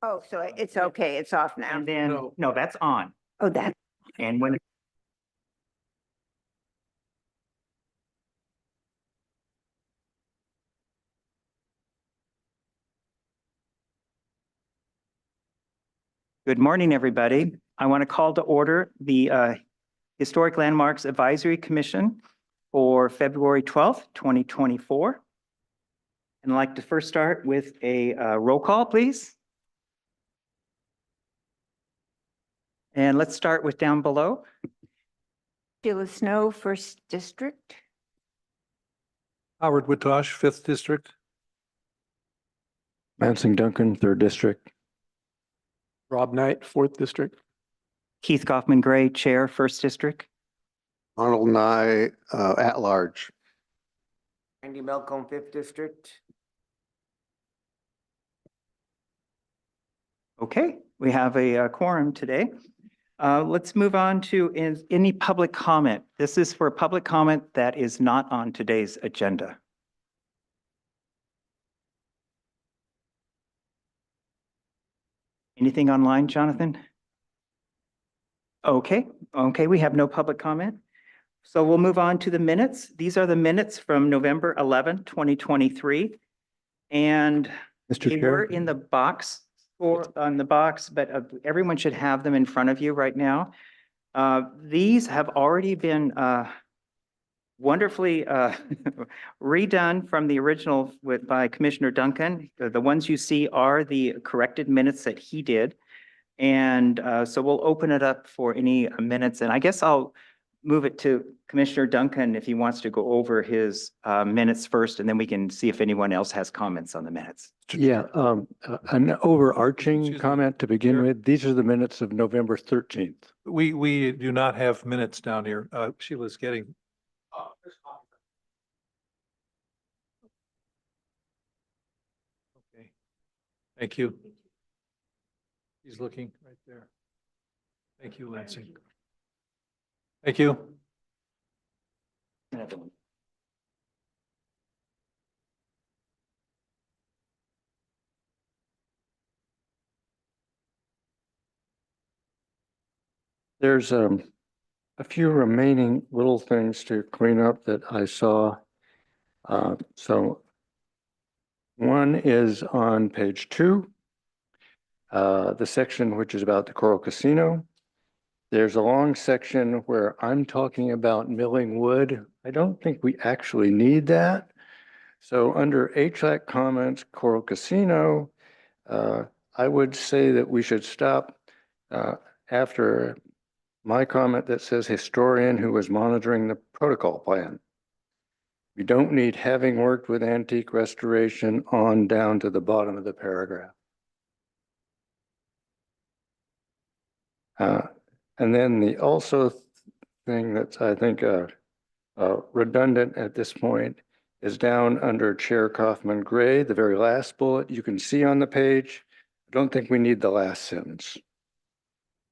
Oh, so it's okay. It's off now. And then, No. no, that's on. Oh, that, And when Good morning, everybody. I want to call to order the Historic Landmarks Advisory Commission for February 12th, 2024. And I'd like to first start with a roll call, please. And let's start with down below. Sheila Snow, First District. Howard Witosh, Fifth District. Lansing Duncan, Third District. Rob Knight, Fourth District. Keith Goffman Gray, Chair, First District. Arnold Nye, at large. Andy Melcombe, Fifth District. Okay, we have a quorum today. Let's move on to any public comment. This is for public comment that is not on today's agenda. Anything online, Jonathan? Okay, we have no public comment. So we'll move on to the minutes. These are the minutes from November 11, 2023. And Mr. they Chair. were in the box or on the box, but everyone should have them in front of you right now. These have already been wonderfully redone from the original by Commissioner Duncan. The ones you see are the corrected minutes that he did. And so we'll open it up for any minutes. And I guess I'll move it to Commissioner Duncan if he wants to go over his minutes first, and then we can see if anyone else has comments on the minutes. Yeah, an overarching Excuse me. comment to begin Chair. with. These are the minutes of November 13th. We do not have minutes down here. Sheila's getting. Okay. Thank you. He's looking right there. Thank you, Lansing. Thank you. There's a few remaining little things to clean up that I saw. So one is on page 2, the section which is about the Coral Casino. There's a long section where I'm talking about milling wood. I don't think we actually need that. So under HLAC comments, Coral Casino, I would say that we should stop after my comment that says historian who was monitoring the protocol plan. We don't need having worked with antique restoration on down to the bottom of the paragraph. And then the also thing that's, I think, redundant at this point is down under Chair Kaufman Gray, the very last bullet you can see on the page. I don't think we need the last sentence.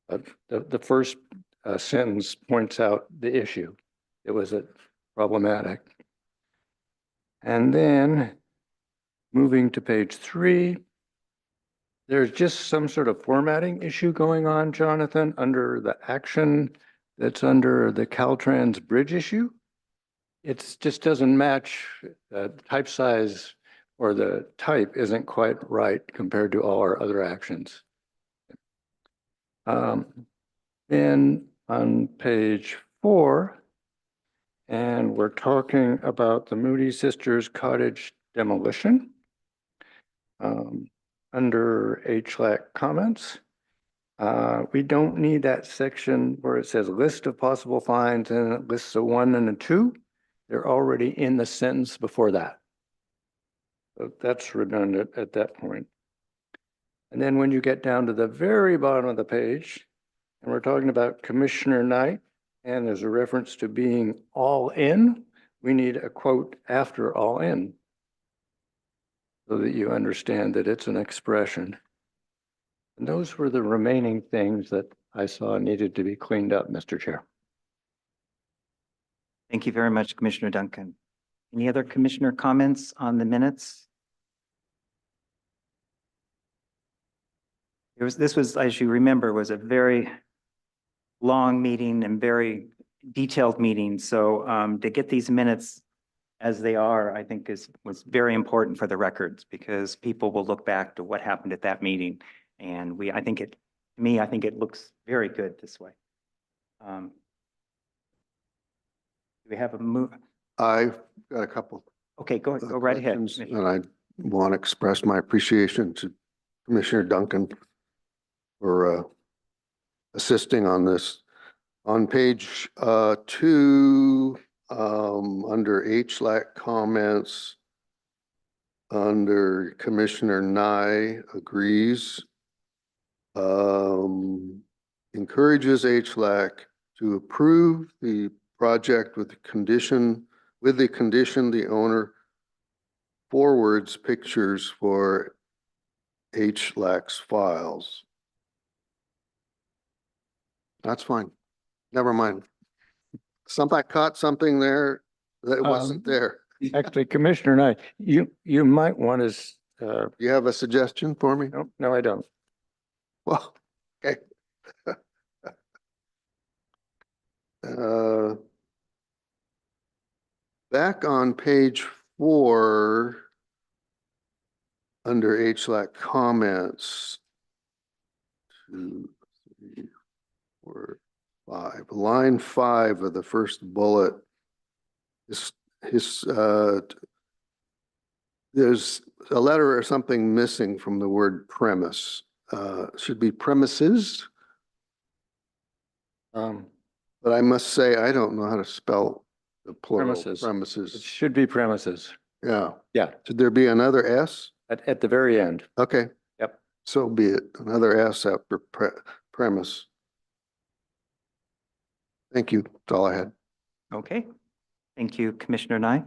But the first sentence points out the issue. It was problematic. And then moving to page 3, there's just some sort of formatting issue going on, Jonathan, under the action that's under the Caltrans bridge issue. It just doesn't match the type size, or the type isn't quite right compared to all our other actions. Then on page 4, and we're talking about the Moody Sisters cottage demolition. Under HLAC comments, we don't need that section where it says list of possible fines and it lists a 1 and a 2. They're already in the sentence before that. So that's redundant at that point. And then when you get down to the very bottom of the page, and we're talking about Commissioner Knight, and there's a reference to being all in, we need a quote after all in, so that you understand that it's an expression. And those were the remaining things that I saw needed to be cleaned up, Mr. Chair. Thank you very much, Commissioner Duncan. Any other commissioner comments on the minutes? This was, as you remember, was a very long meeting and very detailed meeting. So to get these minutes as they are, I think was very important for the records because people will look back to what happened at that meeting. And I think it looks very good this way. Do we have a move? I've got a couple. Okay, go right ahead. questions, And I want to express my appreciation to Commissioner Duncan for assisting on this. On page 2, under HLAC comments, under Commissioner Nye agrees, encourages HLAC to approve the project with the condition the owner forwards pictures for HLAC's files. That's fine. Never mind. I caught something there that wasn't there. Actually, Commissioner Knight, you might want to, You have a suggestion for me? no, I don't. Well, okay. Back on page 4, under HLAC comments, 2, 3, 4, 5, line 5 of the first bullet, there's a letter or something missing from the word premise. Should be premises. But I must say, I don't know how to spell the plural. Premises. It Premises. should be premises. Yeah. Yeah, Should there be another S? at the very end. Okay. Yep. So be it. Another S after premise. Thank you. That's all I had. Okay. Thank you, Commissioner Nye.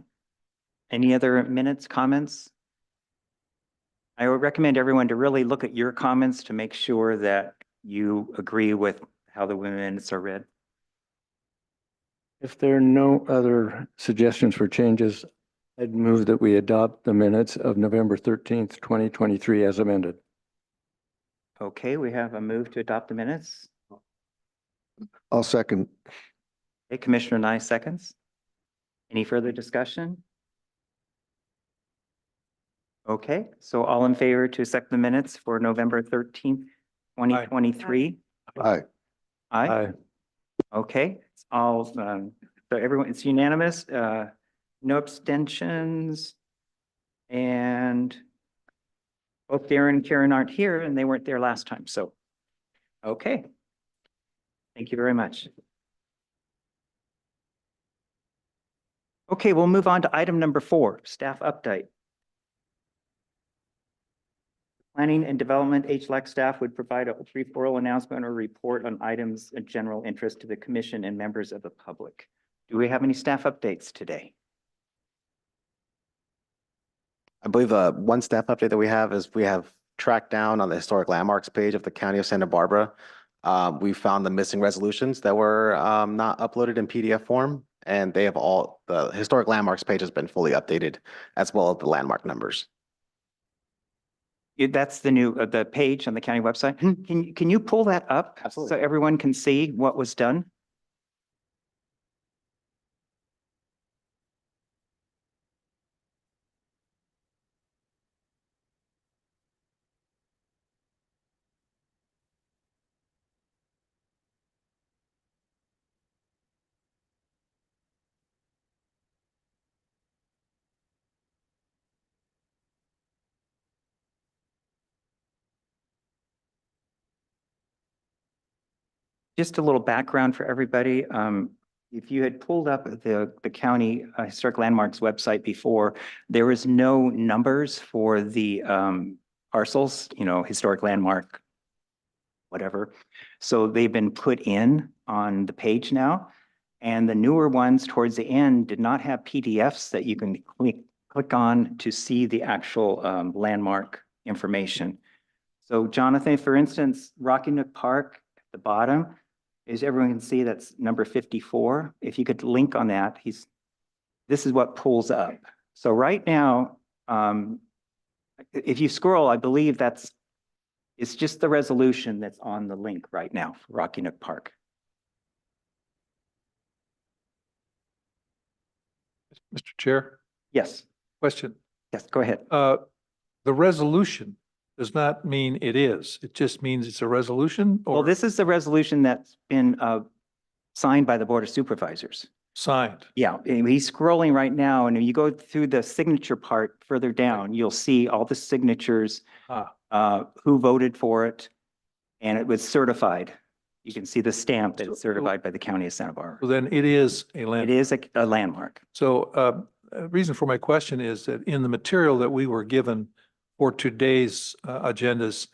Any other minutes, comments? I would recommend everyone to really look at your comments to make sure that you agree with how the minutes are read. If there are no other suggestions for changes, I'd move that we adopt the minutes of November 13th, 2023 as amended. Okay, we have a move to adopt the minutes. I'll second. Okay, Commissioner Nye seconds. Any further discussion? Okay, so all in favor to accept the minutes for November 13th, 2023? Aye. Aye. Aye. Okay, it's all, so everyone, it's unanimous, no abstentions. And both Darren and Karen aren't here and they weren't there last time, so, okay. Thank you very much. Okay, we'll move on to item number 4, staff update. Planning and Development HLAC staff would provide a brief oral announcement or report on items of general interest to the commission and members of the public. Do we have any staff updates today? I believe one staff update that we have is we have tracked down on the historic landmarks page of the County of Santa Barbara. We found the missing resolutions that were not uploaded in PDF form, and they have the historic landmarks page has been fully updated as well as the landmark numbers. That's the new, the page on the county website. Can you pull that up? Absolutely. So everyone can see what was done? Just a little background for everybody. If you had pulled up the county historic landmarks website before, there was no numbers for the parcels, historic landmark, whatever. So they've been put in on the page now. And the newer ones towards the end did not have PDFs that you can click on to see the actual landmark information. So Jonathan, for instance, Rocky Nook Park at the bottom, as everyone can see, that's number 54. If you could link on that, this is what pulls up. So right now, if you scroll, I believe that's It's just the resolution that's on the link right now for Rocky Nook Park. Mr. Chair, Yes, question. yes, go ahead. The resolution does not mean it is. It just means it's a resolution Well, or this is the resolution that's been signed by the Board of Supervisors. signed. Yeah, and he's scrolling right now, and if you go through the signature part further down, you'll see all the signatures, Ah, who voted for it, and it was certified. You can see the stamp that it's So- certified by the County of Santa Barbara. well, then it is a It land. is a landmark. So reason for my question is that in the material that we were given for today's agendas,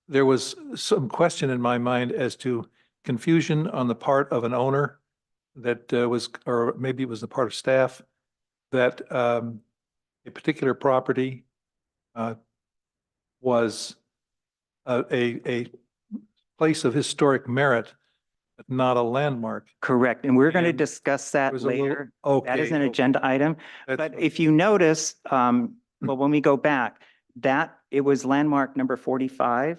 there was some question in my mind as to confusion on the part of an owner that was, or maybe it was the part of staff, that a particular property was a place of historic merit, but not a landmark. Correct, and we're going to And discuss There that was a little- later. Okay. That is an okay. agenda item. That's But if you notice, well, when we go back, that, it was landmark number 45.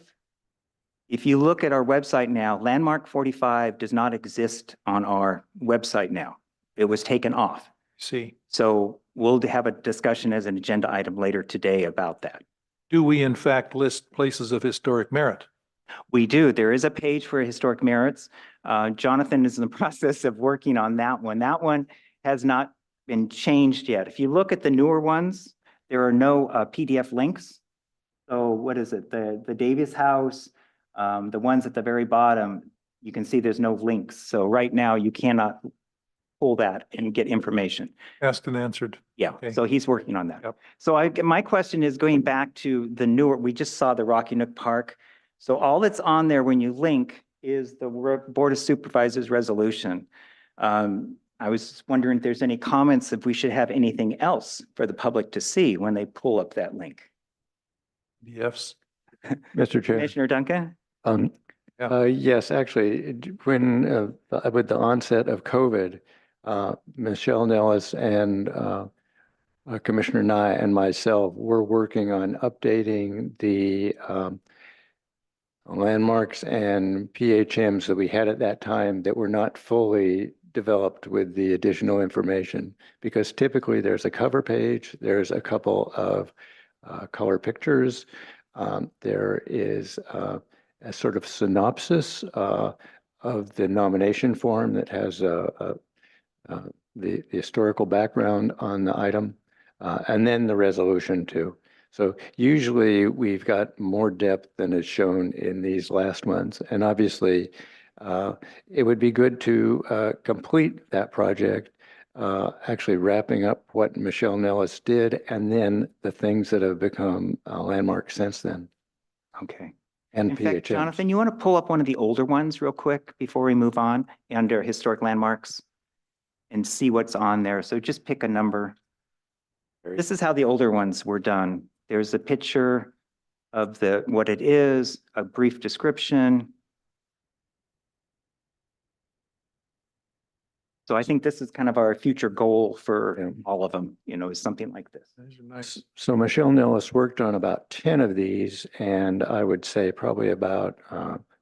If you look at our website now, landmark 45 does not exist on our website now. It was taken off. See, So we'll have a discussion as an agenda item later today about that. do we in fact list places of historic merit? We do. There is a page for historic merits. Jonathan is in the process of working on that one. That one has not been changed yet. If you look at the newer ones, there are no PDF links. So what is it? The Davis House, the ones at the very bottom, you can see there's no links. So right now you cannot pull that and get information. Asked and answered. Yeah, Okay. so he's working on that. Yep. So my question is going back to the newer, we just saw the Rocky Nook Park. So all that's on there when you link is the Board of Supervisors resolution. I was wondering if there's any comments, if we should have anything else for the public to see when they pull up that link. PDFs. Mr. Chair. Commissioner Duncan? Yeah. Yes, actually, when, with the onset of COVID, Michelle Nellis and Commissioner Nye and myself were working on updating the landmarks and PHMs that we had at that time that were not fully developed with the additional information. Because typically there's a cover page, there's a couple of color pictures, there is a sort of synopsis of the nomination form that has the historical background on the item, and then the resolution too. So usually we've got more depth than is shown in these last ones. And obviously, it would be good to complete that project, actually wrapping up what Michelle Nellis did, and then the things that have become landmarks since then, Okay. and In fact, PHMs. Jonathan, you want to pull up one of the older ones real quick before we move on under historic landmarks and see what's on there. So just pick a number. This is how the older ones were done. There's a picture of what it is, a brief description. So I think this is kind of our future goal for Yeah. all of them, is something like this. Those are nice. So Michelle Nellis worked on about 10 of these, and I would say probably about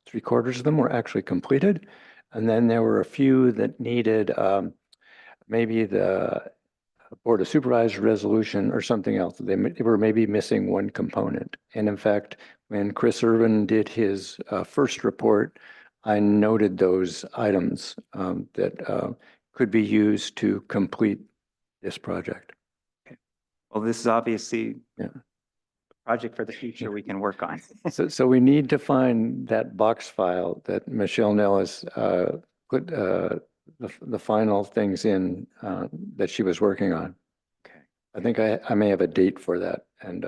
3/4 of them were actually completed. And then there were a few that needed maybe the Board of Supervisors resolution or something else. They were maybe missing one component. And in fact, when Chris Irvin did his first report, I noted those items that could be used to complete this project. Well, this is obviously Yeah. a project for the future we can work on. So we need to find that box file that Michelle Nellis put the final things in that she was working on. Okay. I think I may have a date for that, and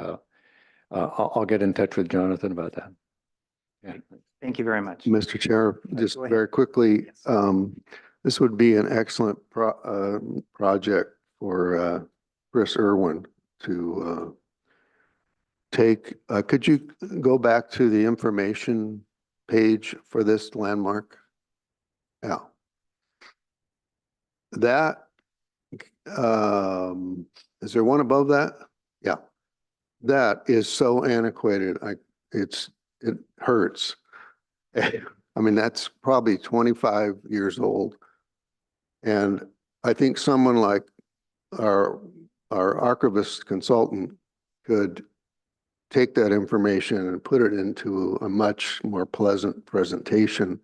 I'll get in touch with Jonathan about that. Yeah. Thank you very much. Mr. Chair, just go ahead. very quickly, Yes. this would be an excellent project for Chris Irwin to take. Could you go back to the information page for this landmark? Yeah. That, is there one above that? Yeah. That is so antiquated. It's it hurts. I mean, that's probably 25 years old. And I think someone like our archivist consultant could take that information and put it into a much more pleasant presentation.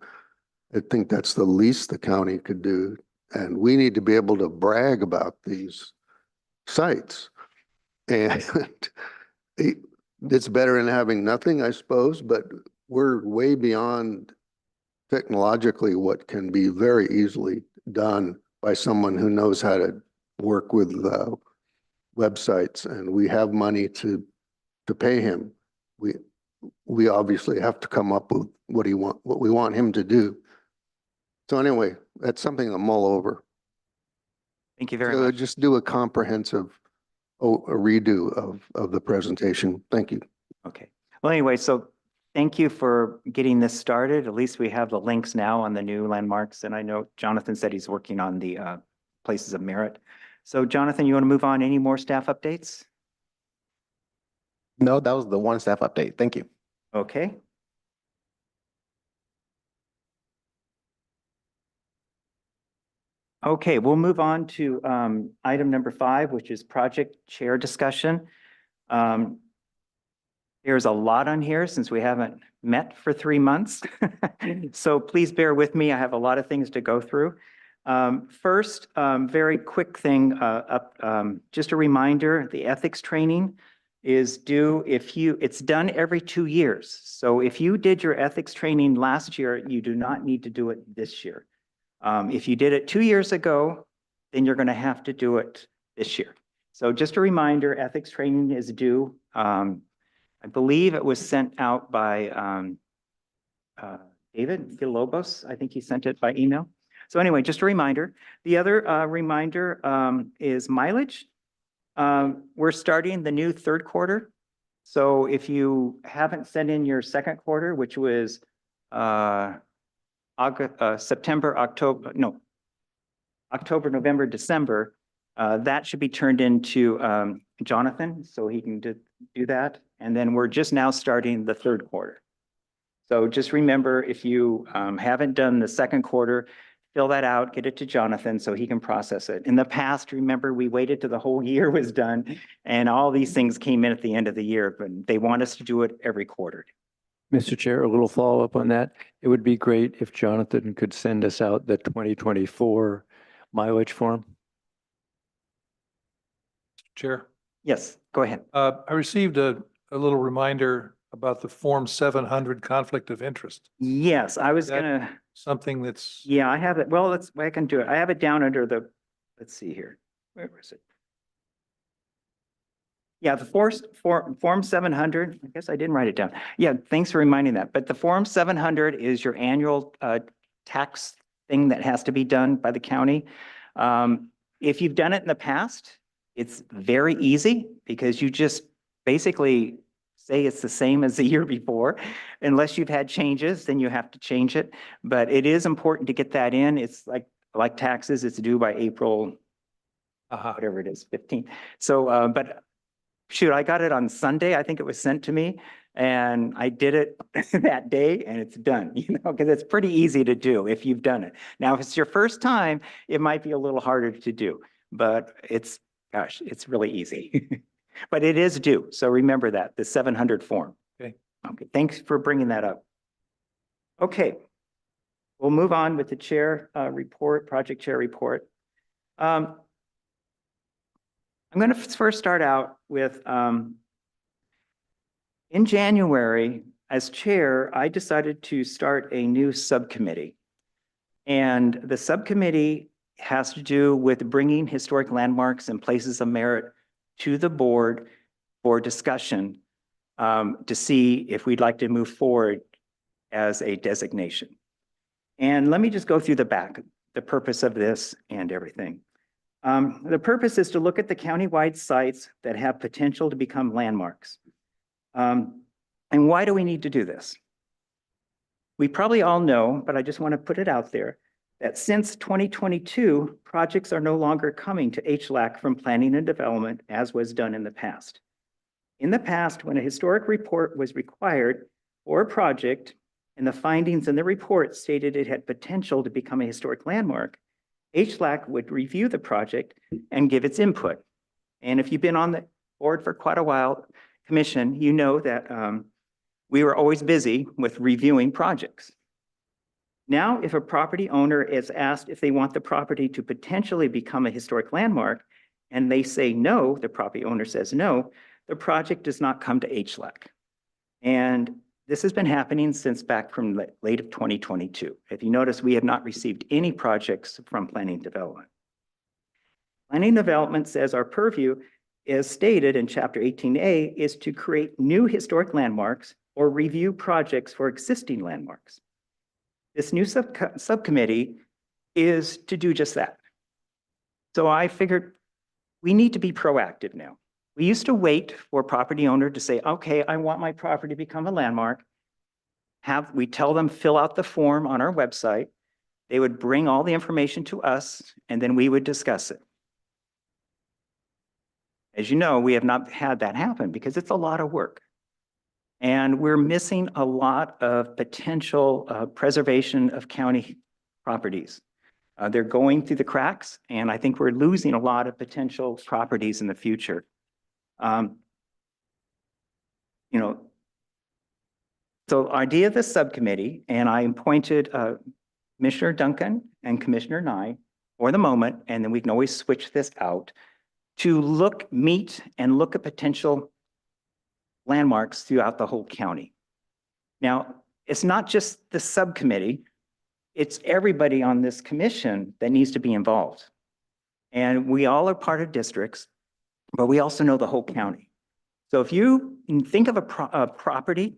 I think that's the least the county could do. And we need to be able to brag about these sites. And it's better than having nothing, I suppose, but we're way beyond technologically what can be very easily done by someone who knows how to work with websites, and we have money to pay him. We obviously have to come up with what we want him to do. So anyway, that's something to mull over. Thank you very So much. just do a comprehensive a redo of the presentation. Thank you. Okay. Well, anyway, so thank you for getting this started. At least we have the links now on the new landmarks. And I know Jonathan said he's working on the places of merit. So Jonathan, you want to move on? Any more staff updates? No, that was the one staff update. Thank you. Okay. Okay, we'll move on to item number 5, which is project chair discussion. There's a lot on here since we haven't met for 3 months. So please bear with me. I have a lot of things to go through. First, very quick thing, just a reminder, the ethics training is due it's done every 2 years. So if you did your ethics training last year, you do not need to do it this year. If you did it 2 years ago, then you're going to have to do it this year. So just a reminder, ethics training is due. I believe it was sent out by David Villalobos. I think he sent it by email. So anyway, just a reminder. The other reminder is mileage. We're starting the new 3rd quarter. So if you haven't sent in your 2nd quarter, which was September, October, November, December, that should be turned into Jonathan, so he can do that. And then we're just now starting the 3rd quarter. So just remember, if you haven't done the 2nd quarter, fill that out, get it to Jonathan so he can process it. In the past, remember, we waited till the whole year was done, and all these things came in at the end of the year, but they want us to do it every quarter. Mr. Chair, a little follow-up on that. It would be great if Jonathan could send us out the 2024 mileage form. Chair, Yes, go ahead. I received a little reminder about the Form 700 conflict of interest. Yes, I was That- gonna, Something that's, yeah, I have it. Well, I can do it. I have it down under the, let's see here. Where is it? Yeah, the Form 700, I guess I didn't write it down. Yeah, thanks for reminding that. But the Form 700 is your annual tax thing that has to be done by the county. If you've done it in the past, it's very easy because you just basically say it's the same as the year before. Unless you've had changes, then you have to change it. But it is important to get that in. It's like taxes, it's due by April, whatever it is, 15th. So, but shoot, I got it on Sunday. I think it was sent to me and I did it that day and it's done, because it's pretty easy to do if you've done it. Now, if it's your first time, it might be a little harder to do, but it's really easy. But it is due. So remember that, the 700 form. Okay. Okay, thanks for bringing that up. Okay. We'll move on with the chair report, project chair report. I'm going to first start out with, in January, as chair, I decided to start a new subcommittee. And the subcommittee has to do with bringing historic landmarks and places of merit to the board for discussion to see if we'd like to move forward as a designation. And let me just go through the purpose of this and everything. The purpose is to look at the countywide sites that have potential to become landmarks. And why do we need to do this? We probably all know, but I just want to put it out there, that since 2022, projects are no longer coming to HLAC from planning and development as was done in the past. In the past, when a historic report was required, for a project and the findings in the report stated it had potential to become a historic landmark, HLAC would review the project and give its input. And if you've been on the board for quite a while, Commission, you know that we were always busy with reviewing projects. Now, if a property owner is asked if they want the property to potentially become a historic landmark, and they say no, the property owner says no, the project does not come to HLAC. And this has been happening since back from late of 2022. If you notice, we have not received any projects from planning development. Planning development says our purview, as stated in Chapter 18A, is to create new historic landmarks or review projects for existing landmarks. This new subcommittee is to do just that. So I figured we need to be proactive now. We used to wait for a property owner to say, okay, I want my property to become a landmark. We tell them, fill out the form on our website. They would bring all the information to us, and then we would discuss it. As you know, we have not had that happen because it's a lot of work. And we're missing a lot of potential preservation of county properties. They're going through the cracks, and I think we're losing a lot of potential properties in the future. So idea of this subcommittee, and I appointed Commissioner Duncan and Commissioner Nye for the moment, and then we can always switch this out to meet and look at potential landmarks throughout the whole county. Now, it's not just the subcommittee, it's everybody on this commission that needs to be involved. And we all are part of districts, but we also know the whole county. So if you think of a property,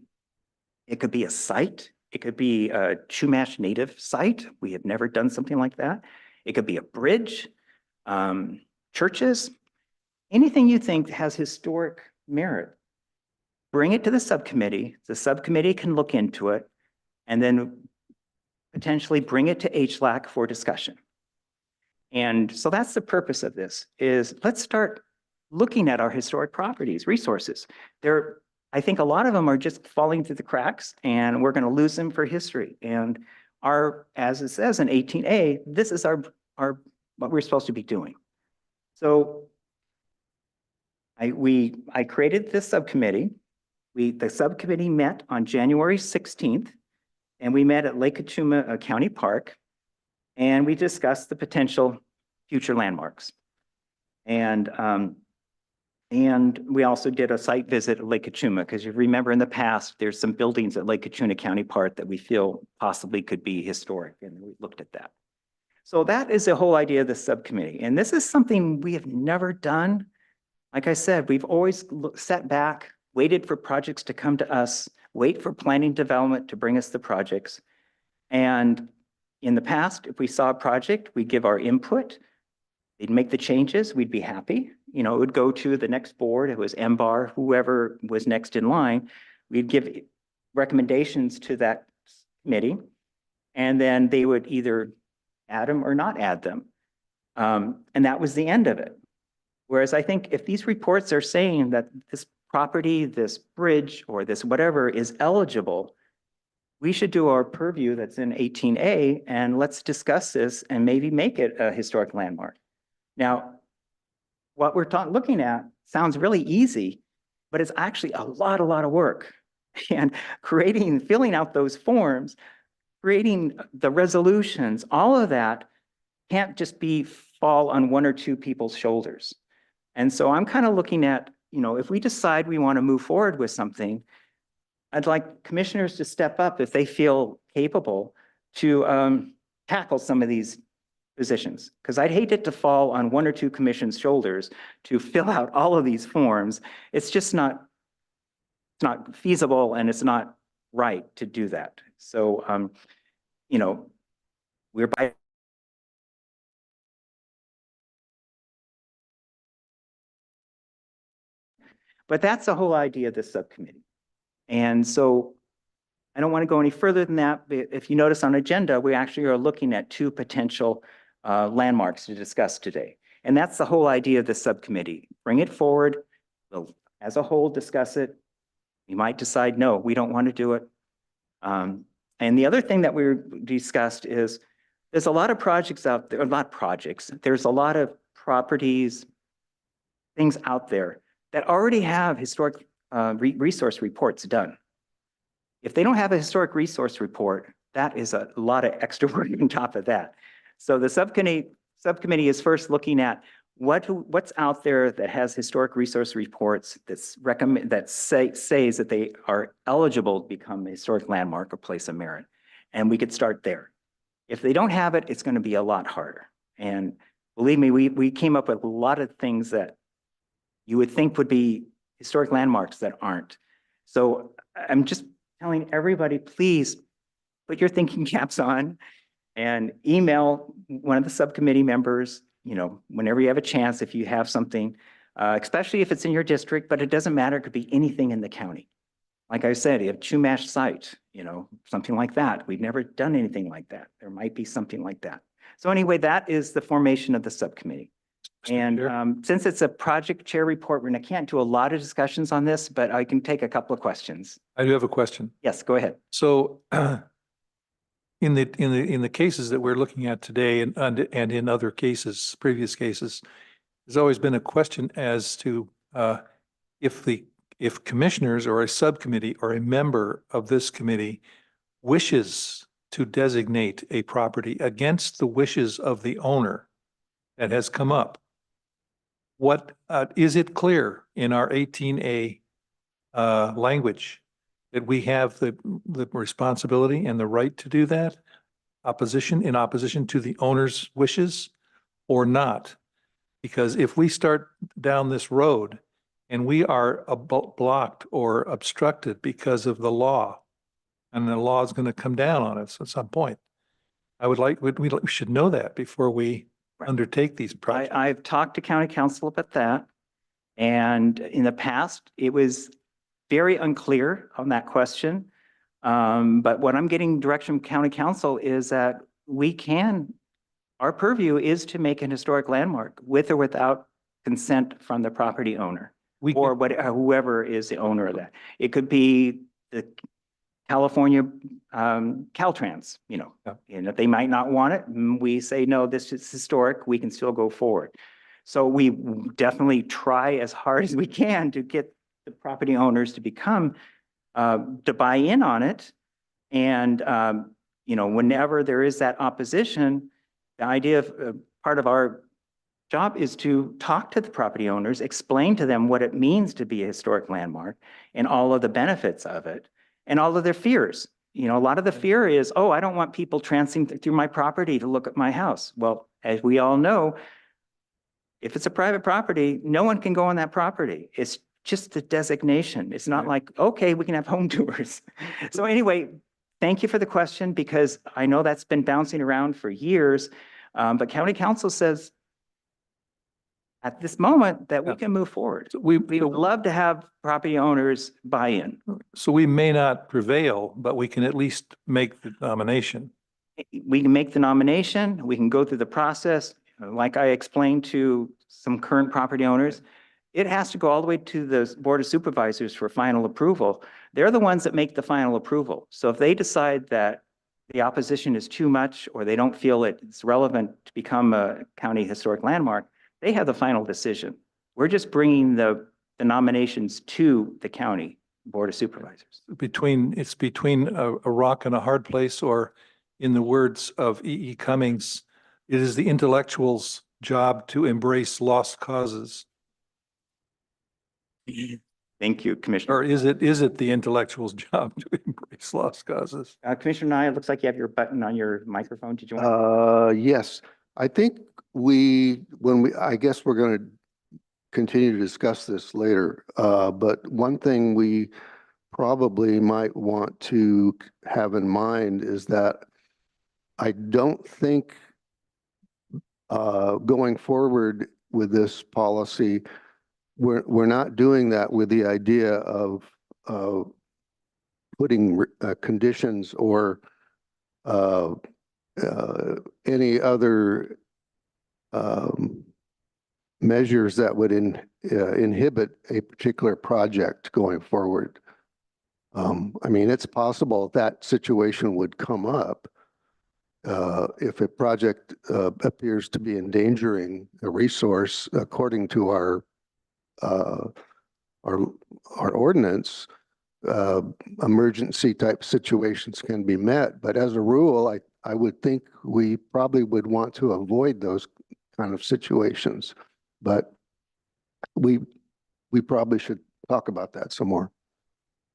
it could be a site, it could be a Chumash Native site. We have never done something like that. It could be a bridge, churches, anything you think has historic merit. Bring it to the subcommittee. The subcommittee can look into it and then potentially bring it to HLAC for discussion. And so that's the purpose of this, is let's start looking at our historic properties, resources. I think a lot of them are just falling through the cracks, and we're going to lose them for history. And as it says in 18A, this is what we're supposed to be doing. So I created this subcommittee. The subcommittee met on January 16th, and we met at Lake Kachuma County Park, and we discussed the potential future landmarks. And we also did a site visit at Lake Kachuma, because you remember in the past, there's some buildings at Lake Kachuma County Park that we feel possibly could be historic, and we looked at that. So that is the whole idea of the subcommittee. And this is something we have never done. Like I said, we've always sat back, waited for projects to come to us, wait for planning development to bring us the projects. And in the past, if we saw a project, we'd give our input, they'd make the changes, we'd be happy. It would go to the next board, it was MBAR, whoever was next in line. We'd give recommendations to that committee, and then they would either add them or not add them. And that was the end of it. Whereas I think if these reports are saying that this property, this bridge, or this whatever is eligible, we should do our purview that's in 18A, and let's discuss this and maybe make it a historic landmark. Now, what we're looking at sounds really easy, but it's actually a lot of work. And filling out those forms, creating the resolutions, all of that can't just fall on one or two people's shoulders. And so I'm kind of looking at, if we decide we want to move forward with something, I'd like commissioners to step up if they feel capable to tackle some of these positions, because I'd hate it to fall on one or two commissions' shoulders to fill out all of these forms. It's just not feasible, and it's not right to do that. So, we're by. But that's the whole idea of this subcommittee. And so I don't want to go any further than that, but if you notice on agenda, we actually are looking at two potential landmarks to discuss today. And that's the whole idea of the subcommittee. Bring it forward, we'll, as a whole, discuss it. We might decide, no, we don't want to do it. And the other thing that we discussed is there's a lot of projects out there, not projects, there's a lot of properties, things out there that already have historic resource reports done. If they don't have a historic resource report, that is a lot of extra work on top of that. So the subcommittee is first looking at what's out there that has historic resource reports that says that they are eligible to become a historic landmark or place of merit. And we could start there. If they don't have it, it's going to be a lot harder. And believe me, we came up with a lot of things that you would think would be historic landmarks that aren't. So I'm just telling everybody, please put your thinking caps on and email one of the subcommittee members, whenever you have a chance, if you have something, especially if it's in your district, but it doesn't matter. It could be anything in the county. Like I said, you have Chumash site, something like that. We've never done anything like that. There might be something like that. So anyway, that is the formation of the subcommittee. Mr. Chair. And since it's a project chair report, I can't do a lot of discussions on this, but I can take a couple of questions. I do have a question. Yes, go ahead. So in the cases that we're looking at today and in other cases, previous cases, there's always been a question as to if commissioners or a subcommittee or a member of this committee wishes to designate a property against the wishes of the owner that has come up. What is it clear in our 18A language that we have the responsibility and the right to do that? In opposition to the owner's wishes or not? Because if we start down this road and we are blocked or obstructed because of the law, and the law is going to come down on us at some point, we should know that before we undertake these projects. I've talked to county council about that. And in the past, it was very unclear on that question. But what I'm getting direction from county council is that our purview is to make an historic landmark with or without consent from the property owner or whoever is the owner of that. It could be the California Caltrans, and if they might not want it, we say, no, this is historic, we can still go forward. So we definitely try as hard as we can to get the property owners to to buy in on it. And, whenever there is that opposition, the idea of part of our job is to talk to the property owners, explain to them what it means to be a historic landmark and all of the benefits of it and all of their fears. A lot of the fear is, oh, I don't want people trancing through my property to look at my house. Well, as we all know, if it's a private property, no one can go on that property. It's just a designation. It's not like, okay, we can have home tours. So anyway, thank you for the question, because I know that's been bouncing around for years. But county council says at this moment that we can move forward. We would love to have property owners buy in. So we may not prevail, but we can at least make the nomination. We can make the nomination, we can go through the process. Like I explained to some current property owners, it has to go all the way to the Board of Supervisors for final approval. They're the ones that make the final approval. So if they decide that the opposition is too much or they don't feel it's relevant to become a county historic landmark, they have the final decision. We're just bringing the nominations to the county Board of Supervisors. It's between a rock and a hard place, or in the words of E.E. Cummings, it is the intellectual's job to embrace lost causes. Thank you, Commissioner. Or is it the intellectual's job to embrace lost causes? Commissioner Nye, it looks like you have your button on your microphone. Did you want? Yes, I think I guess we're going to continue to discuss this later. But one thing we probably might want to have in mind is that I don't think going forward with this policy, we're not doing that with the idea of putting conditions or any other measures that would inhibit a particular project going forward. I mean, it's possible that situation would come up if a project appears to be endangering a resource according to uh, our ordinance. uh, Emergency type situations can be met, but as a rule, I would think we probably would want to avoid those kind of situations. But we probably should talk about that some more.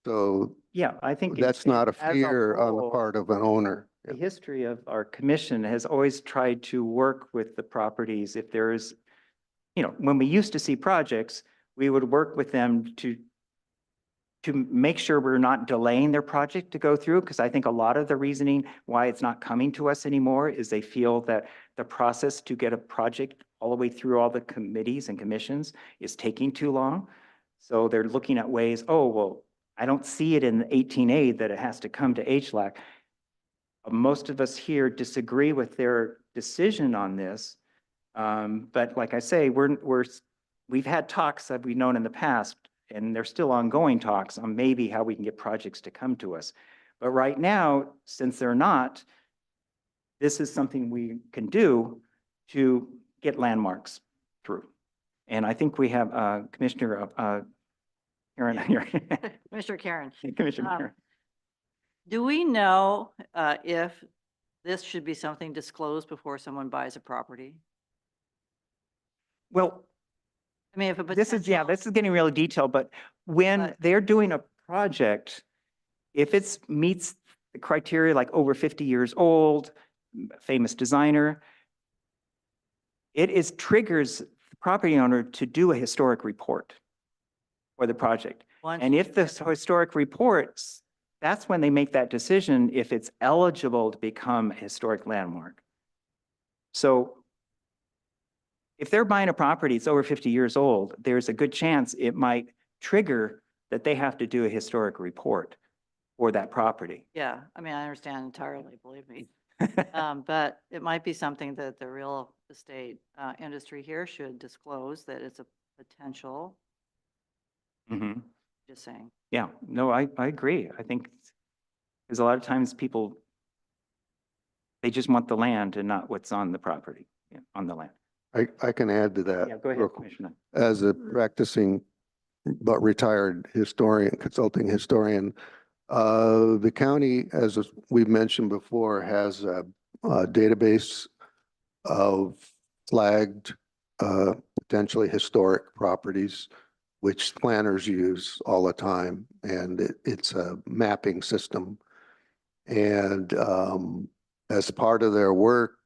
So Yeah, I think. that's not a as fear on the whole, part of an owner. The history of our commission has always tried to work with the properties if there is, when we used to see projects, we would work with them to make sure we're not delaying their project to go through, because I think a lot of the reasoning why it's not coming to us anymore is they feel that the process to get a project all the way through all the committees and commissions is taking too long. So they're looking at ways, oh, well, I don't see it in 18A that it has to come to HLAC. Most of us here disagree with their decision on this. But like I say, we've had talks that we've known in the past, and there's still ongoing talks on maybe how we can get projects to come to us. But right now, since they're not, this is something we can do to get landmarks through. And I think we have Commissioner Karen here. Commissioner Karen, Commissioner Karen. do we know if this should be something disclosed before someone buys a property? Well, I mean, if a this is potential- this is getting really detailed, but when But- they're doing a project, if it meets the criteria like over 50 years old, famous designer, it triggers the property owner to do a historic report for the project. once And you if the get- historic reports, that's when they make that decision if it's eligible to become a historic landmark. So if they're buying a property, it's over 50 years old, there's a good chance it might trigger that they have to do a historic report for that property. Yeah, I mean, I understand entirely, believe me. But it might be something that the real estate industry here should disclose, that it's a potential, Mhm. just saying. Yeah, no, I agree. I think, because a lot of times people, they just want the land and not what's on the property, on the land. I can add to that. Yeah, go real ahead, quick. Commissioner. As a practicing but retired historian, consulting historian, the county, as we've mentioned before, has a database of flagged, potentially historic properties, which planners use all the time, and it's a mapping system. And as part of their work,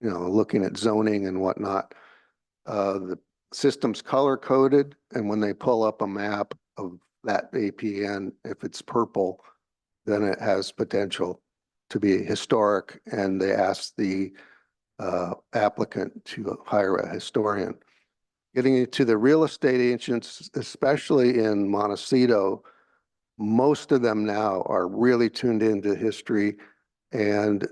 looking at zoning and whatnot, the system's color coded, and when they pull up a map of that APN, if it's purple, then it has potential to be historic, and they ask the applicant to hire a historian. Getting into the real estate agents, especially in Montecito, most of them now are really tuned into history. And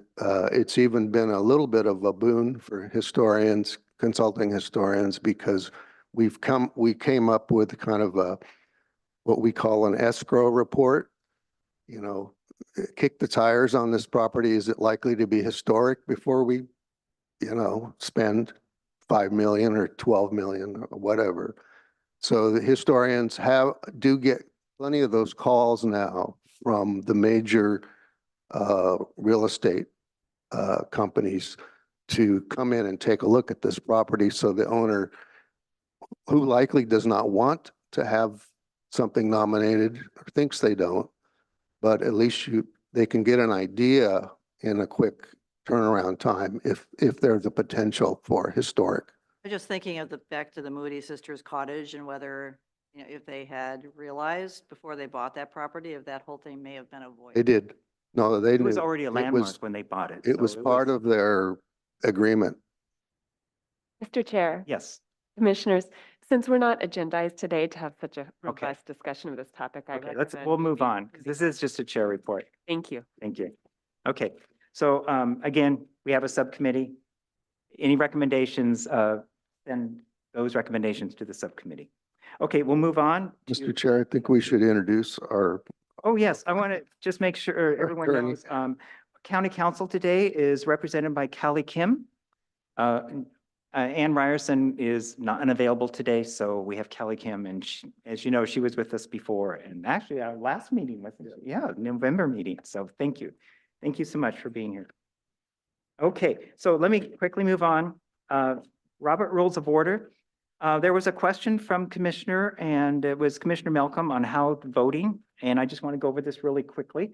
it's even been a little bit of a boon for historians, consulting historians, because we came up with kind of what we call an escrow report. Kick the tires on this property. Is it likely to be historic before we, spend 5 million or 12 million or whatever? So the historians do get plenty of those calls now from the major real estate companies to come in and take a look at this property, so the owner, who likely does not want to have something nominated or thinks they don't, but at least they can get an idea in a quick turnaround time if there's a potential for historic. I'm just thinking of back to the Moody Sisters cottage, and whether, if they had realized before they bought that property, if that whole thing may have been They avoided. did. No, they It was knew. already a It landmark was- when they bought it. It so was part of their agreement. Mr. Chair, Yes. Commissioners, since we're not agendized today to have such a robust discussion of this topic, I Okay, recommend. we'll move we on, because this is just a chair report. Thank you. Thank you. Okay, so again, we have a subcommittee. Any recommendations, send those recommendations to the subcommittee. Okay, we'll move on. Mr. Chair, I think we should introduce our Oh, yes, I want to just make sure everyone Attorney. knows, county council today is represented by Callie Kim. Ann Ryerson is not unavailable today, so we have Callie Kim, and she, as you know, she was with us before, and actually our last meeting, wasn't she? Yeah, November meeting, so thank you. Thank you so much for being here. Okay, so let me quickly move on. Robert Rules of Order. There was a question from Commissioner, and it was Commissioner Malcolm on how voting, and I just want to go over this really quickly.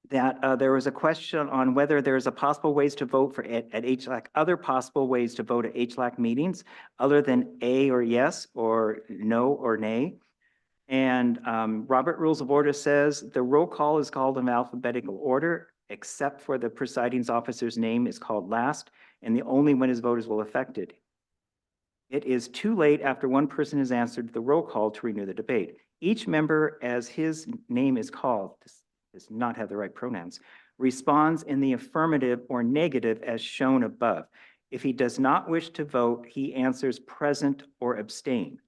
There was a question on whether there's a possible ways to vote for at HLAC, other possible ways to vote at HLAC meetings other than A or yes or no or nay. And Robert Rules of Order says the roll call is called in alphabetical order, except for the presiding officer's name is called last, and the only when his vote is will affected. It is too late after one person has answered the roll call to renew the debate. Each member, as his name is called, does not have the right pronouns, responds in the affirmative or negative as shown above. If he does not wish to vote, he answers present or abstain.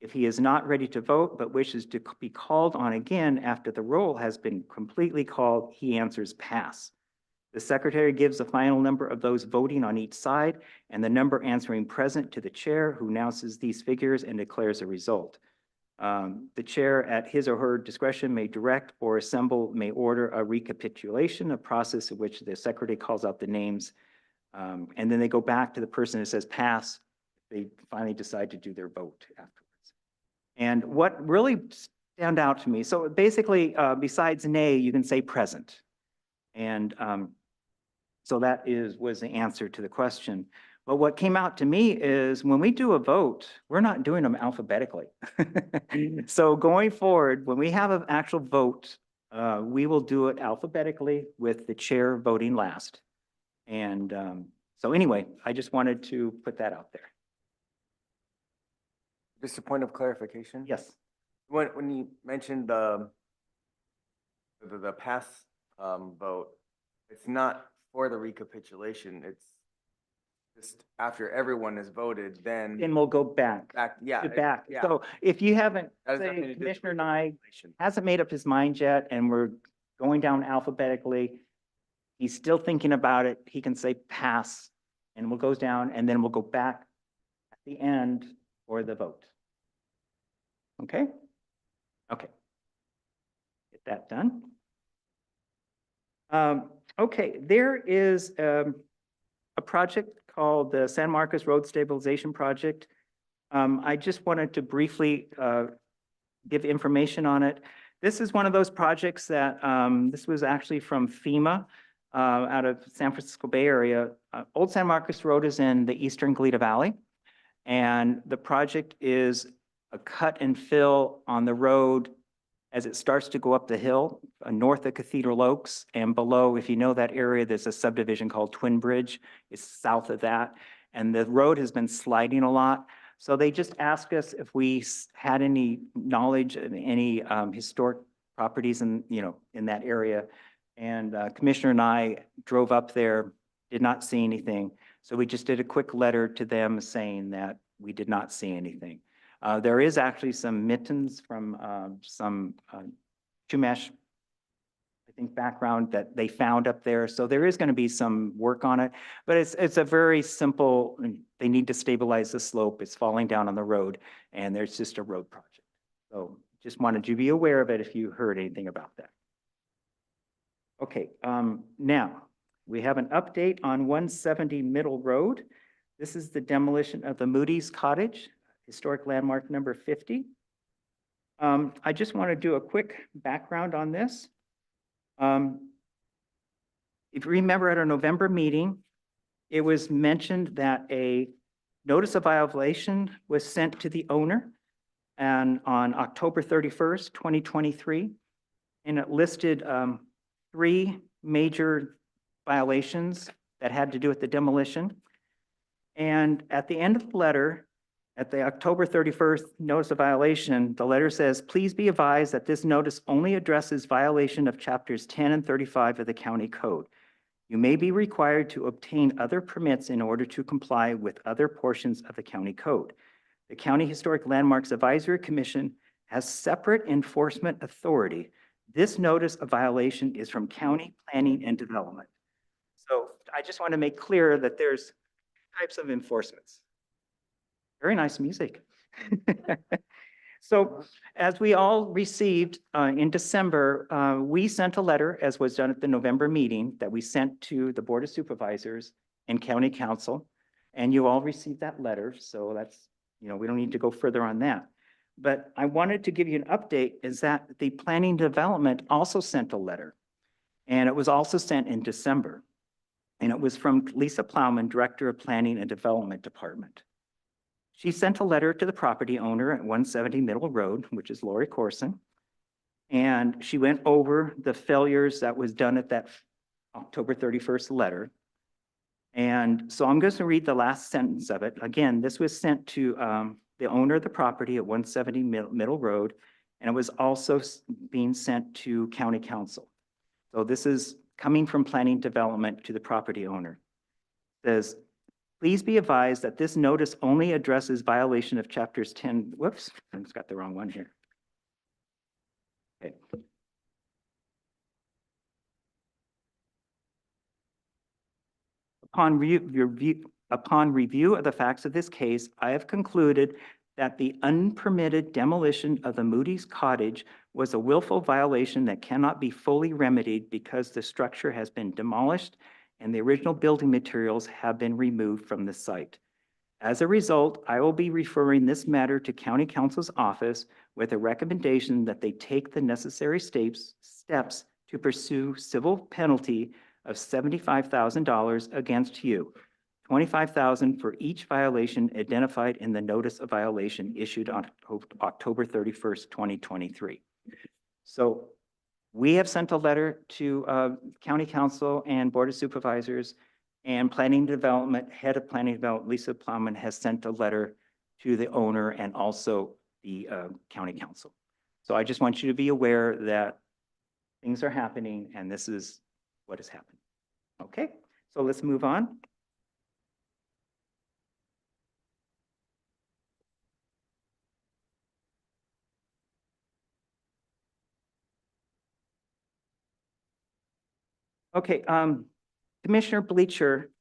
If he is not ready to vote but wishes to be called on again after the roll has been completely called, he answers pass. The secretary gives the final number of those voting on each side and the number answering present to the chair, who announces these figures and declares a result. The chair at his or her discretion may direct or assemble, may order a recapitulation, a process in which the secretary calls out the names. And then they go back to the person that says pass. They finally decide to do their vote afterwards. And what really stand out to me, so basically besides nay, you can say present. And so that was the answer to the question. But what came out to me is when we do a vote, we're not doing them alphabetically. So going forward, when we have an actual vote, we will do it alphabetically with the chair voting last. And so anyway, I just wanted to put that out there. Just a point of clarification. Yes. When you mentioned the pass vote, it's not for the recapitulation. It's just after everyone has voted, then And we'll go back. yeah. Back. Yeah. So if you haven't, That has nothing to say do with Commissioner Nye recapitulation. hasn't made up his mind yet and we're going down alphabetically, he's still thinking about it, he can say pass and we'll go down and then we'll go back at the end for the vote. Okay? Okay. Get that done. Okay, there is a project called the San Marcos Road Stabilization Project. I just wanted to briefly give information on it. This is one of those projects that, this was actually from FEMA out of San Francisco Bay Area. Old San Marcos Road is in the eastern Goleta Valley. And the project is a cut and fill on the road as it starts to go up the hill, north of Cathedral Oaks, and below, if you know that area, there's a subdivision called Twin Bridge. It's south of that. And the road has been sliding a lot. So they just asked us if we had any knowledge of any historic properties in that area. And Commissioner and I drove up there, did not see anything. So we just did a quick letter to them saying that we did not see anything. There is actually some mittens from some Chumash, I think, background that they found up there. So there is going to be some work on it, but it's a very simple, they need to stabilize the slope. It's falling down on the road and there's just a road project. So just wanted you to be aware of it if you heard anything about that. Okay, now we have an update on 170 Middle Road. This is the demolition of the Moody's Cottage, historic landmark number 50. I just want to do a quick background on this. If you remember at our November meeting, it was mentioned that a notice of violation was sent to the owner and on October 31st, 2023, and it listed 3 major violations that had to do with the demolition. And at the end of the letter, at the October 31st notice of violation, the letter says, please be advised that this notice only addresses violation of chapters 10 and 35 of the county code. You may be required to obtain other permits in order to comply with other portions of the county code. The County Historic Landmarks Advisory Commission has separate enforcement authority. This notice of violation is from County Planning and Development. So I just want to make clear that there's types of enforcements. Very nice music. So as we all received in December, we sent a letter, as was done at the November meeting, that we sent to the Board of Supervisors and County Council. And you all received that letter, so that's, we don't need to go further on that. But I wanted to give you an update is that the Planning Development also sent a letter. And it was also sent in December. And it was from Lisa Plowman, Director of Planning and Development Department. She sent a letter to the property owner at 170 Middle Road, which is Lori Corson. And she went over the failures that was done at that October 31st letter. And so I'm going to read the last sentence of it. Again, this was sent to the owner of the property at 170 Middle Road, and it was also being sent to County Council. So this is coming from Planning Development to the property owner. It says, please be advised that this notice only addresses violation of chapters 10, whoops, I just got the wrong one here. Okay. Upon review of the facts of this case, I have concluded that the unpermitted demolition of the Moody's cottage was a willful violation that cannot be fully remedied because the structure has been demolished and the original building materials have been removed from the site. As a result, I will be referring this matter to County Council's office with a recommendation that they take the necessary steps to pursue civil penalty of $75,000 against you, $25,000 for each violation identified in the notice of violation issued on October 31st, 2023. So we have sent a letter to County Council and Board of Supervisors, and Planning Development, Head of Planning Development, Lisa Plowman, has sent a letter to the owner and also the County Council. So I just want you to be aware that things are happening and this is what has happened. Okay, so let's move on. Okay, Commissioner Bleacher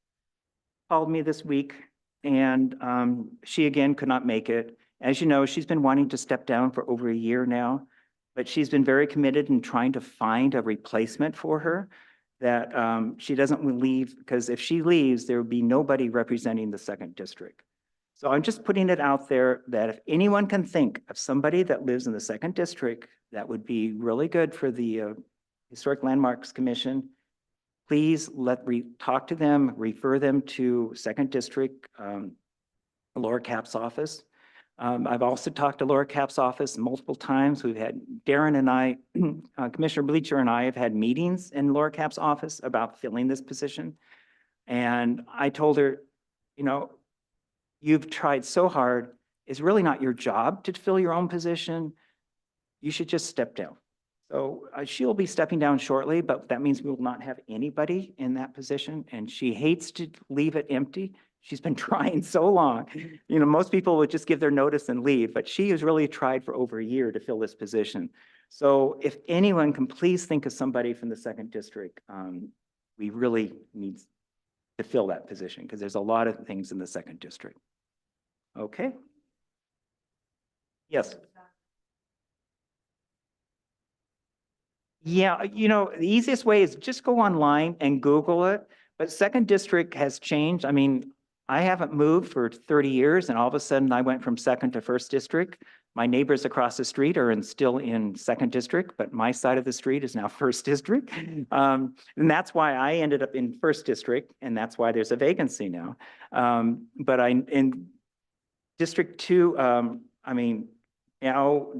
called me this week and she again could not make it. As you know, she's been wanting to step down for over a year now, but she's been very committed in trying to find a replacement for her that she doesn't leave, because if she leaves, there will be nobody representing the 2nd District. So I'm just putting it out there that if anyone can think of somebody that lives in the 2nd District that would be really good for the Historic Landmarks Commission, please talk to them, refer them to 2nd District, Laura Capps' office. I've also talked to Laura Capps' office multiple times. We've had Darren and I, Commissioner Bleacher and I have had meetings in Laura Capps' office about filling this position. And I told her, you've tried so hard. It's really not your job to fill your own position. You should just step down. So she'll be stepping down shortly, but that means we will not have anybody in that position. And she hates to leave it empty. She's been trying so long. Most people would just give their notice and leave, but she has really tried for over a year to fill this position. So if anyone can please think of somebody from the 2nd District, we really need to fill that position because there's a lot of things in the 2nd District. Okay. Yes. Yeah, the easiest way is just go online and Google it. But 2nd District has changed. I mean, I haven't moved for 30 years and all of a sudden I went from 2nd to 1st District. My neighbors across the street are still in 2nd District, but my side of the street is now 1st District. And that's why I ended up in 1st District, and that's why there's a vacancy now. But in District 2, now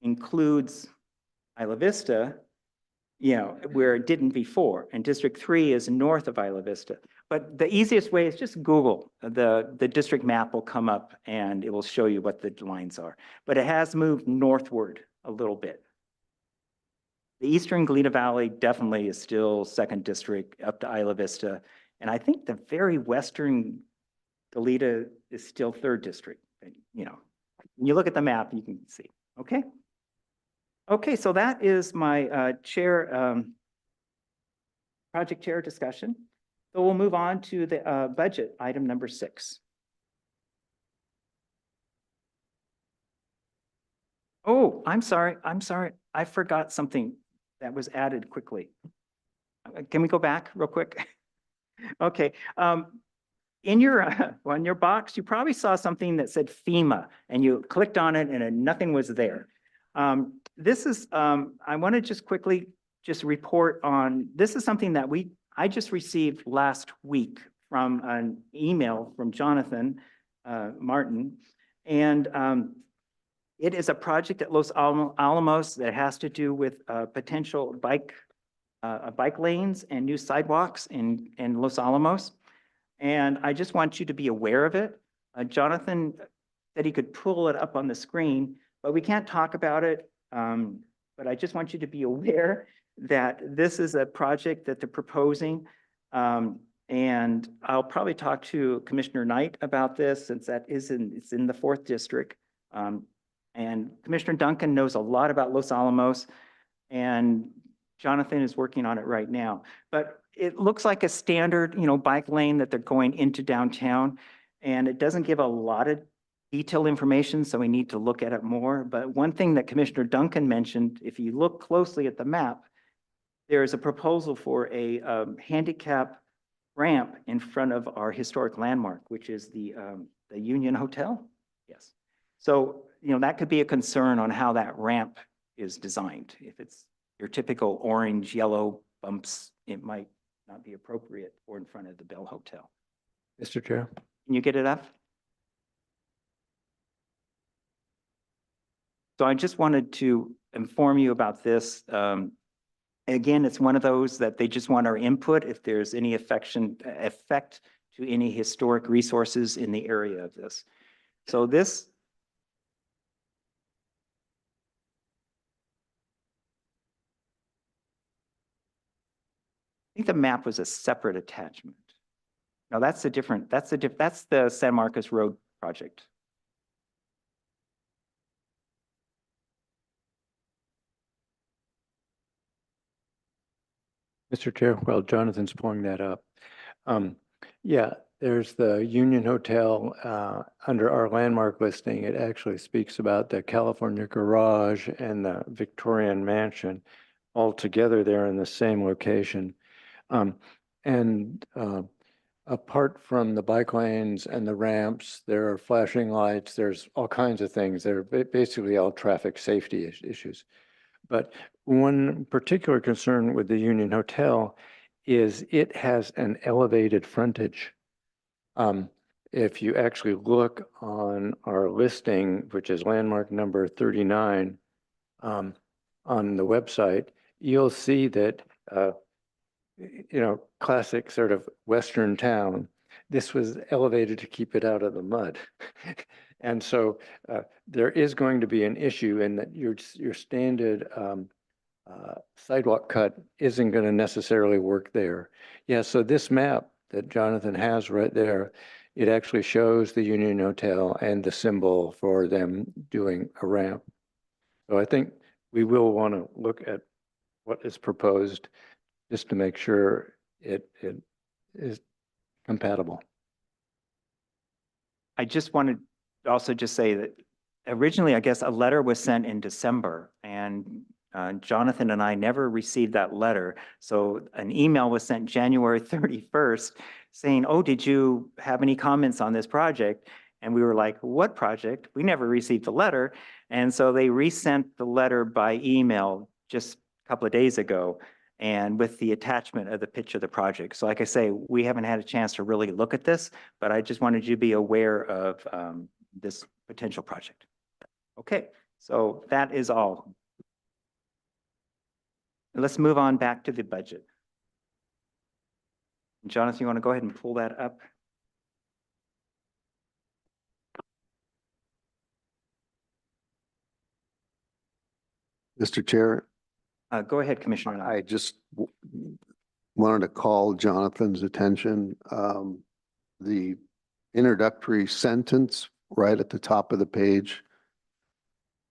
includes Isla Vista, where it didn't before, and District 3 is north of Isla Vista. But the easiest way is just Google. The district map will come up and it will show you what the lines are. But it has moved northward a little bit. The Eastern Galita Valley definitely is still 2nd District up to Isla Vista. And I think the very western Galita is still 3rd District, When you look at the map, you can see, okay? Okay, so that is my project chair discussion. So we'll move on to the budget, item number 6. Oh, I'm sorry. I forgot something that was added quickly. Can we go back real quick? Okay, in your, on your box, you probably saw something that said FEMA and you clicked on it and nothing was there. This is, I want to just quickly just report on, this is something that I just received last week from an email from Jonathan Martin. And it is a project at Los Alamos that has to do with potential bike lanes and new sidewalks in Los Alamos. And I just want you to be aware of it. Jonathan said he could pull it up on the screen, but we can't talk about it. But I just want you to be aware that this is a project that they're proposing. And I'll probably talk to Commissioner Knight about this since it's in the 4th district. And Commissioner Duncan knows a lot about Los Alamos, and Jonathan is working on it right now. But it looks like a standard, bike lane that they're going into downtown, and it doesn't give a lot of detailed information, so we need to look at it more. But one thing that Commissioner Duncan mentioned, if you look closely at the map, there is a proposal for a handicap ramp in front of our historic landmark, which is the Union Hotel. Yes. So, that could be a concern on how that ramp is designed. If it's your typical orange, yellow bumps, it might not be appropriate or in front of the Bell Hotel. Mr. Chair. Can you get it up? So I just wanted to inform you about this. Again, it's one of those that they just want our input if there's any effect to any historic resources in the area of this. So this, I think the map was a separate attachment. No, that's the San Marcos Road project. Mr. Chair, while Jonathan's pulling that up. Yeah, there's the Union Hotel under our landmark listing. It actually speaks about the California Garage and the Victorian Mansion all together there in the same location. Apart from the bike lanes and the ramps, there are flashing lights, there's all kinds of things. They're basically all traffic safety issues. But one particular concern with the Union Hotel is it has an elevated frontage. If you actually look on our listing, which is landmark number 39 on the website, you'll see that classic sort of Western town, this was elevated to keep it out of the mud. And so there is going to be an issue in that your standard sidewalk cut isn't going to necessarily work there. Yeah, so this map that Jonathan has right there, it actually shows the Union Hotel and the symbol for them doing a ramp. So I think we will want to look at what is proposed just to make sure it is compatible. I just wanted to also just say that originally, I guess, a letter was sent in December, and Jonathan and I never received that letter. So an email was sent January 31st saying, oh, did you have any comments on this project? And we were like, what project? We never received the letter. And so they resent the letter by email just a couple of days ago, and with the attachment of the picture of the project. So like I say, we haven't had a chance to really look at this, but I just wanted you to be aware of this potential project. Okay, so that is all. Let's move on back to the budget. Jonathan, you want to go ahead and pull that up? Mr. Chair, Go ahead, Commissioner. I just wanted to call Jonathan's attention. The introductory sentence right at the top of the page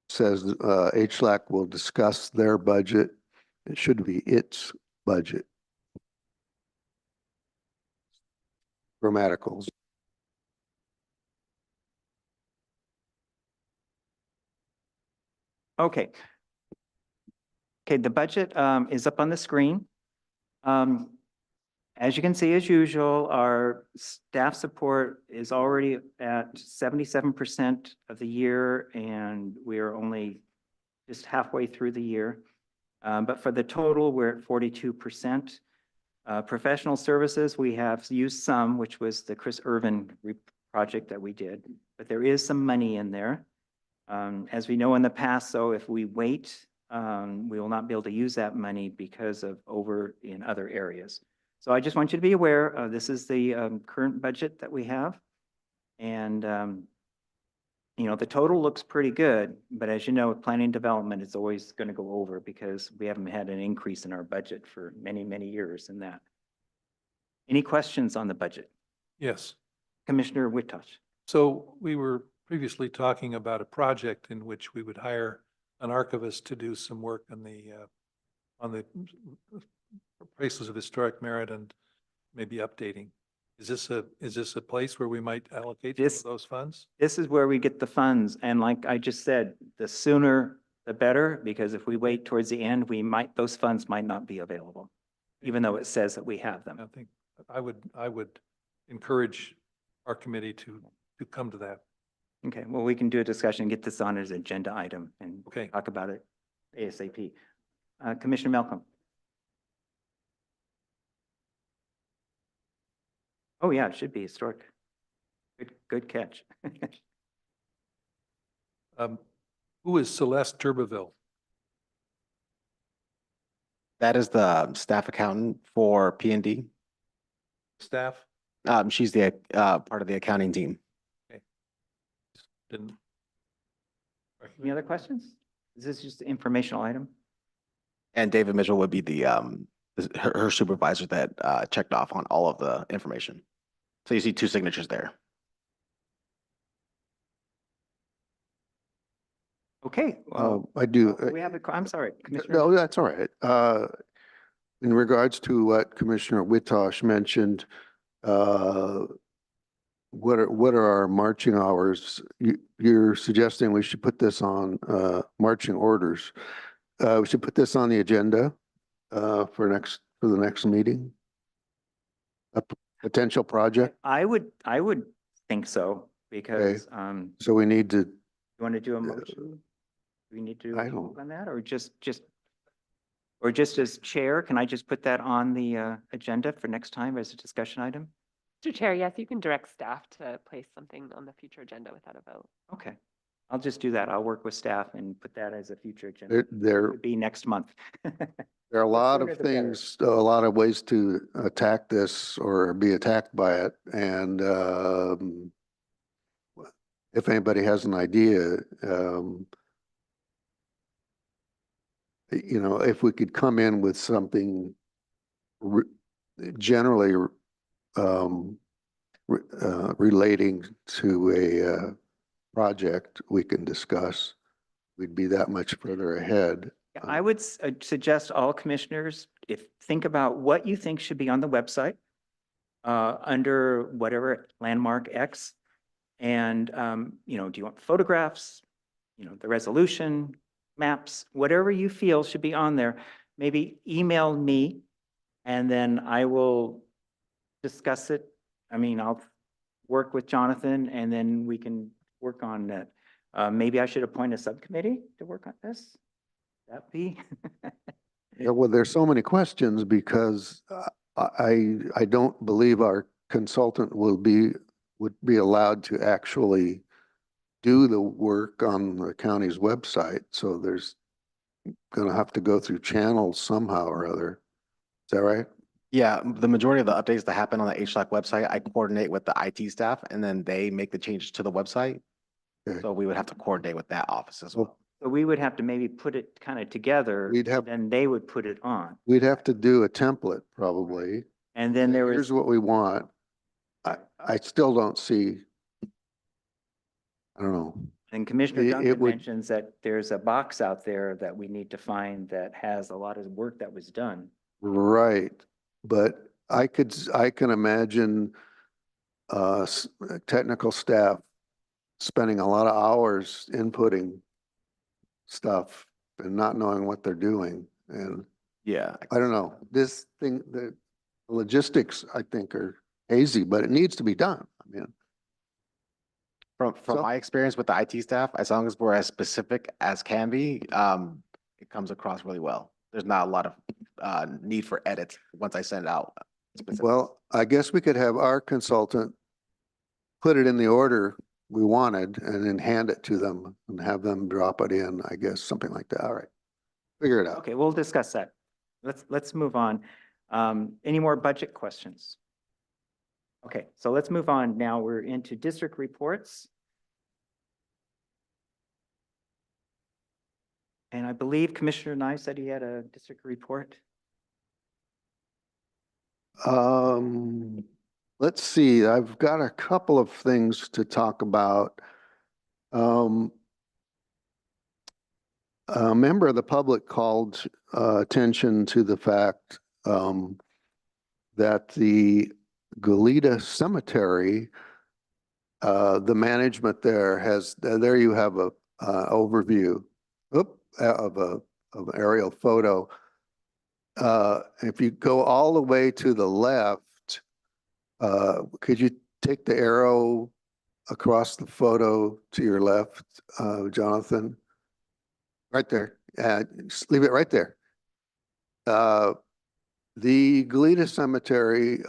says HLAC will discuss their budget. It should be its budget. Grammaticals. Okay. Okay, the budget is up on the screen. As you can see, as usual, our staff support is already at 77% of the year, and we are only just halfway through the year. But for the total, we're at 42%. Professional services, we have used some, which was the Chris Irvin project that we did, but there is some money in there. As we know in the past, though, if we wait, we will not be able to use that money because of over in other areas. So I just want you to be aware, this is the current budget that we have. And, you know, the total looks pretty good, but as you know, with planning and development, it's always going to go over because we haven't had an increase in our budget for many, many years in that. Any questions on the budget? Yes. Commissioner Whittosh? So we were previously talking about a project in which we would hire an archivist to do some work on the places of historic merit and maybe updating. Is this a place where we might allocate some of those funds? This is where we get the funds. And like I just said, the sooner the better, because if we wait towards the end, those funds might not be available, even though it says that we have them. I think I would encourage our committee to come to that. Okay, well, we can do a discussion, get this on as an agenda item and Okay. talk about it ASAP. Commissioner Malcolm? Oh, yeah, it should be historic. Good catch. Who is Celeste Turbeville? That is the staff accountant for P&D. Staff? She's the part of the accounting team. Didn't. Any other questions? Is this just an informational item? And David Mitchell would be her supervisor that checked off on all of the information. So you see two signatures there. Okay. Well, I do. we have I'm sorry, Commissioner. No, that's all right. In regards to what Commissioner Whittosh mentioned, what are our marching hours? You're suggesting we should put this on marching orders. We should put this on the agenda for the next meeting. A potential project. I would think so because So we need to. you want to do a motion? Do we need to I don't- move on that or just as chair, can I just put that on the agenda for next time as a discussion item? Mr. Chair, yes, you can direct staff to place something on the future agenda without a vote. Okay, I'll just do that. I'll work with staff and put that as a future agenda. There It'd be next month. are a lot sooner of the better. things, a lot of ways to attack this or be attacked by it. And if anybody has an idea, you know, if we could come in with something generally relating to a project we can discuss, we'd be that much further ahead. I would suggest all commissioners, think about what you think should be on the website under whatever landmark X. And, you know, do you want photographs, you know, the resolution, maps, whatever you feel should be on there, maybe email me and then I will discuss it. I mean, I'll work with Jonathan and then we can work on that. Maybe I should appoint a subcommittee to work on this. That be? Yeah, well, there's so many questions because I don't believe our consultant would be allowed to actually do the work on the county's website. So there's going to have to go through channels somehow or other. Is that right? Yeah, the majority of the updates that happen on the HLAC website, I coordinate with the IT staff and then they make the changes to the website. Okay. So we would have to coordinate with that office as well. So we would have to maybe put it kind of together. We'd have- Then they would put it on. We'd have to do a template probably. And then there was. Here's what we want. I still don't see, I don't know. And Commissioner It Duncan would- mentions that there's a box out there that we need to find that has a lot of work that was done. Right, but I can imagine technical staff spending a lot of hours inputting stuff and not knowing what they're doing. And Yeah. I don't know, this thing, the logistics, I think, are hazy, but it needs to be done. I mean, From So- my experience with the IT staff, as long as we're as specific as can be, it comes across really well. There's not a lot of need for edits once I send it out. specifics. well, I guess we could have our consultant put it in the order we wanted and then hand it to them and have them drop it in, I guess, something like that. All right. Figure it out. Okay, we'll discuss that. Let's move on. Any more budget questions? Okay, so let's move on. Now we're into district reports. And I believe Commissioner Nye said he had a district report. Let's see, I've got a couple of things to talk about. A member of the public called attention to the fact that the Goleta Cemetery, the management there has, there you have a overview of an aerial photo. If you go all the way to the left, could you take the arrow across the photo to your left, Jonathan? Right there. Just leave it right there. The Goleta Cemetery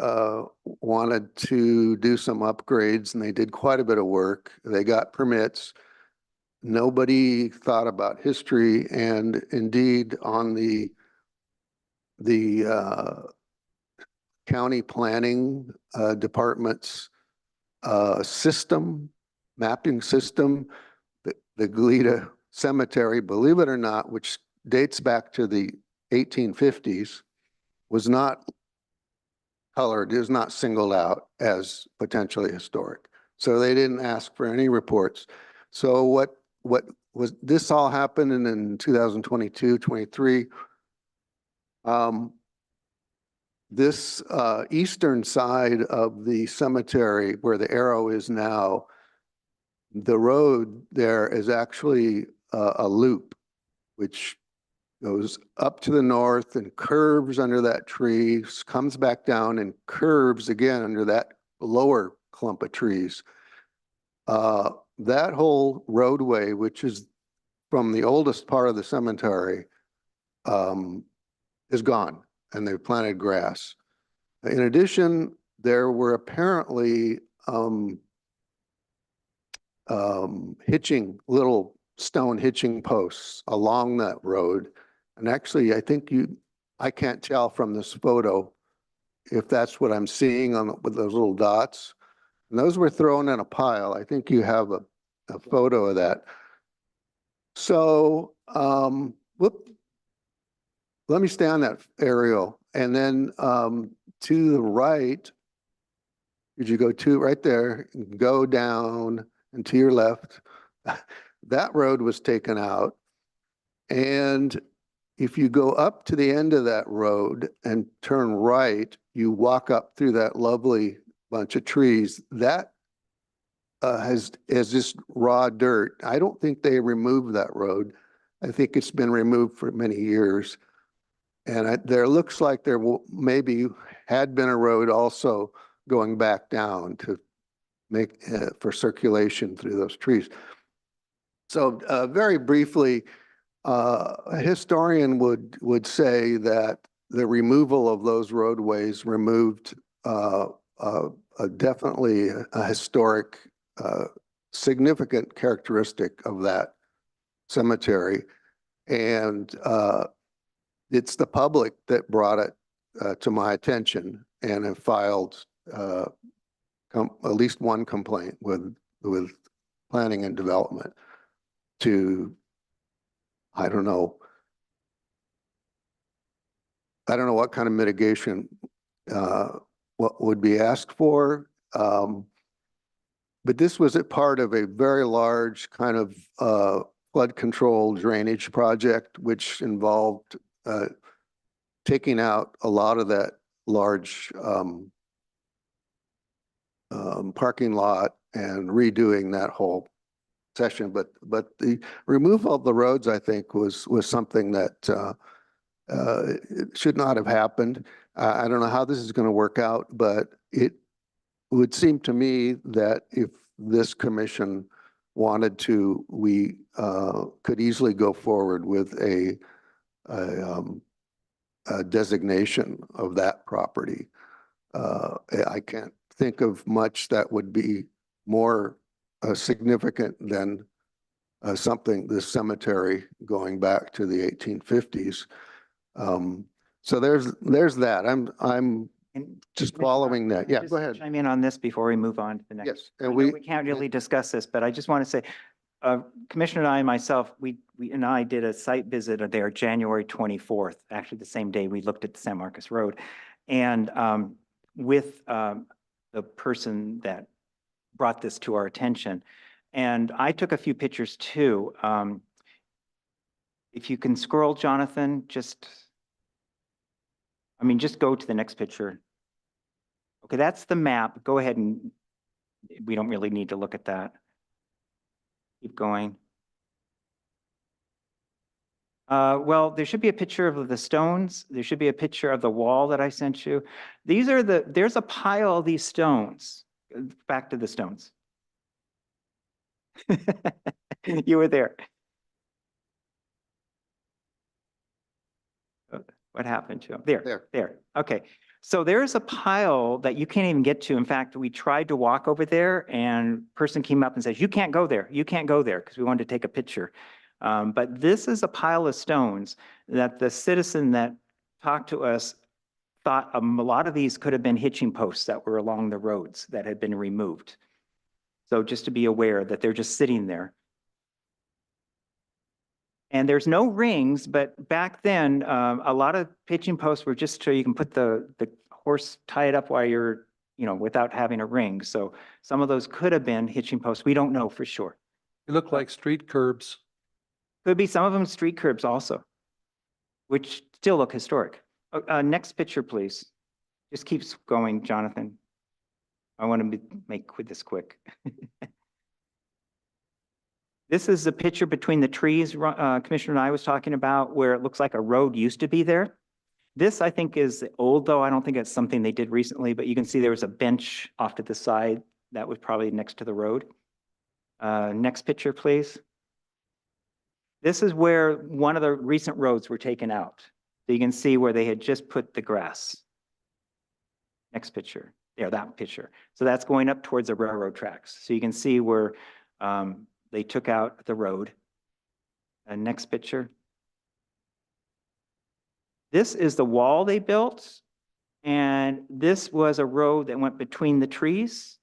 wanted to do some upgrades and they did quite a bit of work. They got permits. Nobody thought about history, and indeed on the county planning department's mapping system, the Goleta Cemetery, believe it or not, which dates back to the 1850s, was not colored, is not singled out as potentially historic. So they didn't ask for any reports. So what was, this all happened in 2022, 23. This eastern side of the cemetery where the arrow is now, the road there is actually a loop, which goes up to the north and curves under that tree, comes back down and curves again under that lower clump of trees. That whole roadway, which is from the oldest part of the cemetery, is gone, and they've planted grass. In addition, there were apparently little stone hitching posts along that road. And actually, I think I can't tell from this photo if that's what I'm seeing with those little dots. And those were thrown in a pile. I think you have a photo of that. So, let me stay on that aerial. And then to the right, did you go to right there, go down and to your left, that road was taken out. And if you go up to the end of that road and turn right, you walk up through that lovely bunch of trees. That is just raw dirt. I don't think they removed that road. I think it's been removed for many years. And there looks like there maybe had been a road also going back down to make for circulation through those trees. So very briefly, a historian would say that the removal of those roadways removed definitely a historic, significant characteristic of that cemetery. And it's the public that brought it to my attention and have filed at least one complaint with planning and development to, I don't know what kind of mitigation what would be asked for. but this was a part of a very large kind of flood control drainage project, which involved taking out a lot of that large parking lot and redoing that whole section. But the removal of the roads, I think, was something that it should not have happened. I don't know how this is going to work out, but it would seem to me that if this commission wanted to, we could easily go forward with a designation of that property. I can't think of much that would be more significant than something, this cemetery going back to the 1850s. So there's that. I'm And just Commissioner, following that. can I Yeah, just go ahead. Chime in on this before we move on to the next. Yes, I and know we can't really discuss this, but I just want to say, Commissioner and I, myself, we and I did a site visit there January 24th, actually the same day we looked at the San Marcos Road. And with the person that brought this to our attention. And I took a few pictures too. If you can scroll, Jonathan, just go to the next picture. Okay, that's the map. Go ahead and we don't really need to look at that. Keep going. Well, there should be a picture of the stones. There should be a picture of the wall that I sent you. There's a pile of these stones. Back to the stones. You were there. What happened to him? There. Okay. So there's a pile that you can't even get to. In fact, we tried to walk over there and person came up and says, you can't go there. You can't go there because we wanted to take a picture. But this is a pile of stones that the citizen that talked to us thought a lot of these could have been hitching posts that were along the roads that had been removed. So just to be aware that they're just sitting there. And there's no rings, but back then, a lot of hitching posts were just so you can put the horse, tie it up while you're, without having a ring. So some of those could have been hitching posts. We don't know for sure. They look like street curbs. Could be some of them street curbs also, which still look historic. Next picture, please. Just keeps going, Jonathan. I want to make this quick. This is the picture between the trees Commissioner and I was talking about where it looks like a road used to be there. This, I think, is old, though. I don't think it's something they did recently, but you can see there was a bench off to the side that was probably next to the road. Next picture, please. This is where one of the recent roads were taken out. So you can see where they had just put the grass. Next picture. There, that picture. So that's going up towards the railroad tracks. So you can see where they took out the road. Next picture. This is the wall they built. And this was a road that went between the trees.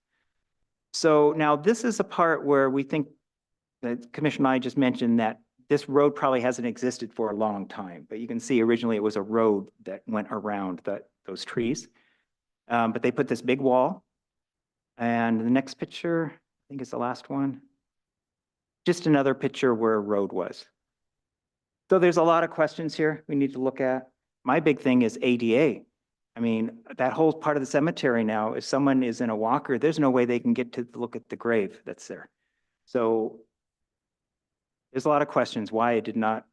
So now this is a part where we think that Commissioner and I just mentioned that this road probably hasn't existed for a long time, but you can see originally it was a road that went around those trees. But they put this big wall. And the next picture, I think it's the last one. Just another picture where a road was. So there's a lot of questions here we need to look at. My big thing is ADA. I mean, that whole part of the cemetery now, if someone is in a walker, there's no way they can get to look at the grave that's there. So there's a lot of questions why it did not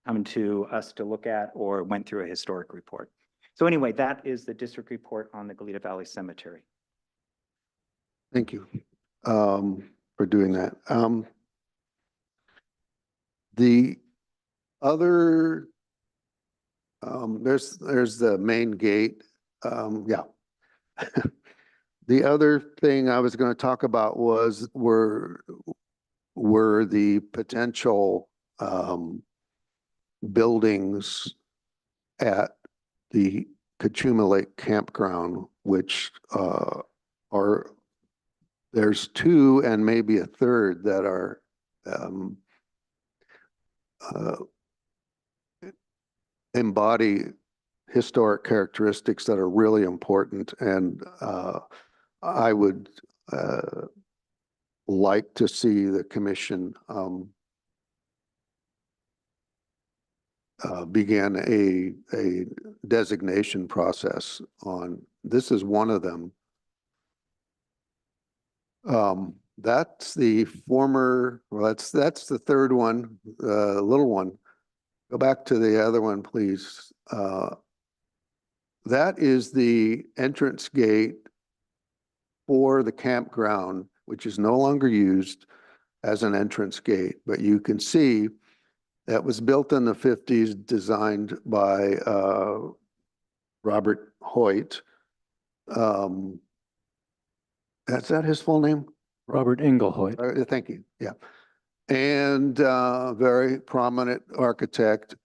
come to us to look at or went through a historic report. So anyway, that is the district report on the Goleta Valley Cemetery. Thank you for doing that. The other, there's the main gate. Yeah. The other thing I was going to talk about were the potential buildings at the Cachuma Lake Campground, which there's two and maybe a third that are embody historic characteristics that are really important. And I would like to see the commission begin a designation process on, this is one of them. That's the former, well, that's the third one, little one. Go back to the other one, please. That is the entrance gate for the campground, which is no longer used as an entrance gate, but you can see that was built in the 50s, designed by Robert Hoyt. Is that his full name? Robert Inglehoyt. Thank you, yeah. And very prominent architect.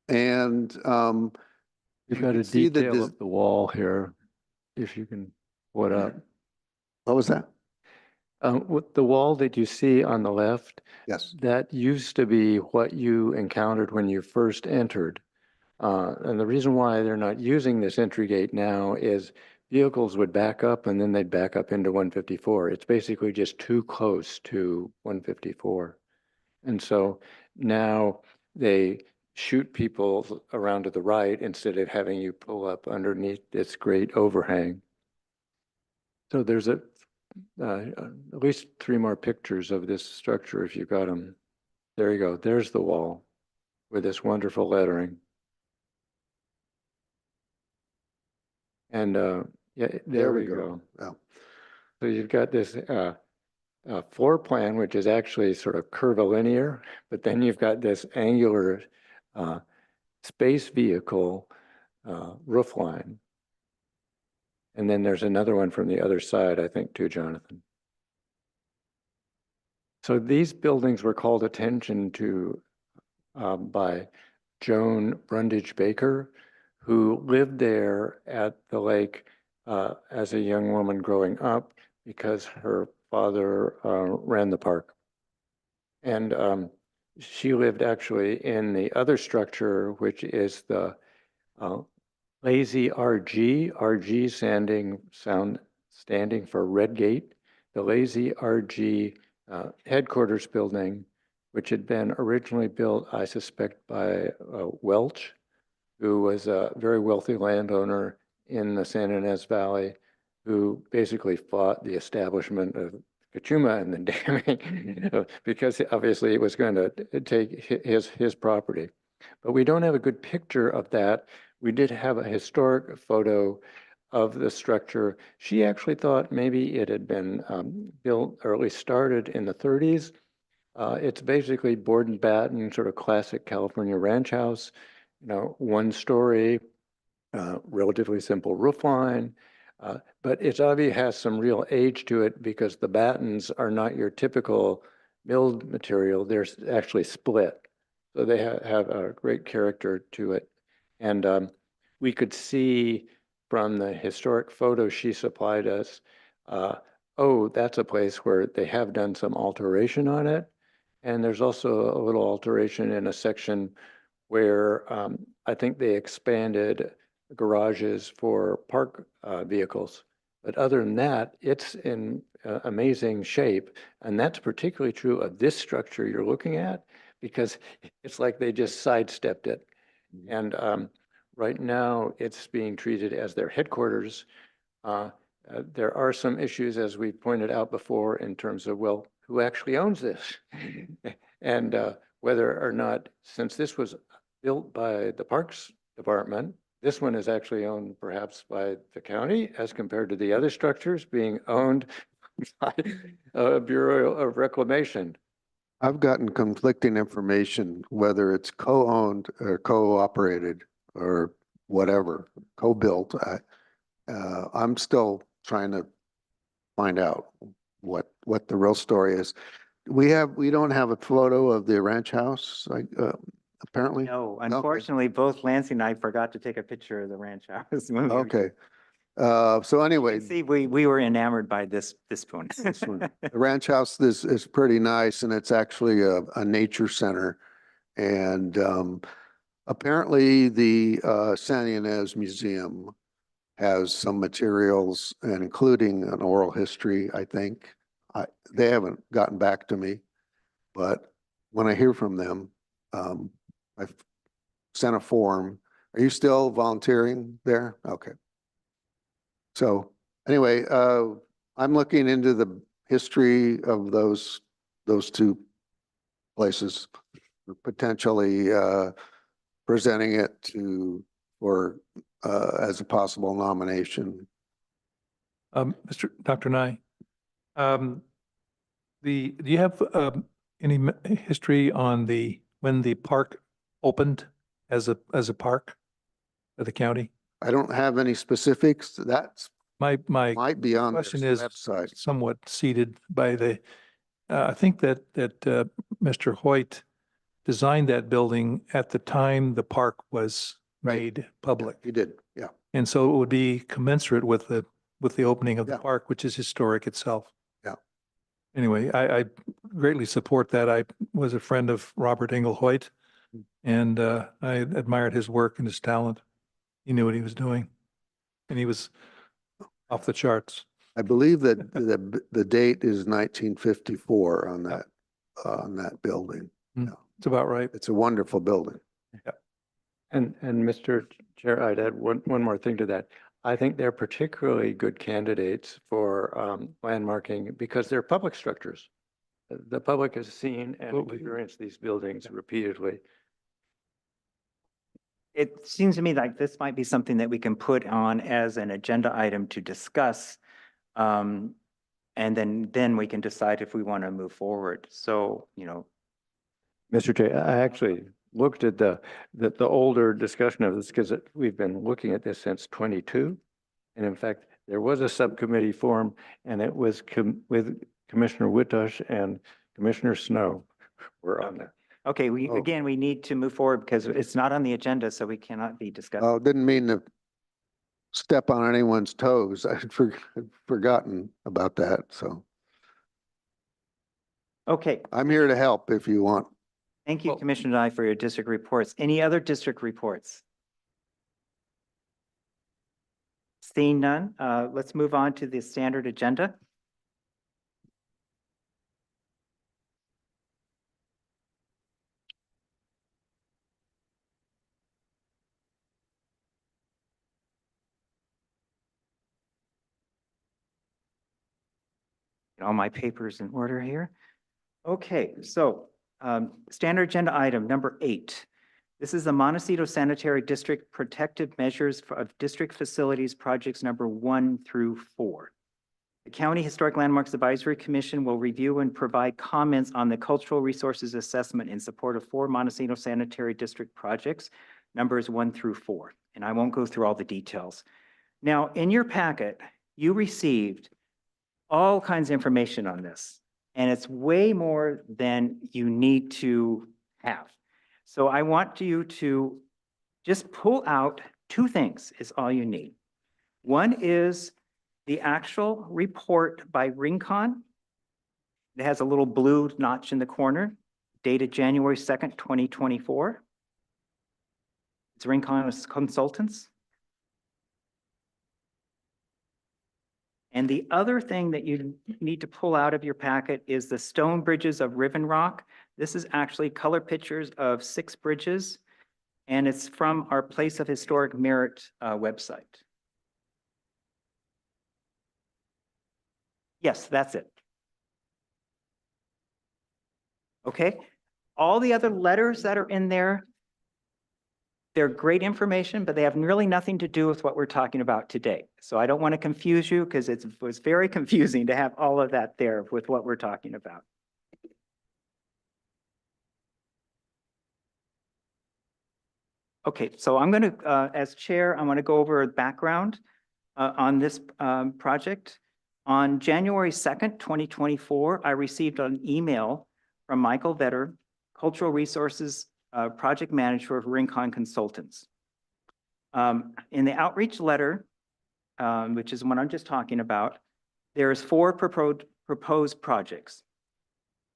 And You've you got can a see the detail of the wall here, if you can pull it up. what was that? With the wall that you see on the left, Yes. that used to be what you encountered when you first entered. And the reason why they're not using this entry gate now is vehicles would back up and then they'd back up into 154. It's basically just too close to 154. And so now they shoot people around to the right instead of having you pull up underneath this great overhang. So there's at least 3 more pictures of this structure if you got them. There you go. There's the wall with this wonderful lettering. And yeah, there we go. Yeah. So you've got this floor plan, which is actually sort of curvilinear, but then you've got this angular space vehicle roof line. And then there's another one from the other side, I think, too, Jonathan. So these buildings were called attention to by Joan Brundage Baker, who lived there at the lake as a young woman growing up because her father ran the park. And she lived actually in the other structure, which is the Lazy RG standing for Red Gate, the Lazy RG headquarters building, which had been originally built, I suspect, by Welch, who was a very wealthy landowner in the San Ynez Valley, who basically fought the establishment of Cachuma and the damming because obviously it was going to take his property. But we don't have a good picture of that. We did have a historic photo of the structure. She actually thought maybe it had been built or at least started in the 30s. It's basically board and batten, sort of classic California ranch house, you know, 1-story, relatively simple roof line. But it's obvious has some real age to it because the battens are not your typical milled material. They're actually split. So they have a great character to it. And we could see from the historic photo she supplied us, oh, that's a place where they have done some alteration on it. And there's also a little alteration in a section where I think they expanded garages for park vehicles. But other than that, it's in amazing shape. And that's particularly true of this structure you're looking at, because it's like they just sidestepped it. And right now it's being treated as their headquarters. There are some issues, as we pointed out before, in terms of, well, who actually owns this? And whether or not, since this was built by the Parks Department, this one is actually owned perhaps by the county as compared to the other structures being owned by Bureau of Reclamation. I've gotten conflicting information, whether it's co-owned or co-operated or whatever, co-built. I'm still trying to find out what the real story is. We don't have a photo of the ranch house, like apparently. No, unfortunately, both Lansing and I forgot to take a picture of the ranch house. when we were- Okay. So You anyway, can see, we were enamored by this one. this one. The ranch house is pretty nice, and it's actually a nature center. And apparently the San Ynez Museum has some materials, and including an oral history, I think. they haven't gotten back to me, but when I hear from them, I've sent a form. Are you still volunteering there? Okay. So anyway, I'm looking into the history of those two places, potentially presenting it for as a possible nomination. Dr. Nye, do you have any history on when the park opened as a park of the county? I don't have any specifics. That's My might be on their question is website. somewhat seeded by I think that Mr. Hoyt designed that building at the time the park was Right. made public. You did, yeah. And so it would be commensurate with the opening of the Yeah. park, which is historic itself. Yeah. Anyway, I greatly support that. I was a friend of Robert Engel Hoyt, and I admired his work and his talent. He knew what he was doing, and he was off the charts. I believe that the date is 1954 on that building. It's about right. It's a wonderful building. And Mr. Chair, I'd add one more thing to that. I think they're particularly good candidates for landmarking because they're public structures. The public has seen and Absolutely. experienced these buildings repeatedly. It seems to me like this might be something that we can put on as an agenda item to discuss. And then we can decide if we want to move forward. So, Mr. Chair, I actually looked at the older discussion of this because we've been looking at this since 22. And in fact, there was a subcommittee formed and it was with Commissioner Witosh and Commissioner Snow were on that. okay, Oh. again, we need to move forward because it's not on the agenda, so we cannot be discussing. Oh, didn't mean to step on anyone's toes. I'd forgotten about that. So Okay, I'm here to help if you want. thank you, Well- Commissioner Nye, for your district reports. Any other district reports? Seeing none, let's move on to the standard agenda. Get all my papers in order here. Okay, so standard agenda item number 8. This is the Montecito Sanitary District Protective Measures of District Facilities Projects number 1 through 4. The County Historic Landmarks Advisory Commission will review and provide comments on the cultural resources assessment in support of 4 Montecito Sanitary District projects, numbers 1 through 4. And I won't go through all the details. Now, in your packet, you received all kinds of information on this, and it's way more than you need to have. So I want you to just pull out 2 things is all you need. One is the actual report by Rincon. It has a little blue notch in the corner, dated January 2nd, 2024. It's Rincon Consultants. And the other thing that you need to pull out of your packet is the Stone Bridges of Riven Rock. This is actually color pictures of 6 bridges, and it's from our Place of Historic Merit website. Yes, that's it. Okay, all the other letters that are in there, they're great information, but they have really nothing to do with what we're talking about today. So I don't want to confuse you because it was very confusing to have all of that there with what we're talking about. Okay, so I'm going to, as chair, I want to go over background on this project. On January 2nd, 2024, I received an email from Michael Vetter, Cultural Resources Project Manager of Rincon Consultants. In the outreach letter, which is what I'm just talking about, there's 4 proposed projects.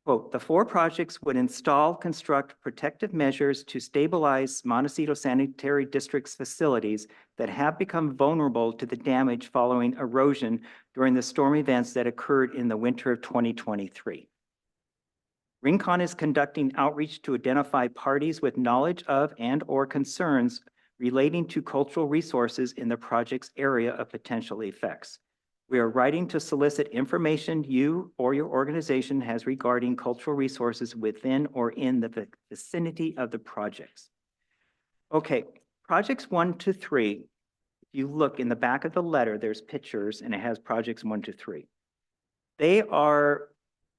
Quote, the 4 projects would install, construct protective measures to stabilize Montecito Sanitary District's facilities that have become vulnerable to the damage following erosion during the storm events that occurred in the winter of 2023. Rincon is conducting outreach to identify parties with knowledge of and/or concerns relating to cultural resources in the project's area of potential effects. We are writing to solicit information you or your organization has regarding cultural resources within or in the vicinity of the projects. Okay, projects 1 to 3. If you look in the back of the letter, there's pictures and it has projects 1 to 3. They are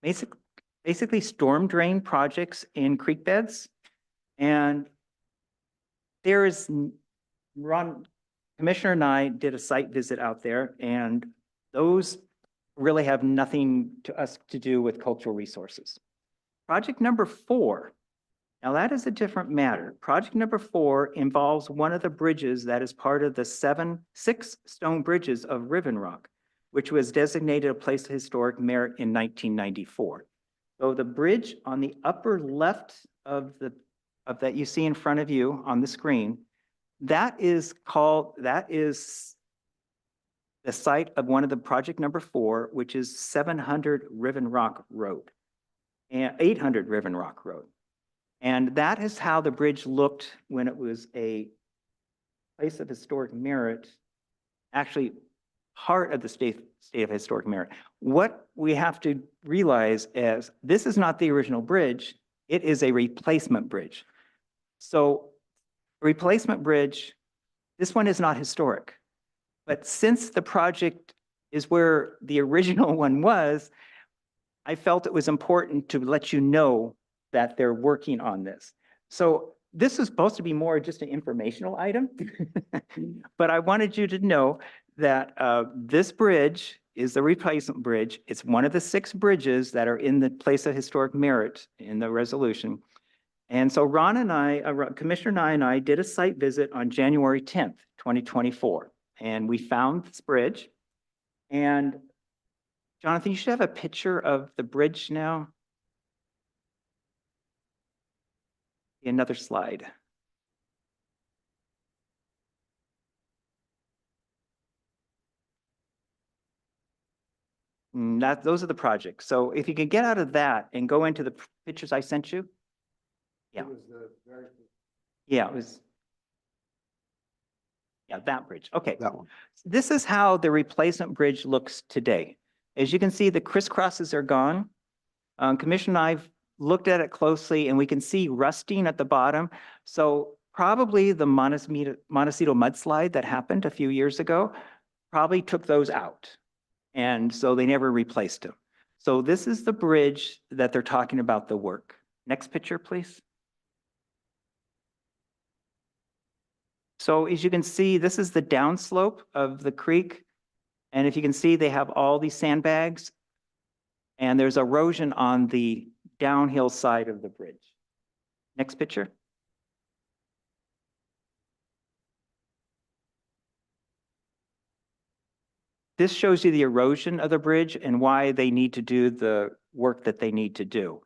basically storm drain projects in creek beds. And there is, Commissioner and I did a site visit out there, and those really have nothing to do with cultural resources. Project number 4, now that is a different matter. Project number 4 involves one of the bridges that is part of the 6 stone bridges of Riven Rock, which was designated a place of historic merit in 1994. So the bridge on the upper left of that you see in front of you on the screen, that is the site of one of the project number 4, which is 700 Riven Rock Road and 800 Riven Rock Road. And that is how the bridge looked when it was a place of historic merit, actually part of the state of historic merit. What we have to realize is this is not the original bridge, it is a replacement bridge. So replacement bridge, this one is not historic. But since the project is where the original one was, I felt it was important to let you know that they're working on this. So this is supposed to be more just an informational item, but I wanted you to know that this bridge is the replacement bridge. It's one of the 6 bridges that are in the place of historic merit in the resolution. And so Ron and I, Commissioner Nye and I did a site visit on January 10th, 2024. And we found this bridge. And Jonathan, you should have a picture of the bridge now. Another slide. Those are the projects. So if you can get out of that and go into the pictures I sent you. Yeah. Yeah, it was. Yeah, that bridge. Okay. That one. This is how the replacement bridge looks today. As you can see, the crisscrosses are gone. Commissioner and I've looked at it closely and we can see rusting at the bottom. So probably the Montecito mudslide that happened a few years ago probably took those out. And so they never replaced them. So this is the bridge that they're talking about the work. Next picture, please. So as you can see, this is the downslope of the creek. And if you can see, they have all these sandbags and there's erosion on the downhill side of the bridge. Next picture. This shows you the erosion of the bridge and why they need to do the work that they need to do.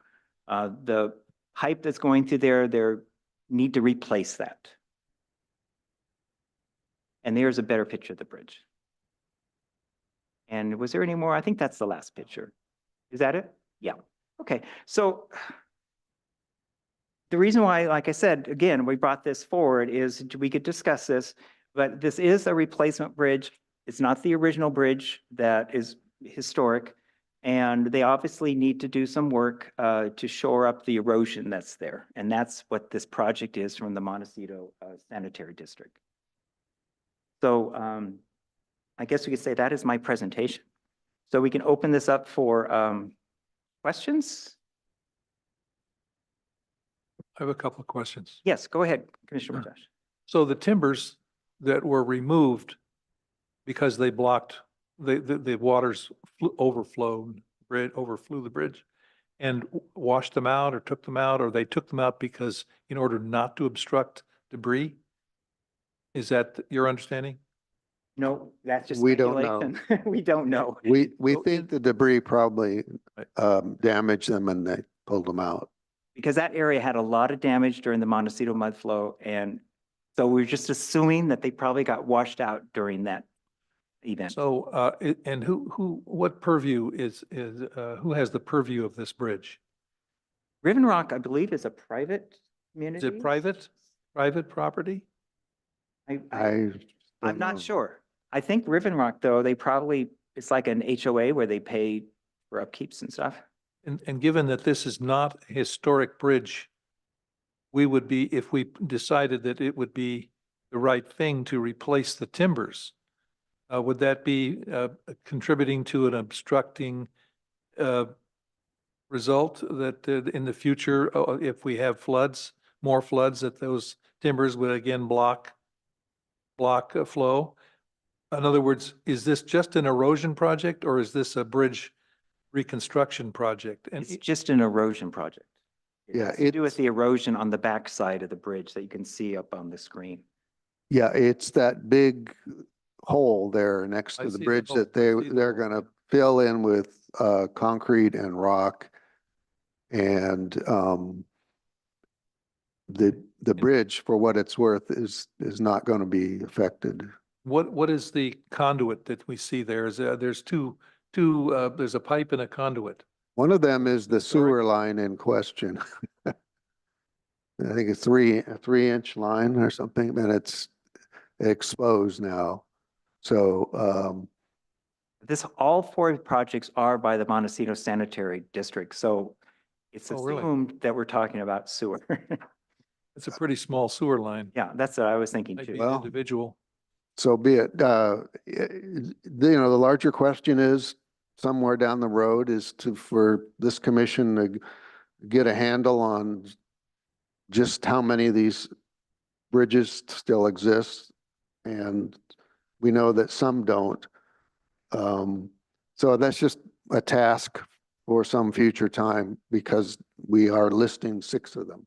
The pipe that's going through there, they need to replace that. And there's a better picture of the bridge. And was there any more? I think that's the last picture. Is that it? Yeah. Okay. So the reason why, like I said, again, we brought this forward is we could discuss this, but this is a replacement bridge. It's not the original bridge that is historic. And they obviously need to do some work to shore up the erosion that's there. And that's what this project is from the Montecito Sanitary District. So I guess we could say that is my presentation. So we can open this up for questions. I have a couple of questions. Yes, go ahead, Commissioner Josh. So the timbers that were removed because they blocked, the waters overflew the bridge and washed them out or took them out, or they took them out because in order not to obstruct debris? Is that your understanding? No, that's just We don't know. speculation. We don't know. We think the debris probably damaged them and they pulled them out. Because that area had a lot of damage during the Montecito mud flow, and So we're just assuming that they probably got washed out during that event. So, and what purview who has the purview of this bridge? Riven Rock, I believe, is a private Is community. it private property? I'm don't not know. sure. I think Riven Rock, though, they probably, it's like an HOA where they pay for upkeeps and stuff. And given that this is not a historic bridge, we would be, if we decided that it would be the right thing to replace the timbers, would that be contributing to an obstructing result that in the future, if we have floods, more floods, that those timbers would again block flow? In other words, is this just an erosion project or is this a bridge reconstruction project? And It's just an erosion project. It Yeah, has to do with it's- the erosion on the back side of the bridge that you can see up on the screen. Yeah, it's that big hole there next I to the see the bridge hole. that I see the they're hole. gonna fill in with concrete and rock. And the bridge, for what it's worth, is not gonna be affected. what is the conduit that we see there? There's there's a pipe and a conduit. One of them is the Historic. sewer line in question. I think it's a 3-inch line or something, and it's exposed now. So, All four projects are by the Montecito Sanitary District, so it's Oh, really? assumed that we're talking about sewer. It's a pretty small sewer line. Yeah, that's what I was thinking Might be too. Well- individual. so be it. The larger question is somewhere down the road is for this commission to get a handle on just how many of these bridges still exist. And we know that some don't. So that's just a task for some future time because we are listing 6 of them.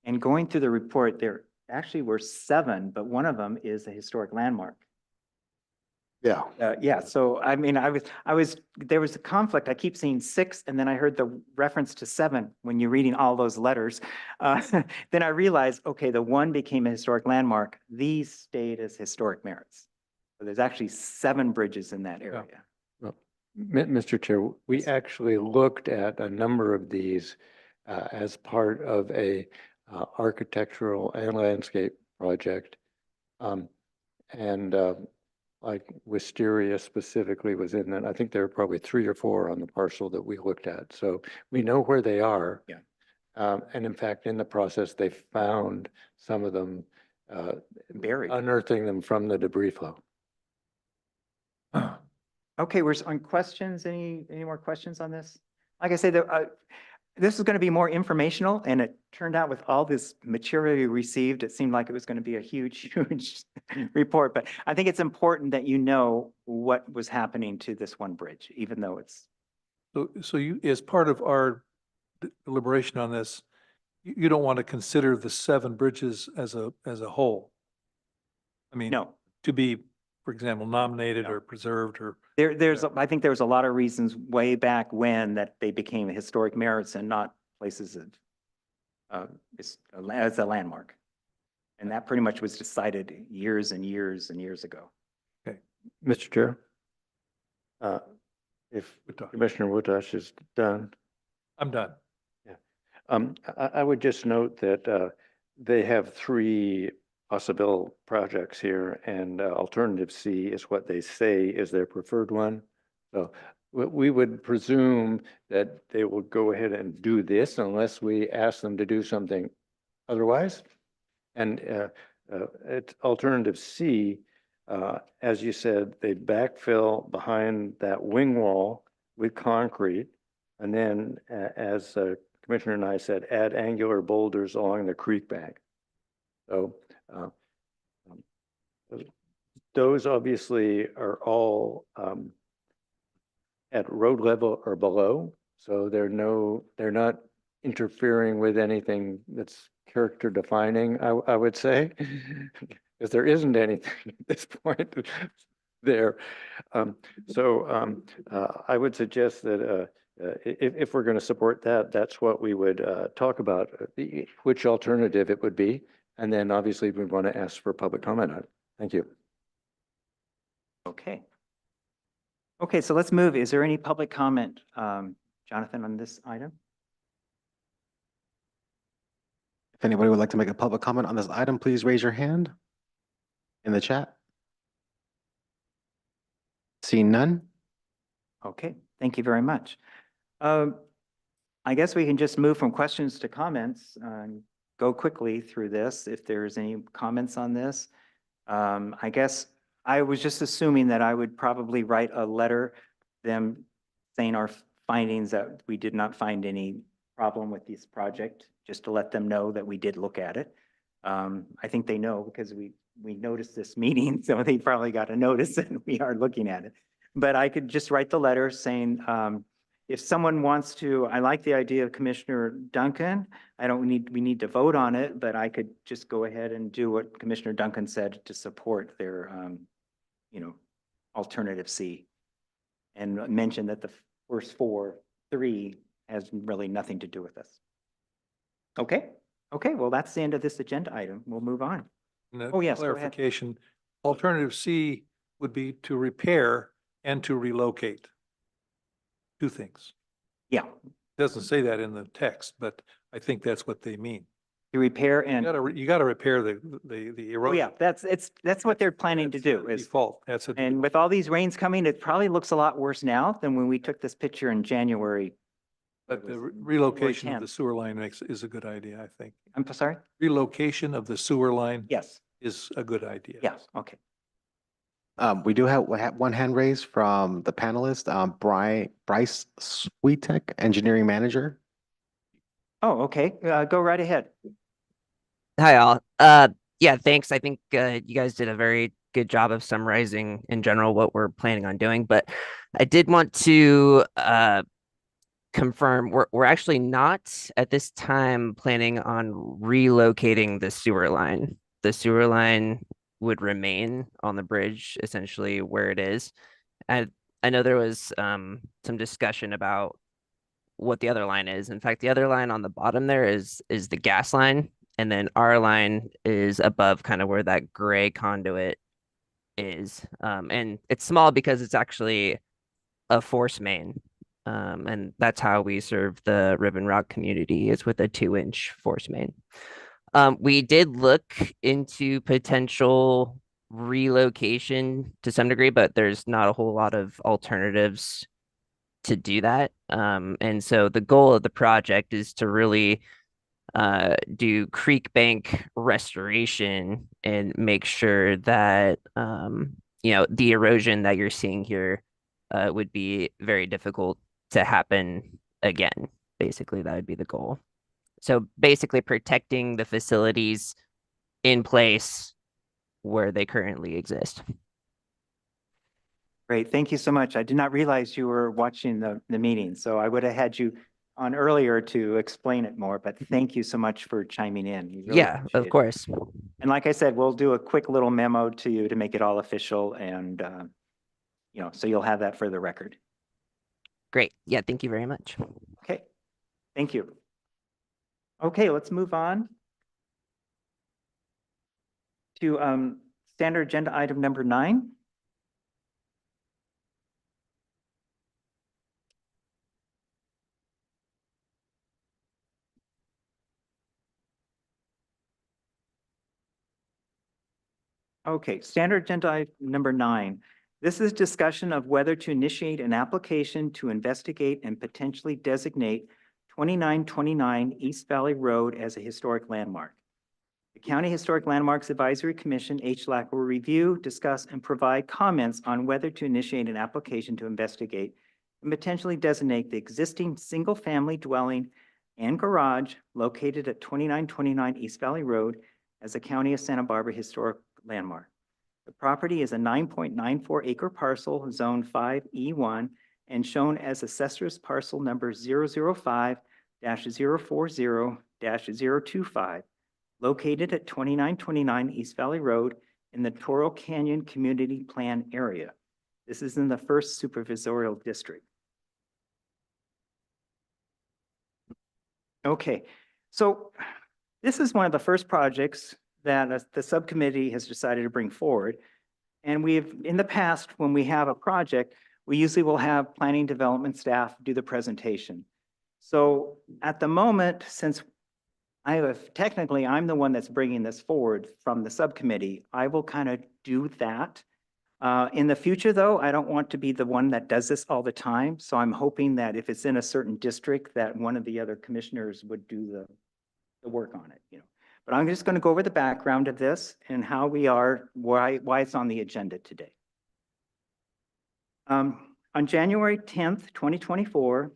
And going through the report, there actually were 7, but one of them is a historic landmark. Yeah. Yeah, so I mean, there was a conflict. I keep seeing 6, and then I heard the reference to 7 when you're reading all those letters. Then I realized, okay, the one became a historic landmark. These stayed as historic merits. So there's actually 7 bridges in that area. Well, Mr. Chair, we actually looked at a number of these as part of a architectural and landscape project. Like Wisteria specifically was in that. I think there were probably 3 or 4 on the parcel that we looked at. So we know where they are. Yeah. And in fact, in the process, they found some of them, Buried. unearthing them from the debris flow. Okay, we're on questions. Any more questions on this? Like I said, this is going to be more informational, and it turned out with all this material we received, it seemed like it was going to be a huge, huge report. But I think it's important that you know what was happening to this one bridge, even though it's, So you, as part of our deliberation on this, you don't want to consider the 7 bridges as a whole? I mean, no. to be, for example, nominated No. or preserved or, I think there was a lot of reasons way back when that they became historic merits and not places of, as a landmark. And that pretty much was decided years and years and years ago. Mr. Chair? If Woodruff. Commissioner Woodruff is done. I'm done. I would just note that they have 3 possible projects here, and alternative C is what they say is their preferred one. So we would presume that they will go ahead and do this unless we ask them to do something otherwise. And it's alternative C, as you said, they backfill behind that wing wall with concrete. And then as Commissioner and I said, add angular boulders along the creek bank. So those obviously are all at road level or below. So they're not interfering with anything that's character defining, I would say, because there isn't anything at this point there. I would suggest that if we're going to support that, that's what we would talk about, which alternative it would be. And then obviously we want to ask for public comment on it. Thank you. Okay. Okay, so let's move. Is there any public comment, Jonathan, on this item? If anybody would like to make a public comment on this item, please raise your hand in the chat. Seeing none? Okay, thank you very much. I guess we can just move from questions to comments, go quickly through this if there's any comments on this. I guess I was just assuming that I would probably write a letter, them saying our findings that we did not find any problem with this project, just to let them know that we did look at it. I think they know because we noticed this meeting, so they probably got a notice and we are looking at it. But I could just write the letter saying, if someone wants to, I like the idea of Commissioner Duncan. We need to vote on it, but I could just go ahead and do what Commissioner Duncan said to support their, alternative C. And mention that the first 3 has really nothing to do with us. Okay, well, that's the end of this agenda item. We'll move on. And a Oh, yes, go ahead. clarification, alternative C would be to repair and to relocate. 2 things. Yeah, Doesn't say that in the text, but I think that's what they mean. to repair You and, gotta repair the oh erosion. yeah, that's what they're planning to That's do the is, Default, that's a. and with all these rains coming, it probably looks a lot worse now than when we took this picture in January. But the was relocation of the 10th. sewer line is a good idea, I think. I'm sorry? Relocation of the sewer line Yes, is a good idea. yes, okay. We do have one hand raised from the panelist, Bryce Sweetek, Engineering Manager. Oh, okay, go right ahead. Hi, all. Yeah, thanks. I think you guys did a very good job of summarizing in general what we're planning on doing, but I did want to confirm we're actually not at this time planning on relocating the sewer line. The sewer line would remain on the bridge, essentially where it is. And I know there was some discussion about what the other line is. In fact, the other line on the bottom there is the gas line. And then our line is above kind of where that gray conduit is. And it's small because it's actually a force main. And that's how we serve the Ribbon Rock community, is with a 2-inch force main. We did look into potential relocation to some degree, but there's not a whole lot of alternatives to do that. And so the goal of the project is to really do creek bank restoration and make sure that the erosion that you're seeing here would be very difficult to happen again. Basically, that would be the goal. So basically protecting the facilities in place where they currently exist. Great, thank you so much. I did not realize you were watching the meeting, so I would have had you on earlier to explain it more, but thank you so much for chiming in. We really Yeah, appreciate of it. course. And like I said, we'll do a quick little memo to you to make it all official and, so you'll have that for the record. Great. Yeah, thank you very much. Okay, thank you. Okay, let's move on to standard agenda item number 9. Okay, standard agenda item number 9. This is discussion of whether to initiate an application to investigate and potentially designate 2929 East Valley Road as a historic landmark. The County Historic Landmarks Advisory Commission, HLAC, will review, discuss, and provide comments on whether to initiate an application to investigate and potentially designate the existing single-family dwelling and garage located at 2929 East Valley Road as a County of Santa Barbara Historic Landmark. The property is a 9.94 acre parcel, Zone 5E1, and shown as Assessor's Parcel Number 005-040-025, located at 2929 East Valley Road in the Toro Canyon Community Plan area. This is in the 1st Supervisorial District. Okay, so this is one of the first projects that the subcommittee has decided to bring forward. And we've, in the past, when we have a project, we usually will have planning development staff do the presentation. So at the moment, since technically, I'm the one that's bringing this forward from the subcommittee, I will kind of do that. In the future, though, I don't want to be the one that does this all the time. So I'm hoping that if it's in a certain district, that one of the other commissioners would do the work on it, you know. But I'm just going to go over the background of this and how we are, why it's on the agenda today. On January 10th, 2024,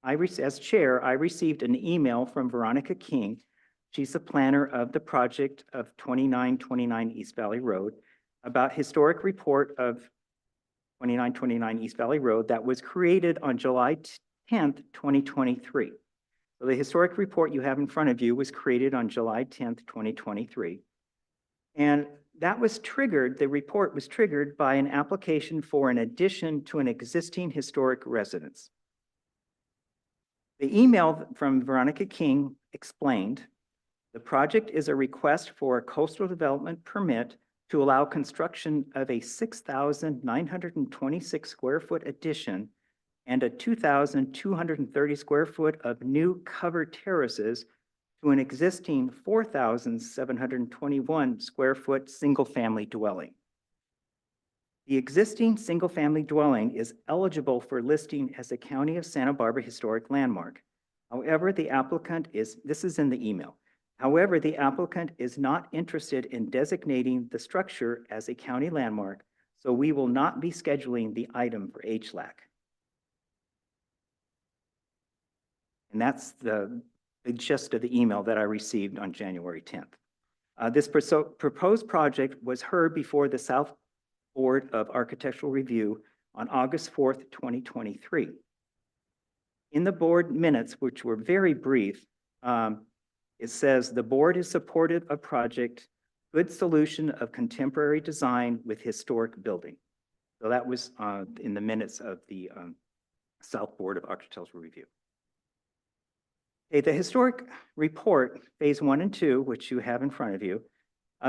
as chair, I received an email from Veronica King. She's the planner of the project of 2929 East Valley Road, about historic report of 2929 East Valley Road that was created on July 10th, 2023. So the historic report you have in front of you was created on July 10th, 2023. And that was triggered, the report was triggered by an application for an addition to an existing historic residence. The email from Veronica King explained, the project is a request for a coastal development permit to allow construction of a 6,926 square foot addition and a 2,230 square foot of new covered terraces to an existing 4,721 square foot single-family dwelling. The existing single-family dwelling is eligible for listing as a County of Santa Barbara Historic Landmark. However, the applicant is, this is in the email, however, the applicant is not interested in designating the structure as a county landmark, so we will not be scheduling the item for HLAC. And that's the gist of the email that I received on January 10th. This proposed project was heard before the South Board of Architectural Review on August 4th, 2023. In the board minutes, which were very brief, it says the board is supportive of project, good solution of contemporary design with historic building. So that was in the minutes of the South Board of Architectural Review. Okay, the historic report, phase 1 and 2, which you have in front of you,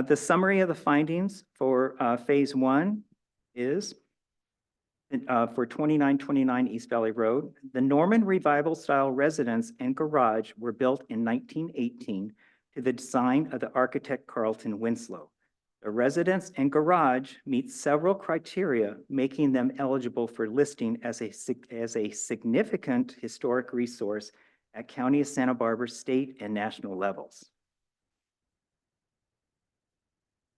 the summary of the findings for phase 1 is for 2929 East Valley Road. The Norman Revival style residence and garage were built in 1918 to the design of the architect Carlton Winslow. The residence and garage meet several criteria, making them eligible for listing as a significant historic resource at County of Santa Barbara state and national levels.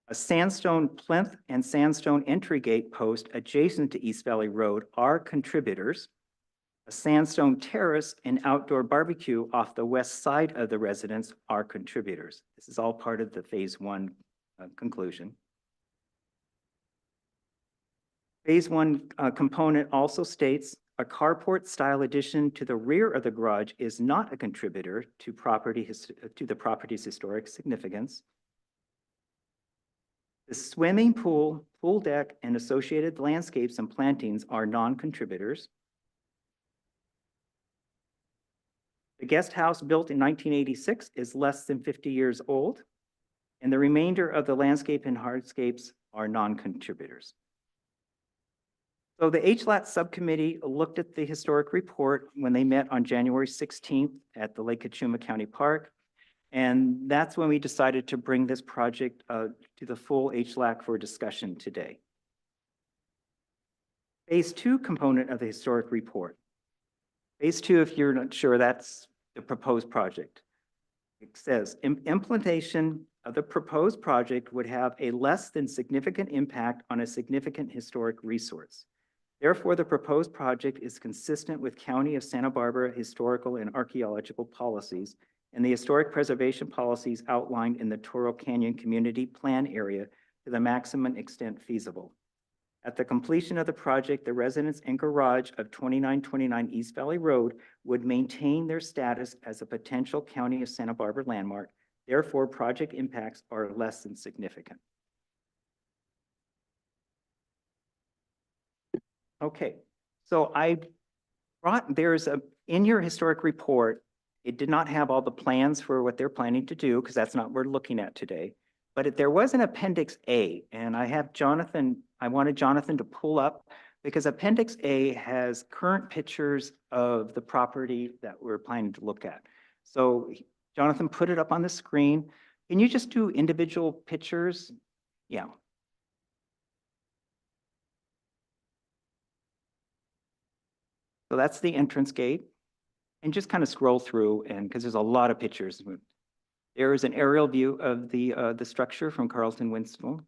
A sandstone plinth and sandstone entry gate post adjacent to East Valley Road are contributors. A sandstone terrace and outdoor barbecue off the west side of the residence are contributors. This is all part of the phase 1 conclusion. Phase 1 component also states a carport style addition to the rear of the garage is not a contributor to the property's historic significance. The swimming pool, pool deck, and associated landscapes and plantings are non-contributors. The guest house built in 1986 is less than 50 years old, and the remainder of the landscape and hardscapes are non-contributors. So the HLAT subcommittee looked at the historic report when they met on January 16th at the Lake Cachuma County Park. And that's when we decided to bring this project to the full HLAC for discussion today. Phase 2 component of the historic report. Phase 2, if you're not sure, that's the proposed project. It says, implementation of the proposed project would have a less than significant impact on a significant historic resource. Therefore, the proposed project is consistent with County of Santa Barbara historical and archaeological policies and the historic preservation policies outlined in the Toro Canyon Community Plan area to the maximum extent feasible. At the completion of the project, the residence and garage of 2929 East Valley Road would maintain their status as a potential County of Santa Barbara landmark. Therefore, project impacts are less than significant. Okay, so in your historic report, it did not have all the plans for what they're planning to do because that's not what we're looking at today. But there was an Appendix A, and I wanted Jonathan to pull up because Appendix A has current pictures of the property that we're planning to look at. So Jonathan, put it up on the screen. Can you just do individual pictures? Yeah. So that's the entrance gate. And just kind of scroll through, and because there's a lot of pictures. There is an aerial view of the structure from Carlton Winslow.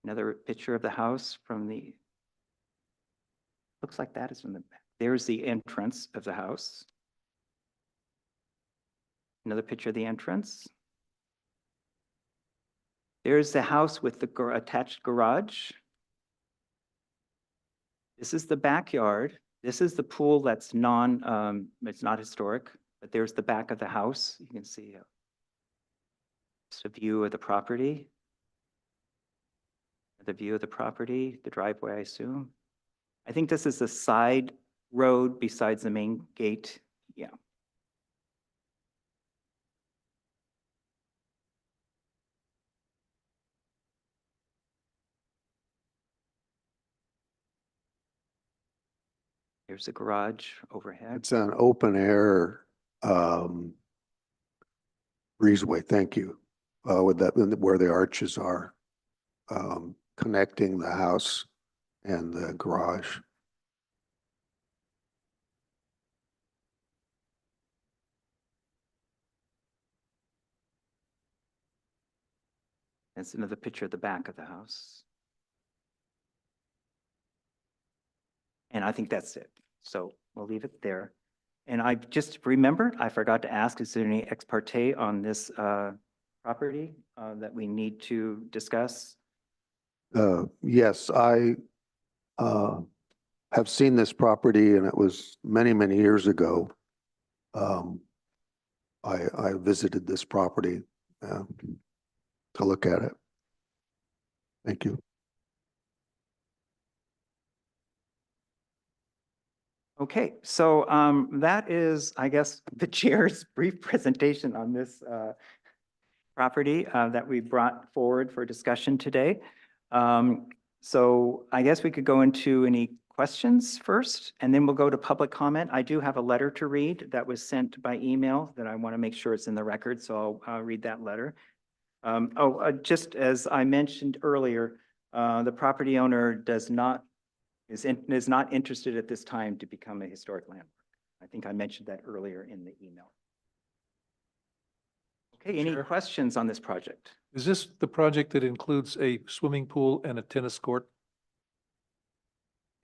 Another picture of the house from the, looks like that is from the, there's the entrance of the house. Another picture of the entrance. There's the house with the attached garage. This is the backyard. This is the pool that's it's not historic, but there's the back of the house. You can see just a view of the property. The view of the property, the driveway, I assume. I think this is the side road besides the main gate. Yeah. Here's the garage overhead. It's an open air breezeway, thank you, with that, where the arches are, connecting the house and the garage. That's another picture of the back of the house. And I think that's it. So we'll leave it there. And I just remembered, I forgot to ask, is there any ex parte on this property that we need to discuss? Yes, I have seen this property, and it was many, many years ago. I visited this property to look at it. Thank you. Okay, so that is, I guess, the chair's brief presentation on this property that we brought forward for discussion today. So I guess we could go into any questions first, and then we'll go to public comment. I do have a letter to read that was sent by email that I want to make sure it's in the record, so I'll read that letter. Just as I mentioned earlier, the property owner is not interested at this time to become a historic landmark. I think I mentioned that earlier in the email. Okay, any Sure. questions on this project? Is this the project that includes a swimming pool and a tennis court?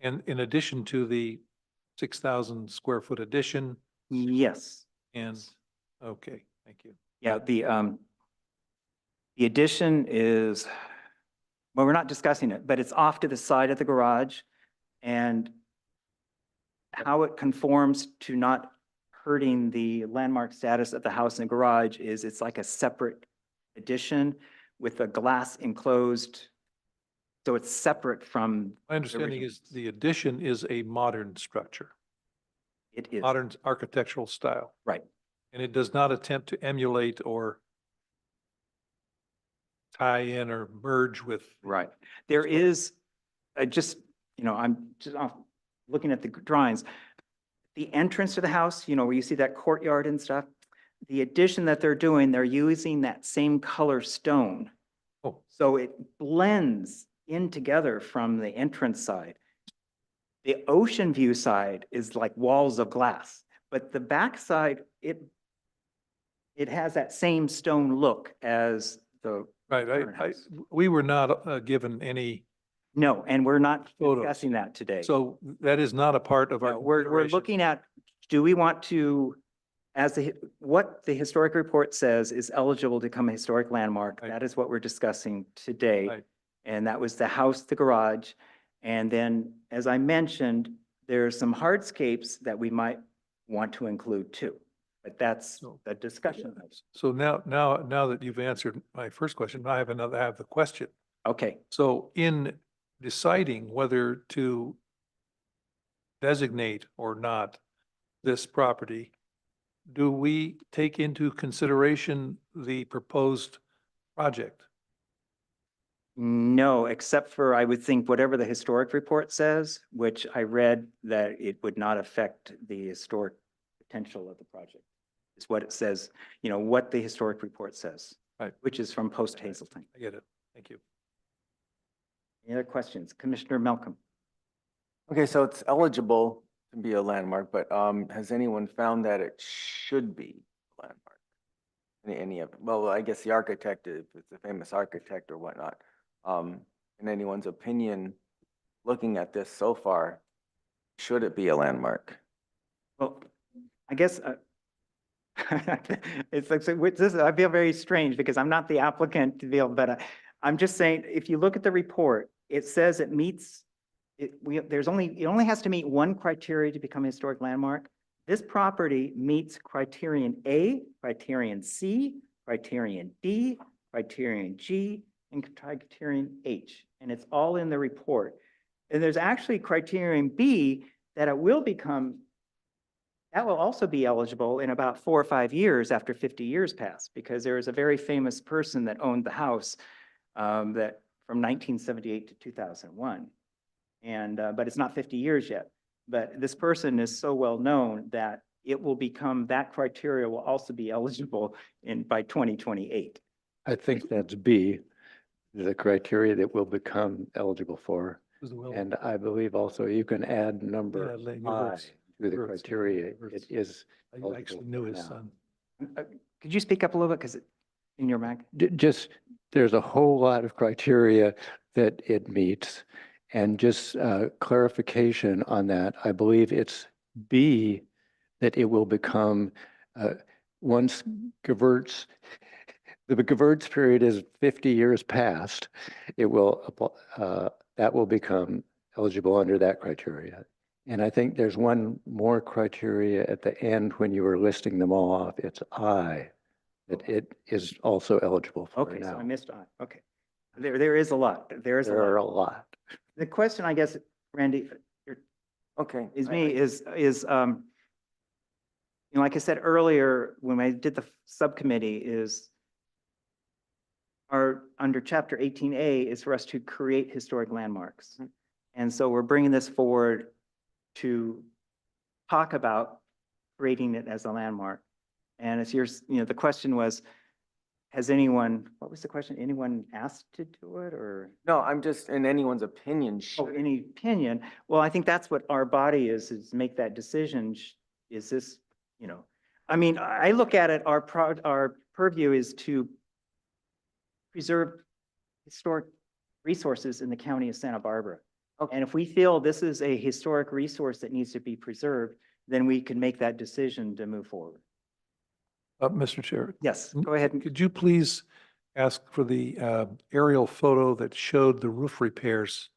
And in addition to the 6,000 square foot addition? Yes. And, okay, thank you. Yeah, the addition is, well, we're not discussing it, but it's off to the side of the garage, and how it conforms to not hurting the landmark status of the house and garage is it's like a separate addition with a glass enclosed. So it's separate from. My understanding is the addition is a modern structure, It is. modern architectural style. Right. And it does not attempt to emulate or tie in or merge with. Right. There is just, I'm just looking at the drawings. The entrance to the house, where you see that courtyard and stuff, the addition that they're doing, they're using that same color stone. Oh. So it blends in together from the entrance side. The ocean view side is like walls of glass, but the back side, it has that same stone look as the. Right, current house. we were not given any, No, and we're not Photos. discussing that today. so that is not a part of our. No, we're consideration. looking at, do we want to, what the historic report says is eligible to become a historic landmark. Right. That is what we're discussing today. Right. And that was the house, the garage. And then, as I mentioned, there's some hardscapes that we might want to include too. But that's So- the discussion. So now that you've answered my first question, I have the question. Okay, So in deciding whether to designate or not this property, do we take into consideration the proposed project? No, except for I would think whatever the historic report says, which I read that it would not affect the historic potential of the project. Is what it says, you know, what the historic report says. Right. Which is from post Hazelton. I get it. Thank you. Any other questions? Commissioner Malcolm? Okay, so it's eligible to be a landmark, but has anyone found that it should be a landmark? Any of, well, I guess the architect, if it's a famous architect or whatnot. In anyone's opinion, looking at this so far, should it be a landmark? Well, I guess it's like, so this, I feel very strange because I'm not the applicant to be able, but I'm just saying, if you look at the report, it says it meets, it only has to meet one criteria to become a historic landmark. This property meets criterion A, criterion C, criterion D, criterion G, and criterion H, and it's all in the report. And there's actually criterion B that it will become, that will also be eligible in about 4 or 5 years after 50 years pass, because there is a very famous person that owned the house that from 1978 to 2001. And, but it's not 50 years yet. But this person is so well known that it will become, that criteria will also be eligible by 2028. I think that's B, the criteria that will become eligible for. Who's the will? And I believe also you can add Yeah, number Lane, I yours. to the Yours. criteria. Yours. It is. I eligible actually knew for his now. son. Could you speak up a little bit, because in your mag? Just, there's a whole lot of criteria that it meets. And just clarification on that, I believe it's B, that it will become, once Gewurz, the Gewurz period is 50 years past, it will, that will become eligible under that criteria. And I think there's one more criteria at the end when you were listing them all off. It's I, that it is also eligible for Okay, so now. I missed on, okay. There is a lot, there is a There are a lot. lot. The question, I guess, Randy, Okay. is me, is, you know, like I said earlier, when I did the subcommittee is under chapter 18A is for us to create historic landmarks. And so we're bringing this forward to talk about creating it as a landmark. And it's yours, you know, the question was, has anyone, what was the question? Anyone asked to do it or? No, I'm just, in anyone's opinion, Oh, should, any opinion? Well, I think that's what our body is make that decision. Is this, you know, I mean, I look at it, our purview is to preserve historic resources in the county of Santa Barbara. And if we feel this is a historic resource that needs to be preserved, then we can make that decision to move forward. Mr. Chair. Yes, go ahead. Could you please ask for the aerial photo that showed the roof repairs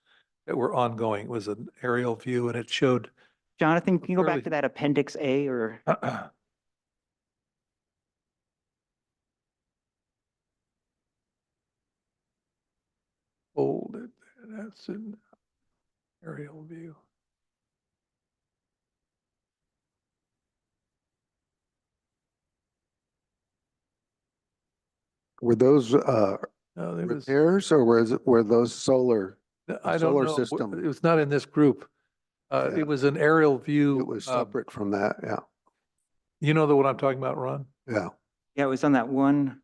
that were ongoing? It was an aerial view and it showed. Jonathan, can you go back Fairly- to that appendix A or? Hold it. That's an aerial view. Were those No, there was, repairs or were those solar? I don't solar know. system. It was not in this group. Yeah. It was an aerial view. It was separate from that, yeah, You know the one I'm talking about, Ron? yeah. Yeah, it was on that one.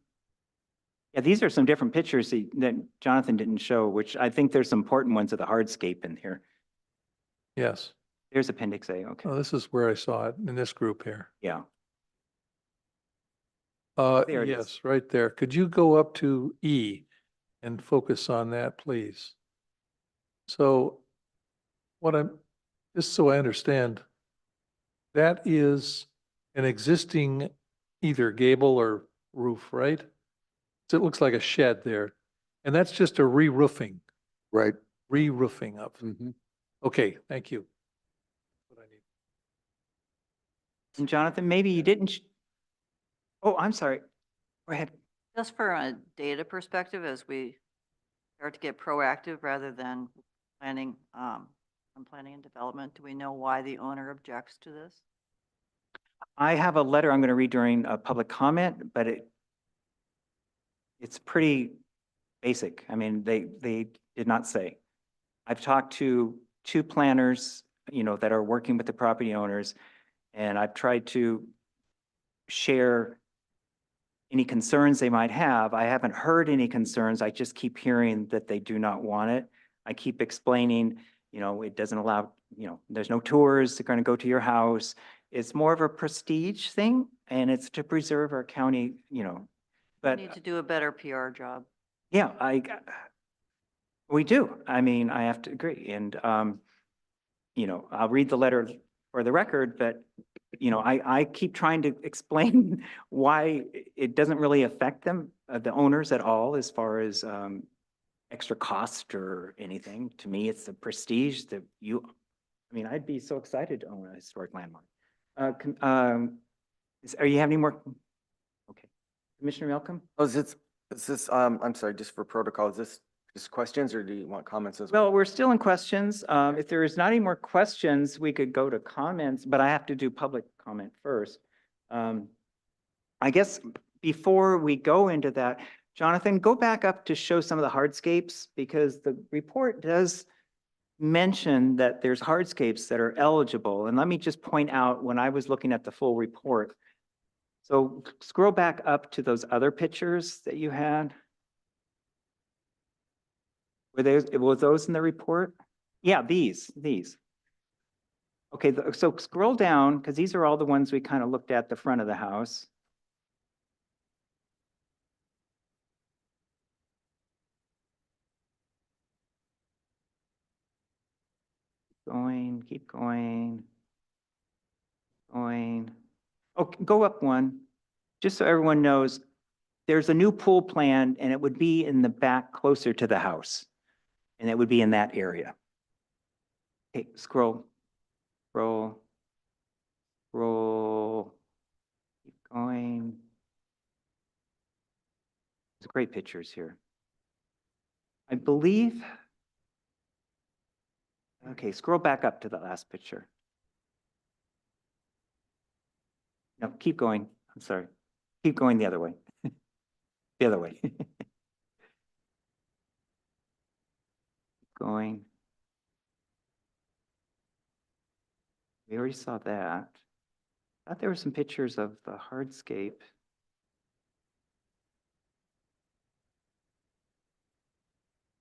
Yeah, these are some different pictures that Jonathan didn't show, which I think there's some important ones of the hardscape in here. Yes. There's appendix A, okay, Oh, this is where I saw it in this group here. yeah. There it is. Yes, right there. Could you go up to E and focus on that, please? So just so I understand, that is an existing either gable or roof, right? So it looks like a shed there. And that's just a re-roofing, Right. re-roofing of. Mhm. Okay, thank you. What I need. And Jonathan, maybe you didn't, oh, I'm sorry. Go ahead. Just for a data perspective, as we start to get proactive rather than planning, from planning and development, do we know why the owner objects to this? I have a letter I'm going to read during a public comment, but it's pretty basic. I mean, they did not say. I've talked to 2 planners, that are working with the property owners, and I've tried to share any concerns they might have. I haven't heard any concerns. I just keep hearing that they do not want it. I keep explaining, it doesn't allow, there's no tours, they're going to go to your house. It's more of a prestige thing, and it's to preserve our county, We but need to do a better PR job. yeah, we do. I mean, I have to agree. And, I'll read the letter for the record, but, I keep trying to explain why it doesn't really affect them, the owners at all, as far as, extra cost or anything. To me, it's the prestige that I'd be so excited to own a historic landmark. Are you having any more? Okay. Commissioner Malcolm? Oh, is this, I'm sorry, just for protocol, is this just questions or do you want comments as well? Well, we're still in questions. If there is not any more questions, we could go to comments, but I have to do public comment first. I guess before we go into that, Jonathan, go back up to show some of the hardscapes, because the report does mention that there's hardscapes that are eligible. And let me just point out, when I was looking at the full report, so scroll back up to those other pictures that you had. Were those in the report? Yeah, these. Okay, so scroll down, because these are all the ones we kind of looked at the front of the house. Keep going. Oh, go up one, just so everyone knows. There's a new pool plan, and it would be in the back closer to the house. And it would be in that area. Okay, scroll. Keep going. There's great pictures here. I believe. Okay, scroll back up to the last picture. No, keep going. I'm sorry. Keep going the other way. The other way. Going. We already saw that. I thought there were some pictures of the hardscape.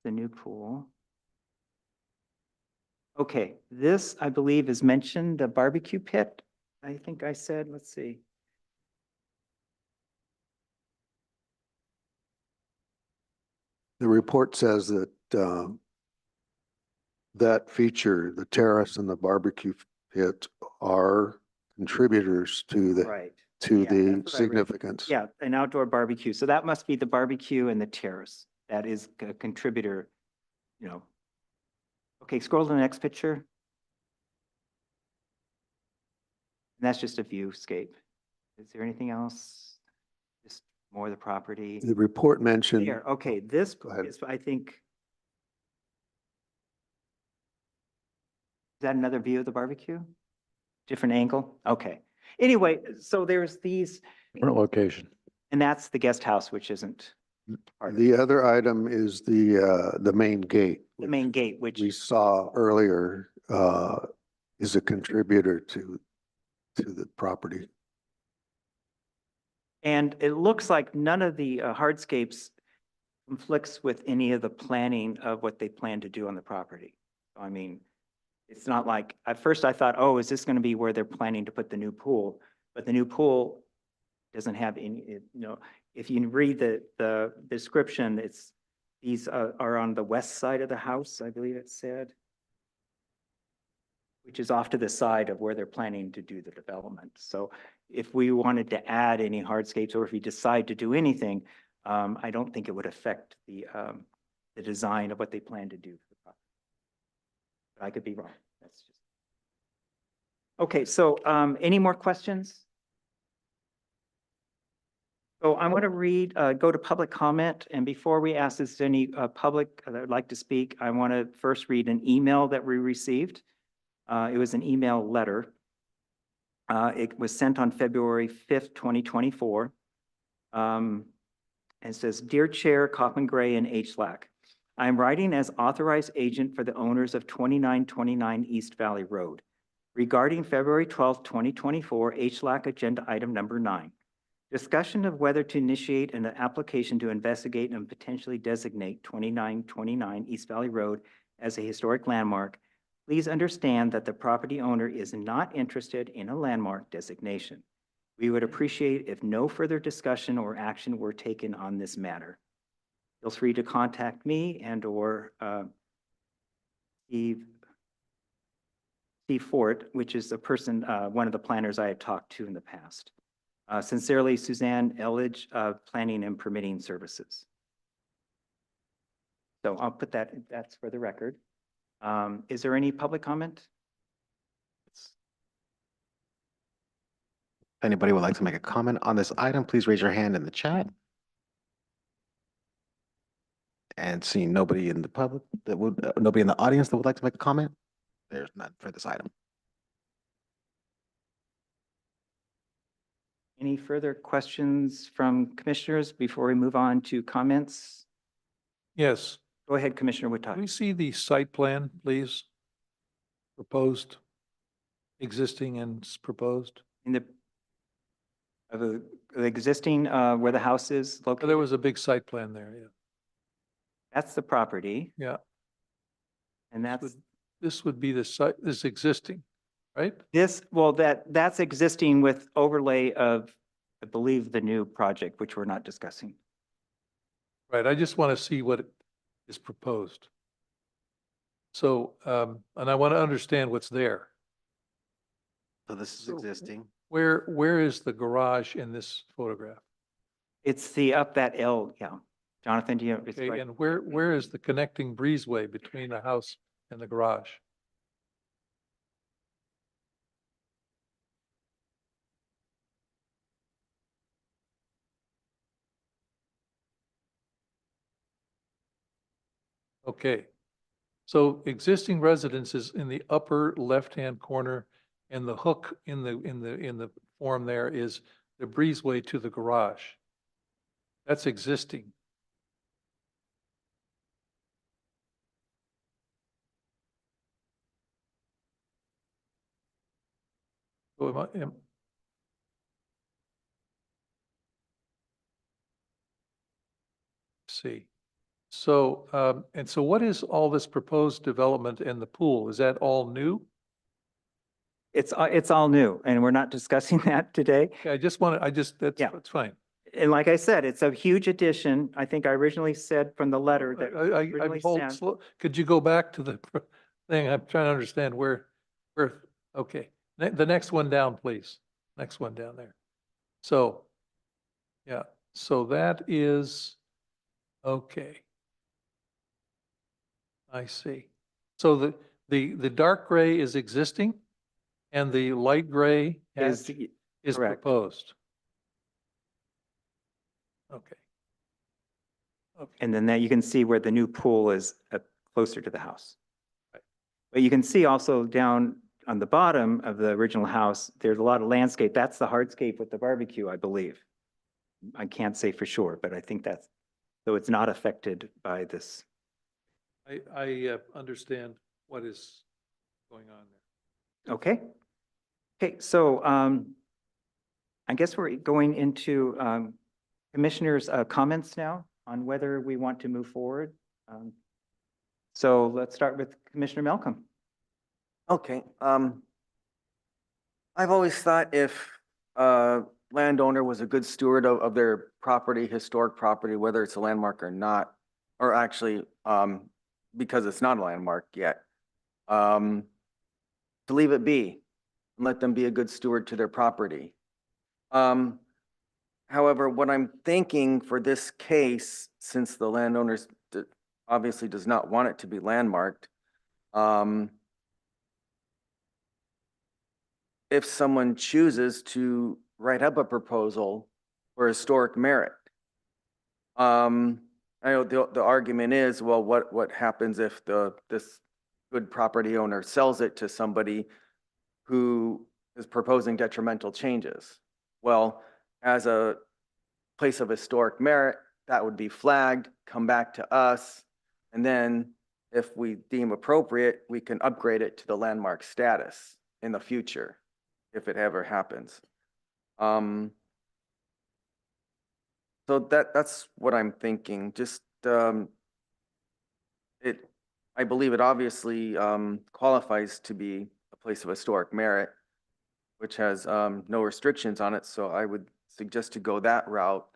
The new pool. Okay, this, I believe, is mentioned, the barbecue pit. I think I said, let's see. The report says that that feature, the terrace and the barbecue pit, are contributors to Right. to Yeah, the that's what I read. significance. Yeah, an outdoor barbecue. So that must be the barbecue and the terrace. That is a contributor, Okay, scroll to the next picture. And that's just a viewscape. Is there anything else? Just more of the property? The report mentioned. There, okay, this Go ahead. is, I think. Is that another view of the barbecue? Different angle? Okay. Anyway, so there's these, Different location. and that's the guest house, which isn't part of The other item is the main gate. the main gate, which, We saw earlier, is a contributor to the property. and it looks like none of the hardscapes conflicts with any of the planning of what they plan to do on the property. I mean, it's not like, at first I thought, oh, is this going to be where they're planning to put the new pool? But the new pool doesn't have any, if you read the description, these are on the west side of the house, I believe it said, which is off to the side of where they're planning to do the development. So if we wanted to add any hardscapes, or if we decide to do anything, I don't think it would affect the design of what they plan to do for the property. But I could be wrong. That's just. Okay, so any more questions? So I want to read, go to public comment, and before we ask if there's any public that would like to speak, I want to first read an email that we received. It was an email letter. It was sent on February 5th, 2024. And it says, Dear Chair Kaufman Gray and HLAC, I am writing as authorized agent for the owners of 2929 East Valley Road regarding February 12th, 2024, HLAC agenda item number 9. Discussion of whether to initiate an application to investigate and potentially designate 2929 East Valley Road as a historic landmark. Please understand that the property owner is not interested in a landmark designation. We would appreciate if no further discussion or action were taken on this matter. Feel free to contact me and/or Steve Fort, which is the person, one of the planners I had talked to in the past. Sincerely, Suzanne Elledge, Planning and Permitting Services. So I'll put that, that's for the record. Is there any public comment? If anybody would like to make a comment on this item, please raise your hand in the chat. And seeing nobody in the public that would, nobody in the audience that would like to make a comment, there's none for this item. Any further questions from commissioners before we move on to comments? Yes. Go ahead, Commissioner Can we Wittak. see the site plan, please? Proposed, existing and proposed. In the, of the existing, where the house is located? There was a big site plan there, yeah. That's the property. Yeah. And that's, This would be the site, this existing, right? this, well, that's existing with overlay of, I believe, the new project, which we're not discussing. Right, I just want to see what is proposed. So, and I want to understand what's there. So this is So- existing. Where is the garage in this photograph? It's the up that L, yeah. Jonathan, do you? it's Okay, right- and where is the connecting breezeway between the house and the garage? Okay, so existing residences in the upper left-hand corner, and the hook in the form there is the breezeway to the garage. That's existing. So see. So, and so what is all this proposed development in the pool? Is that all new? It's all new, and we're not discussing that today. Okay, Yeah. that's fine. And like I said, it's a huge addition. I think I originally said from the letter that I'm originally hold sent. could you go back to the thing? I'm trying to understand okay. The next one down, please. Next one down there. So, yeah, so that is, okay. I see. So the dark gray is existing and the light gray Is, is correct. proposed. Okay. and then that you can see where the new pool is closer to the house. Right. But you can see also down on the bottom of the original house, there's a lot of landscape. That's the hardscape with the barbecue, I believe. I can't say for sure, but I think that's, so it's not affected by this. I understand what is going on there. Okay. Okay, so I guess we're going into commissioners' comments now on whether we want to move forward. So let's start with Commissioner Malcolm. Okay, I've always thought if a landowner was a good steward of their property, historic property, whether it's a landmark or not, or actually, because it's not a landmark yet, to leave it be and let them be a good steward to their property. However, what I'm thinking for this case, since the landowners obviously does not want it to be landmarked, if someone chooses to write up a proposal for historic merit. I know the argument is, well, what happens if this good property owner sells it to somebody who is proposing detrimental changes. Well, as a place of historic merit, that would be flagged, come back to us, and then if we deem appropriate, we can upgrade it to the landmark status in the future, if it ever happens. So that's what I'm thinking. Just I believe it obviously qualifies to be a place of historic merit, which has no restrictions on it. So I would suggest to go that route.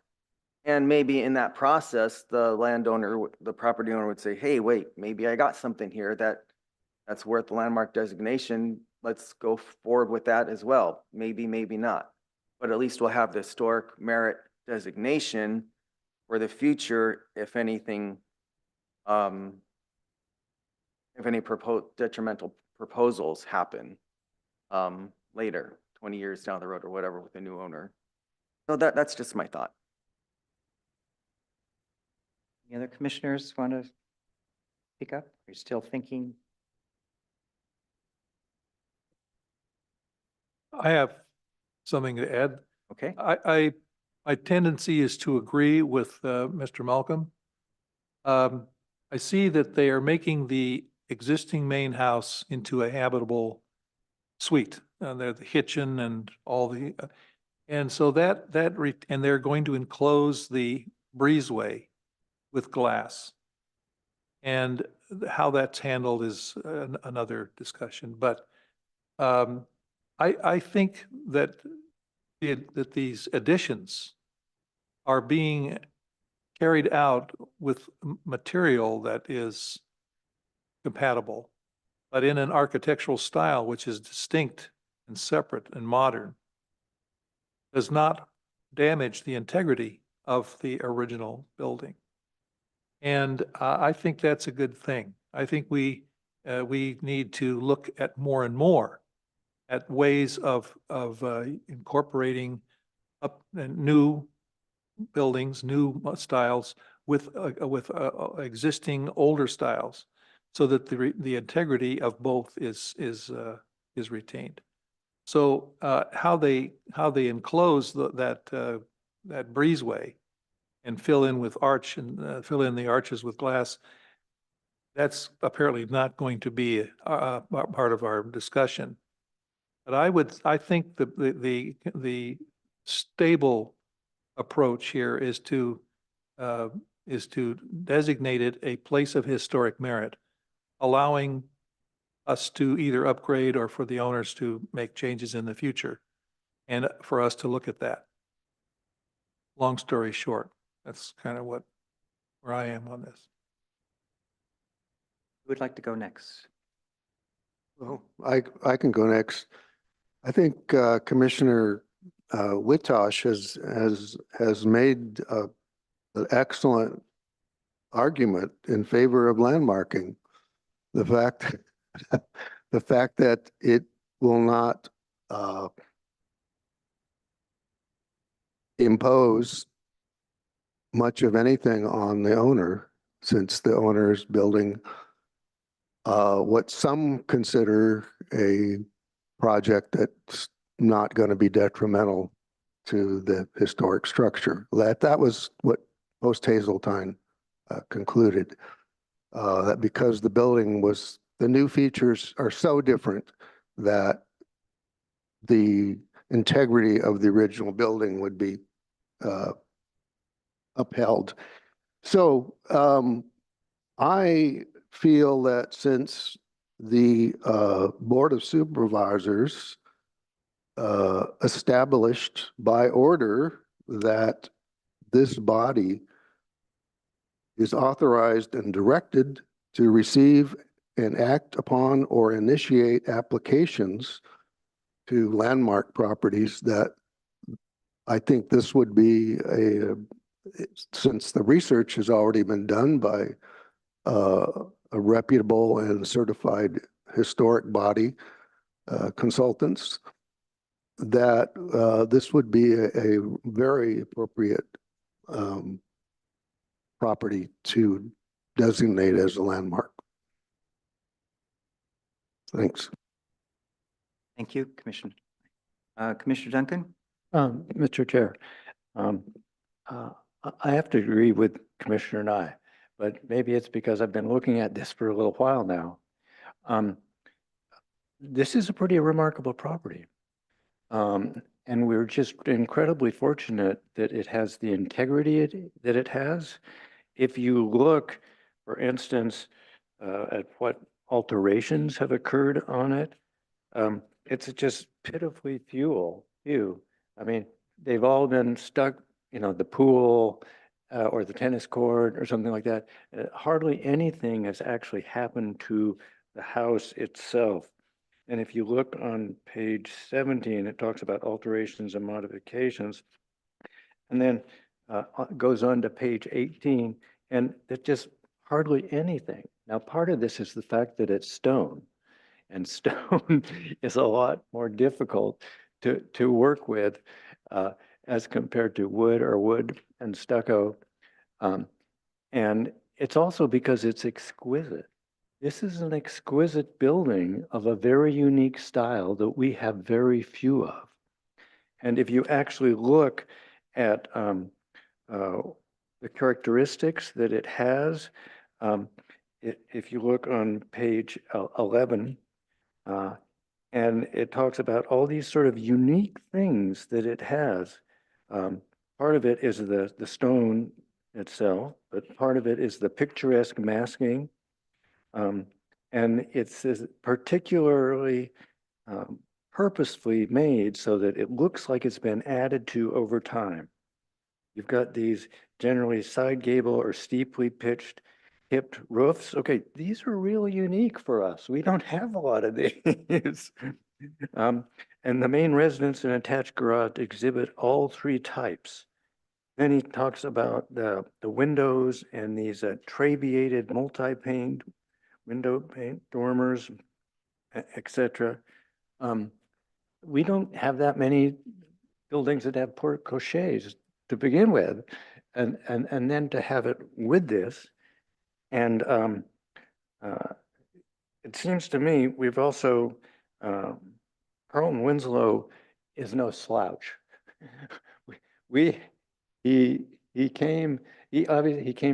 And maybe in that process, the landowner, the property owner would say, hey, wait, maybe I got something here that's worth the landmark designation. Let's go forward with that as well. Maybe, maybe not. But at least we'll have the historic merit designation for the future if anything, if any detrimental proposals happen later, 20 years down the road or whatever with a new owner. So that's just my thought. Any other commissioners want to pick up? You're still thinking? I have something to add. Okay. My tendency is to agree with Mr. Malcolm. I see that they are making the existing main house into a habitable suite. They're the kitchen and all the, and so and they're going to enclose the breezeway with glass. And how that's handled is another discussion. But I think that that these additions are being carried out with material that is compatible, but in an architectural style which is distinct and separate and modern, does not damage the integrity of the original building. And I think that's a good thing. I think we need to look at more and more at ways of incorporating up new buildings, new styles with existing older styles, so that the integrity of both is retained. So how they enclose that breezeway and fill in with arch and fill in the arches with glass, that's apparently not going to be a part of our discussion. But I think the stable approach here is to designate it a place of historic merit, allowing us to either upgrade or for the owners to make changes in the future, and for us to look at that. Long story short, that's kind of where I am on this. Who would like to go next? Well, I can go next. I think Commissioner Witosh has made an excellent argument in favor of landmarking. The fact that it will not impose much of anything on the owner, since the owner is building what some consider a project that's not going to be detrimental to the historic structure. That was what Post Hazeltine concluded, that because the new features are so different that the integrity of the original building would be upheld. So I feel that since the Board of Supervisors established by order that this body is authorized and directed to receive and act upon or initiate applications to landmark properties, that I think this would be since the research has already been done by a reputable and certified historic body, consultants, that this would be a very appropriate property to designate as a landmark. Thanks. Thank you, Commissioner. Commissioner Duncan? Mr. Chair, um, I have to agree with Commissioner Nye, but maybe it's because I've been looking at this for a little while now. This is a pretty remarkable property. And we're just incredibly fortunate that it has the integrity that it has. If you look, for instance, at what alterations have occurred on it, it's just pitifully few. I mean, they've all been stuck, the pool or the tennis court or something like that. Hardly anything has actually happened to the house itself. And if you look on page 17, it talks about alterations and modifications. And then goes on to page 18, and it's just hardly anything. Now, part of this is the fact that it's stone, and stone is a lot more difficult to work with as compared to wood and stucco. And it's also because it's exquisite. This is an exquisite building of a very unique style that we have very few of. And if you actually look at the characteristics that it has, if you look on page 11, and it talks about all these sort of unique things that it has. Part of it is the stone itself, but part of it is the picturesque masking. And it's particularly purposefully made so that it looks like it's been added to over time. You've got these generally side gable or steeply pitched hipped roofs. Okay, these are really unique for us. We don't have a lot of these. And the main residence and attached garage exhibit all three types. Then he talks about the windows and these trabeated multi-pane window paint dormers, etc. We don't have that many buildings that have porte cocheres to begin with, and then to have it with this. And it seems to me we've also, Carlton Winslow is no slouch. He came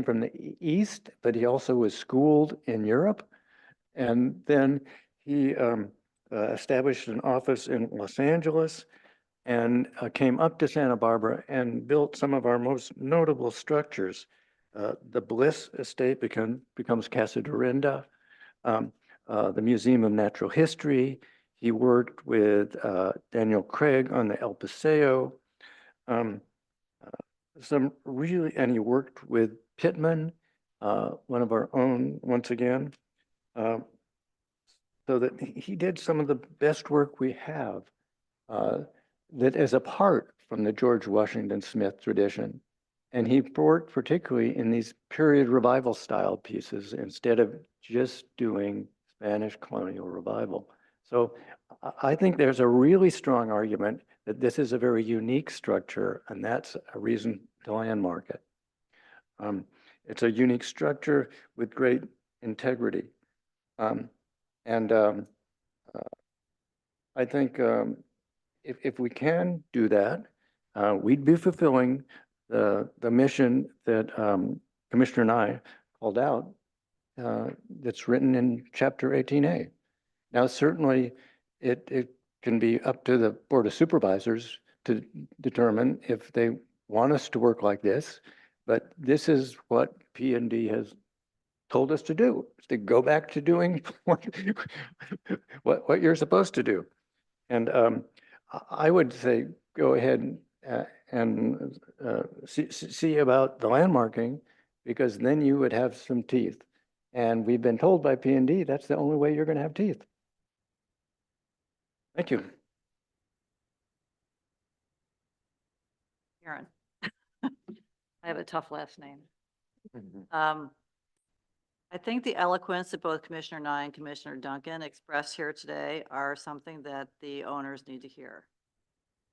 from the East, but he also was schooled in Europe. And then he established an office in Los Angeles and came up to Santa Barbara and built some of our most notable structures. The Bliss Estate becomes Casa Dorinda, the Museum of Natural History. He worked with Daniel Craig on the El Paseo. And he worked with Pittman, one of our own, once again. So that he did some of the best work we have that is apart from the George Washington Smith tradition. And he worked particularly in these period revival style pieces instead of just doing Spanish colonial revival. So I think there's a really strong argument that this is a very unique structure, and that's a reason to landmark it. It's a unique structure with great integrity. I think if we can do that, we'd be fulfilling the mission that Commissioner Nye called out that's written in Chapter 18A. Now, certainly, it can be up to the Board of Supervisors to determine if they want us to work like this, but this is what P&D has told us to do, is to go back to doing what you're supposed to do. And I would say go ahead and see about the landmarking, because then you would have some teeth. And we've been told by P&D that's the only way you're going to have teeth. Thank you. Aaron. I have a tough last name. I think the eloquence that both Commissioner Nye and Commissioner Duncan expressed here today are something that the owners need to hear.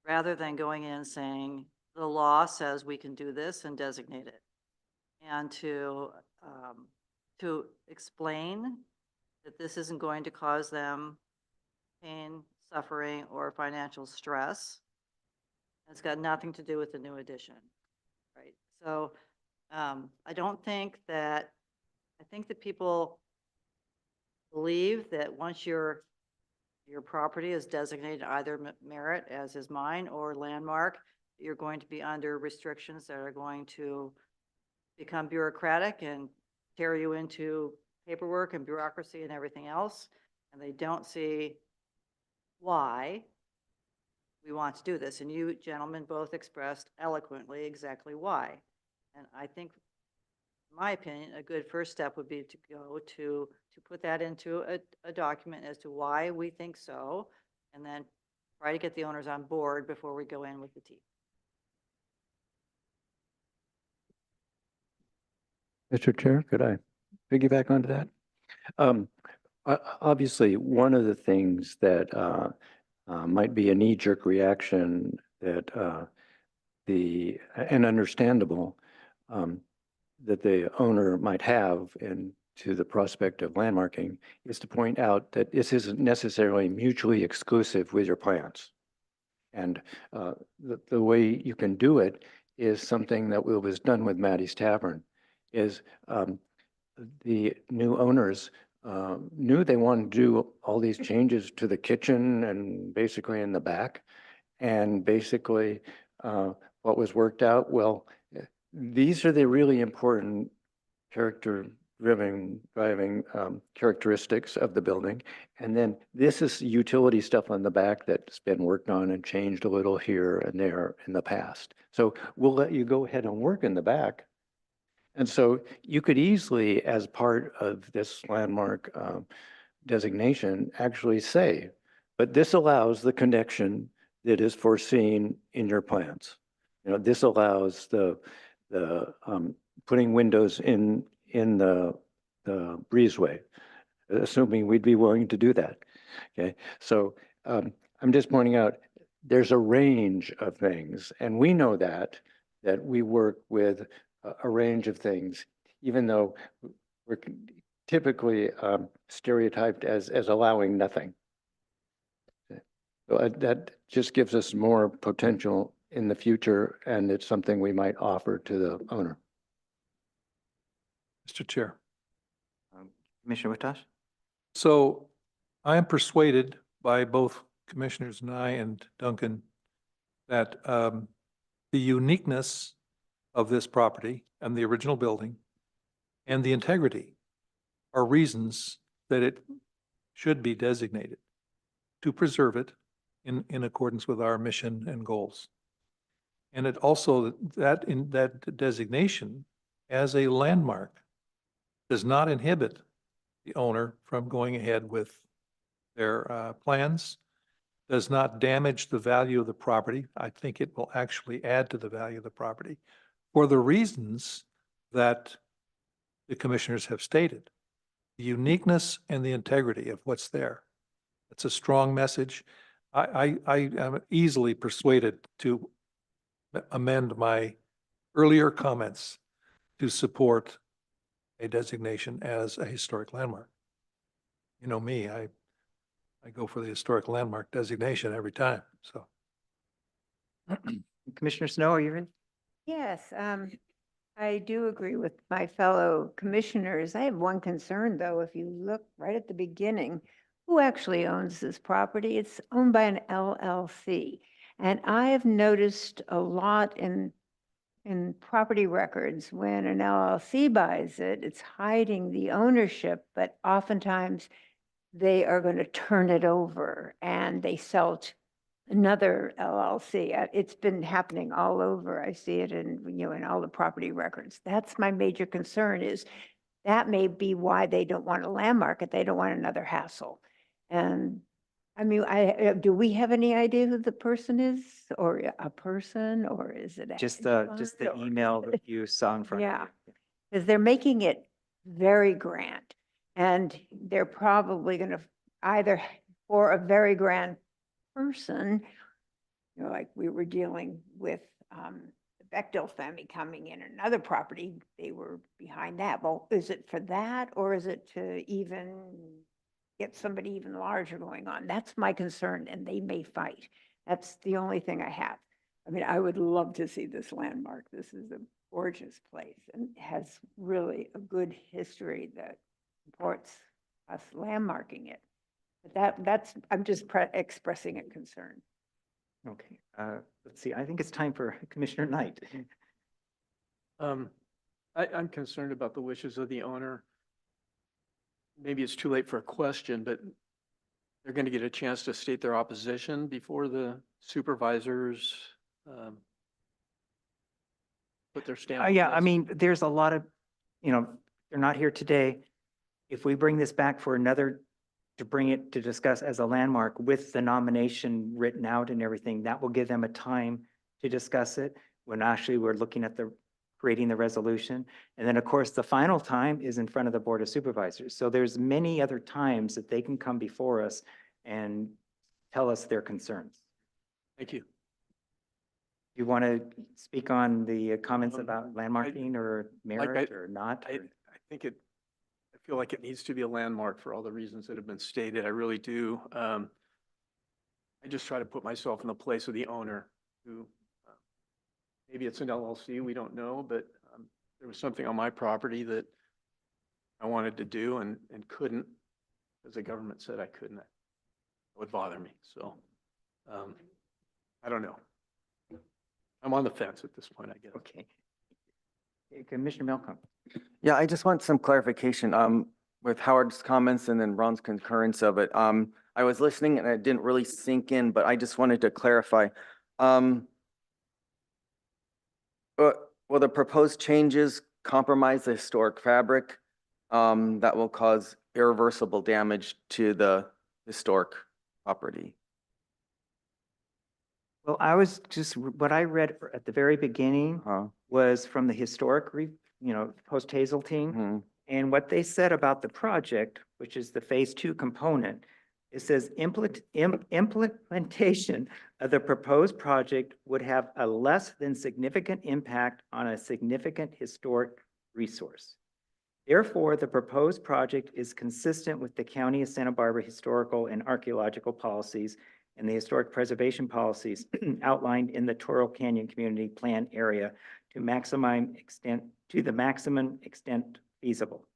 Rather than going in and saying, the law says we can do this and designate it. And to explain that this isn't going to cause them pain, suffering, or financial stress. It's got nothing to do with the new addition, right? So I don't think that, I think that people believe that once your property is designated either merit, as is mine, or landmark, you're going to be under restrictions that are going to become bureaucratic and tear you into paperwork and bureaucracy and everything else. And they don't see why we want to do this. And you gentlemen both expressed eloquently exactly why. And I think, in my opinion, a good first step would be to go to put that into a document as to why we think so, and then try to get the owners on board before we go in with the teeth. Mr. Chair, could I piggyback onto that? Obviously, one of the things that might be a knee-jerk reaction that and understandable, that the owner might have to the prospect of landmarking is to point out that this isn't necessarily mutually exclusive with your plans. And the way you can do it is something that was done with Maddie's Tavern, is the new owners knew they wanted to do all these changes to the kitchen and basically in the back. And basically what was worked out, well, these are the really important driving characteristics of the building. And then this is utility stuff on the back that's been worked on and changed a little here and there in the past. So we'll let you go ahead and work in the back. And so you could easily, as part of this landmark designation, actually say, but this allows the connection that is foreseen in your plans. You know, this allows the putting windows in the breezeway, assuming we'd be willing to do that. Okay, so I'm just pointing out there's a range of things, and we know that we work with a range of things, even though we're typically stereotyped as allowing nothing. So that just gives us more potential in the future, and it's something we might offer to the owner. Mr. Chair. Commissioner Watash? So I am persuaded by both Commissioners Nye and Duncan that the uniqueness of this property and the original building and the integrity are reasons that it should be designated to preserve it in accordance with our mission and goals. And it also, that designation as a landmark does not inhibit the owner from going ahead with their plans, does not damage the value of the property. I think it will actually add to the value of the property for the reasons that the commissioners have stated. The uniqueness and the integrity of what's there. It's a strong message. I am easily persuaded to amend my earlier comments to support a designation as a historic landmark. You know me, I go for the historic landmark designation every time, so. Commissioner Snow, are you ready? Yes, I do agree with my fellow commissioners. I have one concern, though. If you look right at the beginning, who actually owns this property? It's owned by an LLC. And I have noticed a lot in property records, when an LLC buys it, it's hiding the ownership, but oftentimes they are going to turn it over and they sell to another LLC. It's been happening all over. I see it in all the property records. That's my major concern, is that may be why they don't want to landmark it. They don't want another hassle. And I mean, do we have any idea who the person is, or a person, or is it? Just the email that you saw in front of you. Yeah, because they're making it very grand, and they're probably going to either, for a very grand person, like we were dealing with the Bechdel family coming in another property, they were behind that. Well, is it for that, or is it to even get somebody even larger going on. That's my concern, and they may fight. That's the only thing I have. I mean, I would love to see this landmark. This is a gorgeous place and has really a good history that supports us landmarking it. But that's, I'm just expressing a concern. Okay, let's see, I think it's time for Commissioner Knight. I'm concerned about the wishes of the owner. Maybe it's too late for a question, but they're going to get a chance to state their opposition before the supervisors put their stamp. on Yeah, I this. mean, there's a lot of, they're not here today. If we bring this back for another, to bring it to discuss as a landmark with the nomination written out and everything, that will give them a time to discuss it when actually we're looking at creating the resolution. And then, of course, the final time is in front of the Board of Supervisors. So there's many other times that they can come before us and tell us their concerns. Thank you. You want to speak on the comments about landmarking or merit or not? I think I feel like it needs to be a landmark for all the reasons that have been stated. I really do. I just try to put myself in the place of the owner who, maybe it's an LLC, we don't know, but there was something on my property that I wanted to do and couldn't because the government said I couldn't. That would bother me. So I don't know. I'm on the fence at this point, I guess. Okay. Commissioner Malcolm. Yeah, I just want some clarification with Howard's comments and then Ron's concurrence of it. I was listening and it didn't really sink in, but I just wanted to clarify. Will the proposed changes compromise the historic fabric that will cause irreversible damage to the historic property? Well, I was just, what I read at the very beginning was from the historic, post Hazeltine. Mm-hmm. And what they said about the project, which is the phase 2 component, it says implementation of the proposed project would have a less than significant impact on a significant historic resource. Therefore, the proposed project is consistent with the County of Santa Barbara historical and archaeological policies and the historic preservation policies outlined in the Toro Canyon Community Plan area to the maximum extent feasible.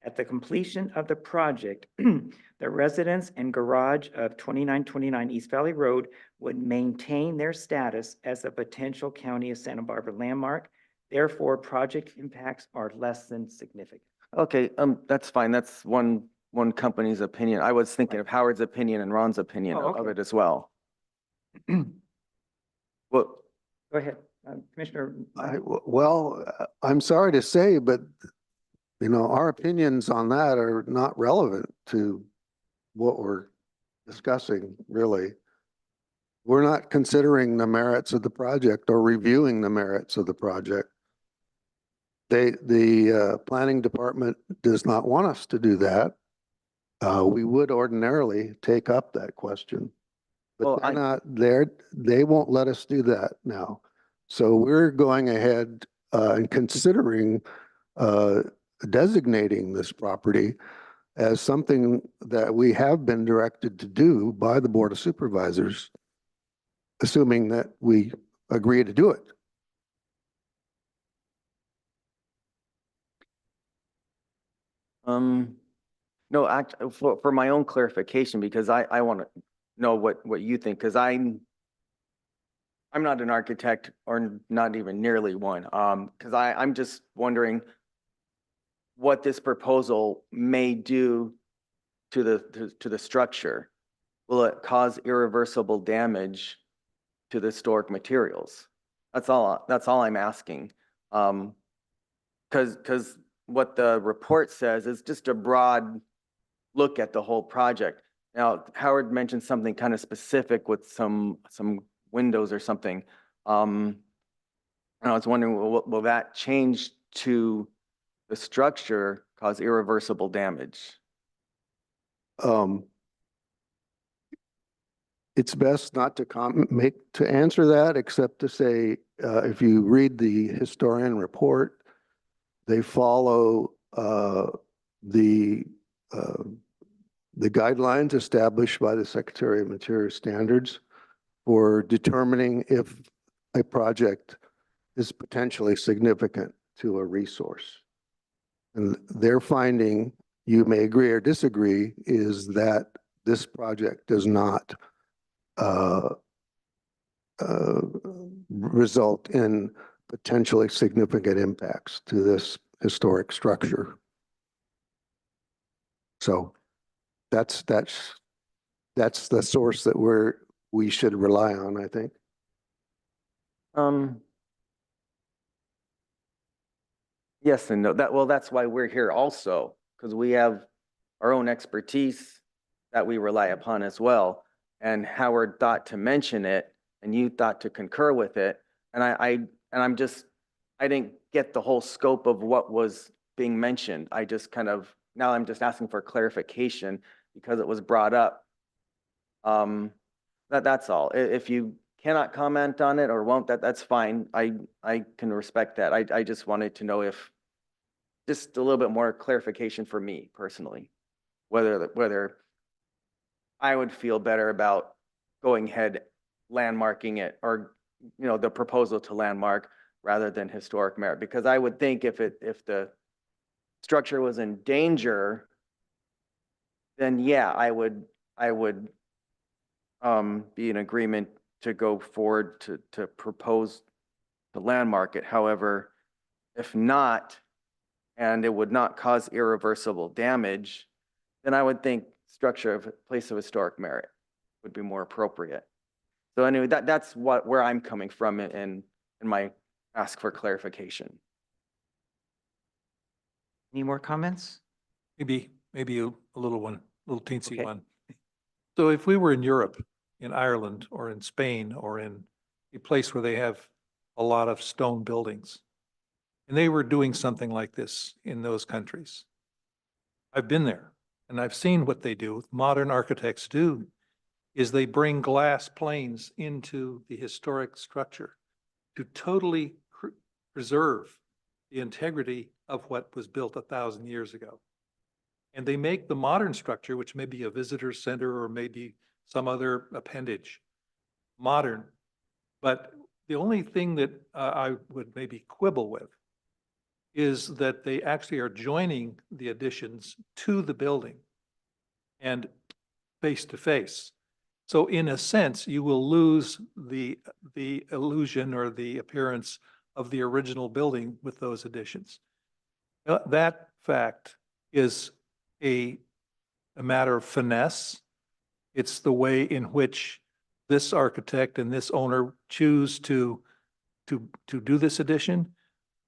At the completion of the project, the residents and garage of 2929 East Valley Road would maintain their status as a potential County of Santa Barbara landmark. Therefore, project impacts are less than significant. Okay, that's fine. That's one company's opinion. I was thinking of Howard's opinion and Ron's opinion Oh, of okay. it as well. Well, Go ahead, Commissioner. I'm sorry to say, but our opinions on that are not relevant to what we're discussing, really. We're not considering the merits of the project or reviewing the merits of the project. The planning department does not want us to do that. We would ordinarily take up that question, but Well, they won't let us do that now. So we're going ahead and considering designating this property as something that we have been directed to do by the Board of Supervisors, assuming that we agree to do it. No, for my own clarification, because I want to know what you think, because I'm not an architect or not even nearly one. Because I'm just wondering what this proposal may do to the structure. Will it cause irreversible damage to the historic materials? That's all I'm asking. Because what the report says is just a broad look at the whole project. Now, Howard mentioned something kind of specific with some windows or something. And I was wondering, will that change to the structure cause irreversible damage? It's best not to answer that, except to say, if you read the historian report, they follow the the guidelines established by the Secretary of Interior Standards for determining if a project is potentially significant to a resource. And their finding, you may agree or disagree, is that this project does not result in potentially significant impacts to this historic structure. So that's the source that we should rely on, I think. Yes and no. That's why we're here also, because we have our own expertise that we rely upon as well. And Howard thought to mention it, and you thought to concur with it. And I didn't get the whole scope of what was being mentioned. Now I'm just asking for clarification because it was brought up. That's all. If you cannot comment on it or won't, that's fine. I can respect that. I just wanted to know if, just a little bit more clarification for me personally, whether I would feel better about going ahead landmarking it, or, the proposal to landmark rather than historic merit. Because I would think if the structure was in danger, then yeah, I would be in agreement to go forward to propose to landmark it. However, if not, and it would not cause irreversible damage, then I would think structure of place of historic merit would be more appropriate. So anyway, that's where I'm coming from in my ask for clarification. Any more comments? Maybe a little one, little teensy Okay. one. So if we were in Europe, in Ireland or in Spain or in a place where they have a lot of stone buildings, and they were doing something like this in those countries, I've been there and I've seen what they do. Modern architects do is they bring glass planes into the historic structure to totally preserve the integrity of what was built 1,000 years ago. And they make the modern structure, which may be a visitor center or maybe some other appendage, modern. But the only thing that I would maybe quibble with is that they actually are joining the additions to the building and face to face. So in a sense, you will lose the illusion or the appearance of the original building with those additions. That fact is a matter of finesse. It's the way in which this architect and this owner choose to do this addition,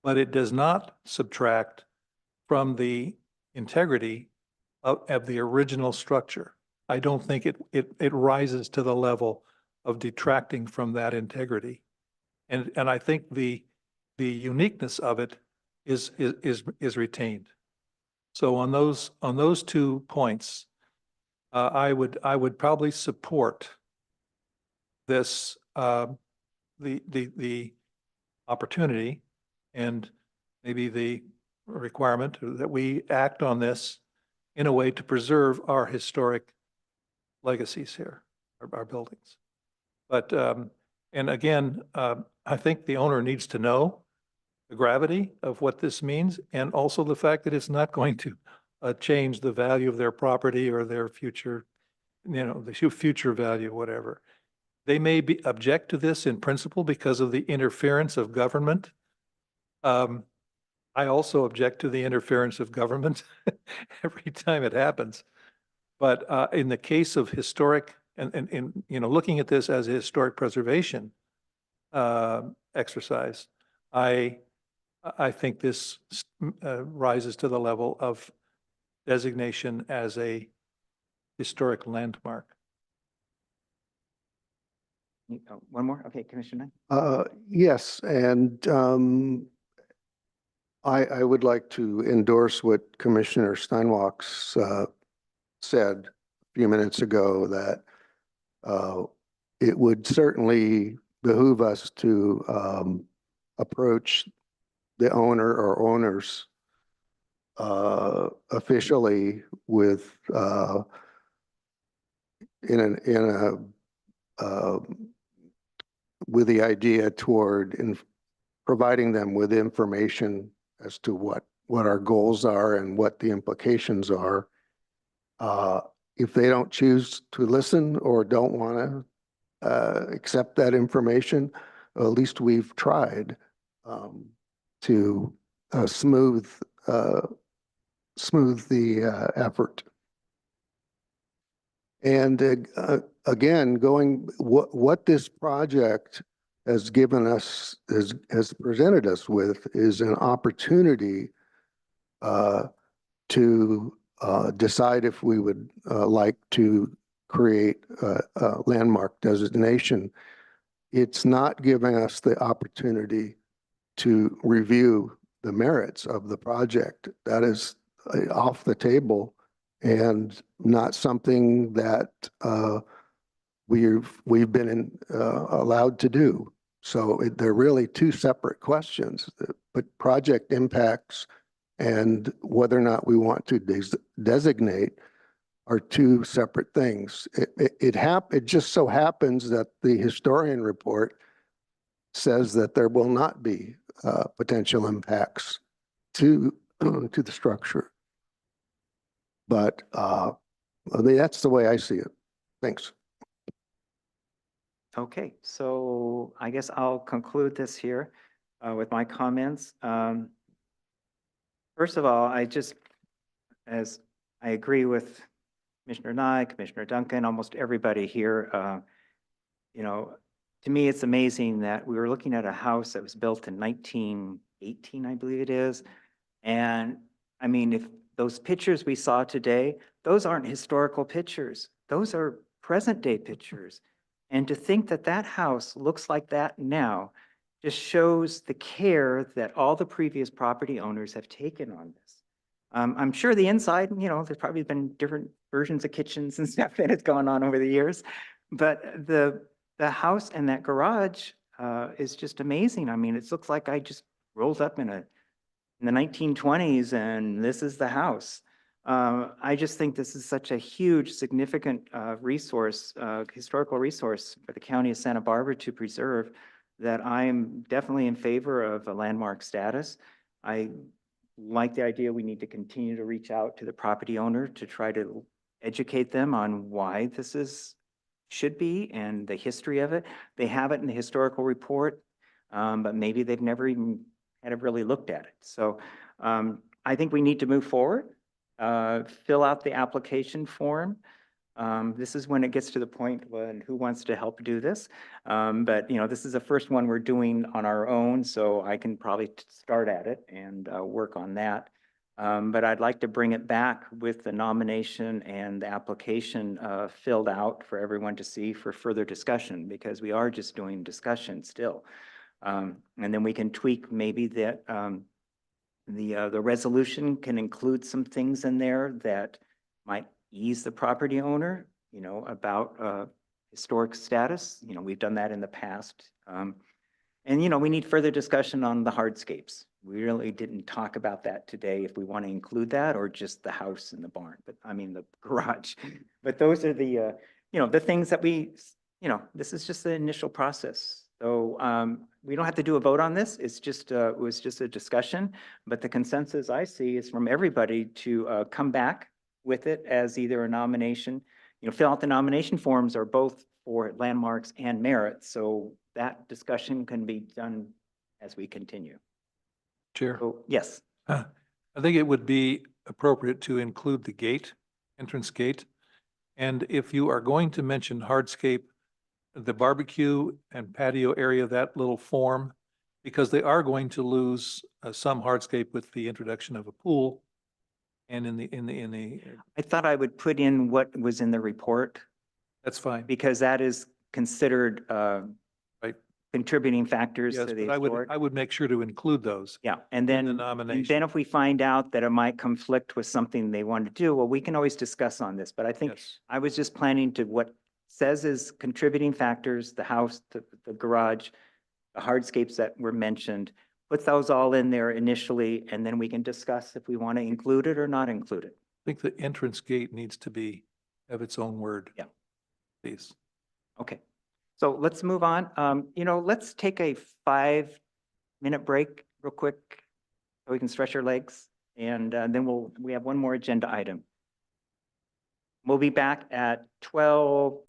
but it does not subtract from the integrity of the original structure. I don't think it rises to the level of detracting from that integrity. And I think the uniqueness of it is retained. So on those 2 points, I would probably support this, the opportunity and maybe the requirement that we act on this in a way to preserve our historic legacies here, our buildings. But, and again, I think the owner needs to know the gravity of what this means, and also the fact that it's not going to change the value of their property or their future, the future value, whatever. They may object to this in principle because of the interference of government. I also object to the interference of government every time it happens. But in the case of historic, and looking at this as a historic preservation exercise, I think this rises to the level of designation as a historic landmark. One more? Okay, Commissioner Knight. Yes, and I would like to endorse what Commissioner Steinwachs said a few minutes ago, that it would certainly behoove us to approach the owner or owners officially with with the idea toward providing them with information as to what our goals are and what the implications are. If they don't choose to listen or don't want to accept that information, at least we've tried to smooth the effort. And again, what this project has given us, has presented us with, is an opportunity to decide if we would like to create a landmark designation. It's not giving us the opportunity to review the merits of the project. That is off the table and not something that we've been allowed to do. So they're really two separate questions, but project impacts and whether or not we want to designate are two separate things. It just so happens that the historian report says that there will not be potential impacts to the structure. But that's the way I see it. Thanks. Okay, so I guess I'll conclude this here with my comments. First of all, as I agree with Commissioner Nye, Commissioner Duncan, almost everybody here, you know, to me, it's amazing that we were looking at a house that was built in 1918, I believe it is. And I mean, if those pictures we saw today, those aren't historical pictures. Those are present day pictures. And to think that that house looks like that now just shows the care that all the previous property owners have taken on this. I'm sure the inside, you know, there's probably been different versions of kitchens and stuff that has gone on over the years. But the house and that garage is just amazing. I mean, it looks like I just rolled up in the 1920s and this is the house. I just think this is such a huge, significant resource, historical resource for the county of Santa Barbara to preserve, that I am definitely in favor of a landmark status. I like the idea we need to continue to reach out to the property owner to try to educate them on why this should be and the history of it. They have it in the historical report, but maybe they've never even had really looked at it. So I think we need to move forward, fill out the application form. This is when it gets to the point when who wants to help do this. But you know, this is the first one we're doing on our own, so I can probably start at it and work on that. But I'd like to bring it back with the nomination and the application filled out for everyone to see for further discussion, because we are just doing discussion still. And then we can tweak maybe that the resolution can include some things in there that might ease the property owner, you know, about historic status. You know, we've done that in the past. And, you know, we need further discussion on the hardscapes. We really didn't talk about that today, if we want to include that or just the house and the barn, but I mean, the garage. But those are the, you know, the things that we, you know, this is just the initial process. So we don't have to do a vote on this. It's just, it was just a discussion, but the consensus I see is from everybody to come back with it as either a nomination, you know, fill out the nomination forms are both for landmarks and merit. So that discussion can be done as we continue. Chair, So, yes. I think it would be appropriate to include the gate, entrance gate. And if you are going to mention hardscape, the barbecue and patio area, that little form, because they are going to lose some hardscape with the introduction of a pool. And in the I thought I would put in what was in the report, that's fine. because that is considered Right. contributing factors Yes, to the but historic. I would make sure to include those. Yeah, and in the then, nomination. if we find out that it might conflict with something they want to do, well, we can always discuss on this. But I think Yes. I was just planning to what says is contributing factors, the house, the garage, the hardscapes that were mentioned, put those all in there initially, and then we can discuss if we want to include it or not include it. I think the entrance gate needs to have its own word. Yeah. please. Okay, so let's move on. Let's take a 5-minute break real quick so we can stretch our legs. And then we have one more agenda item. We'll be back at 12.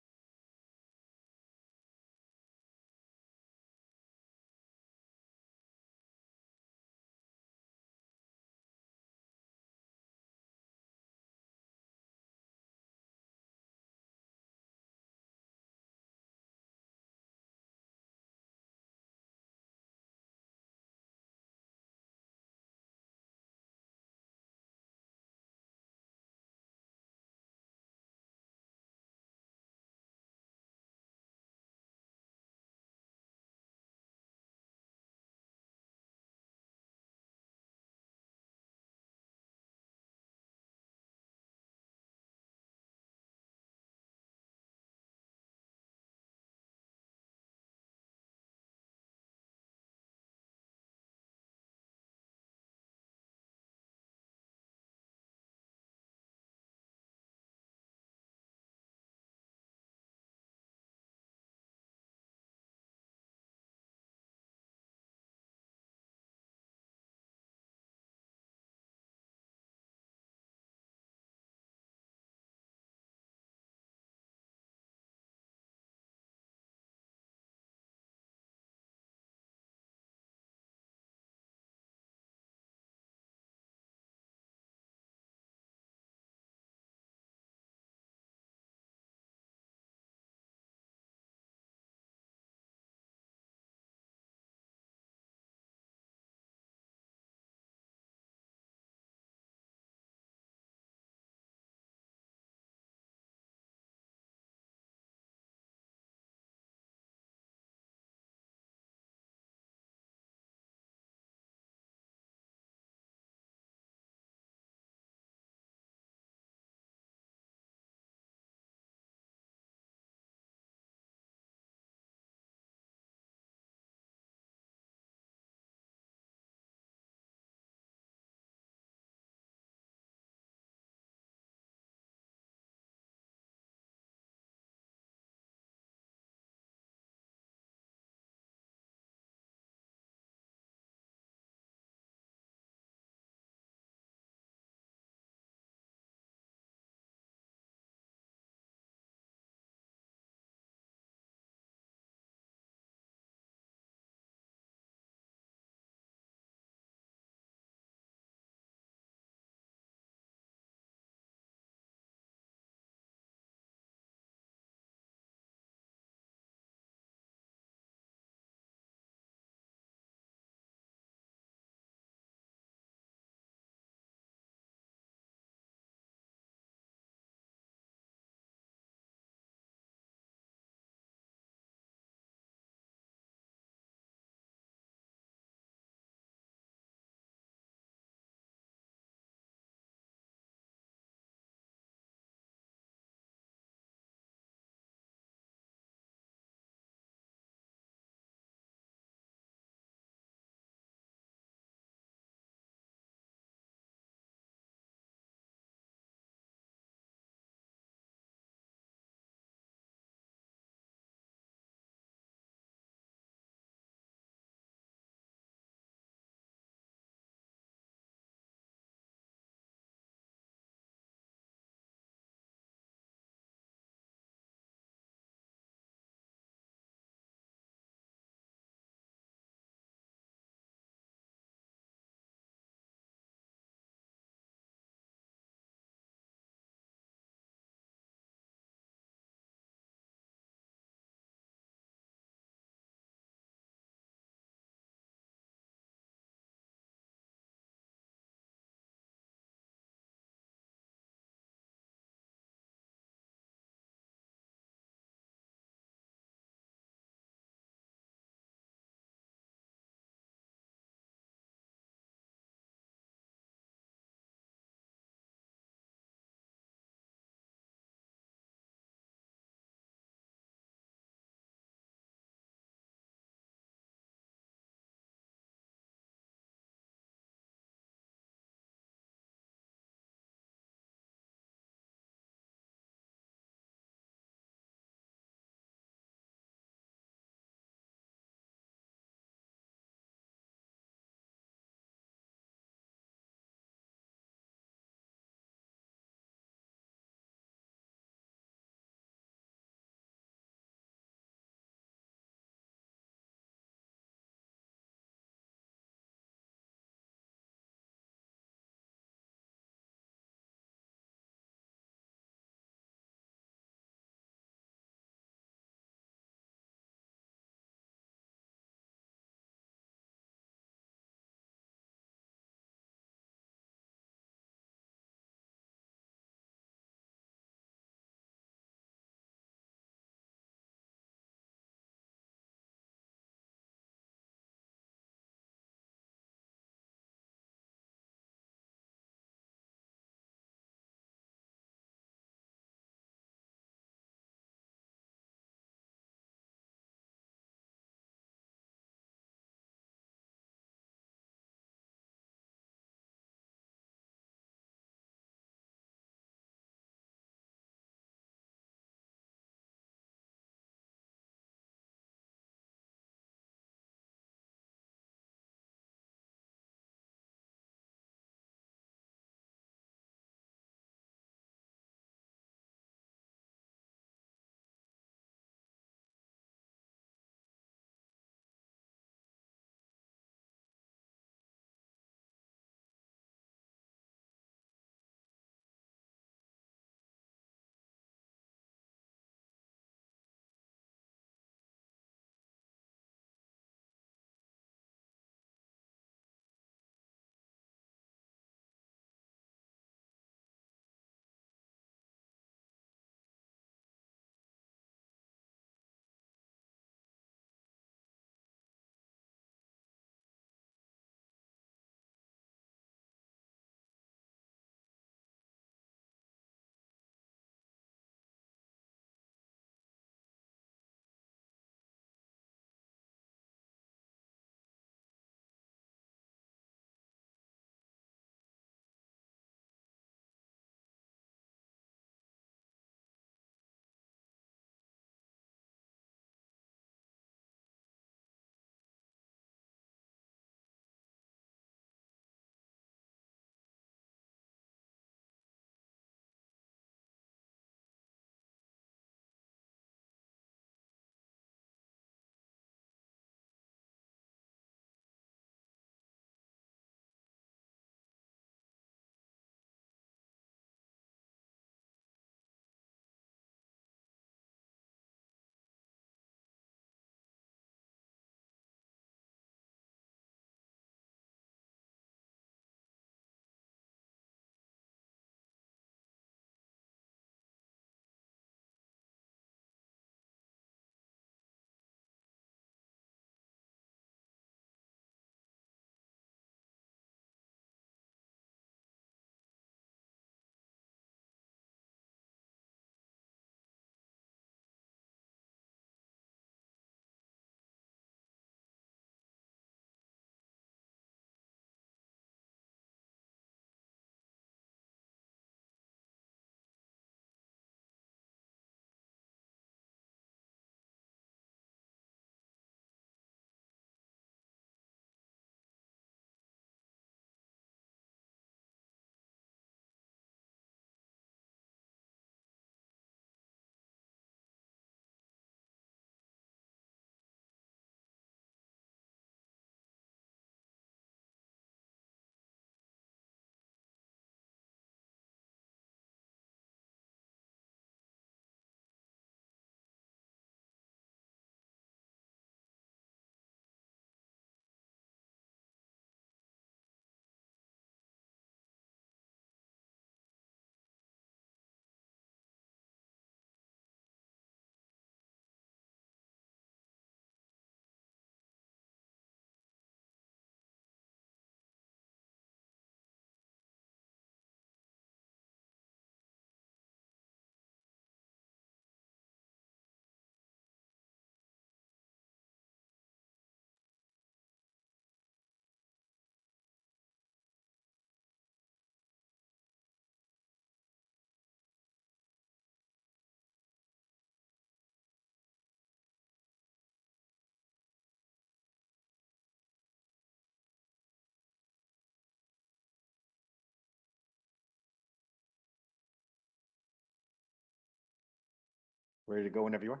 Ready to go whenever you are?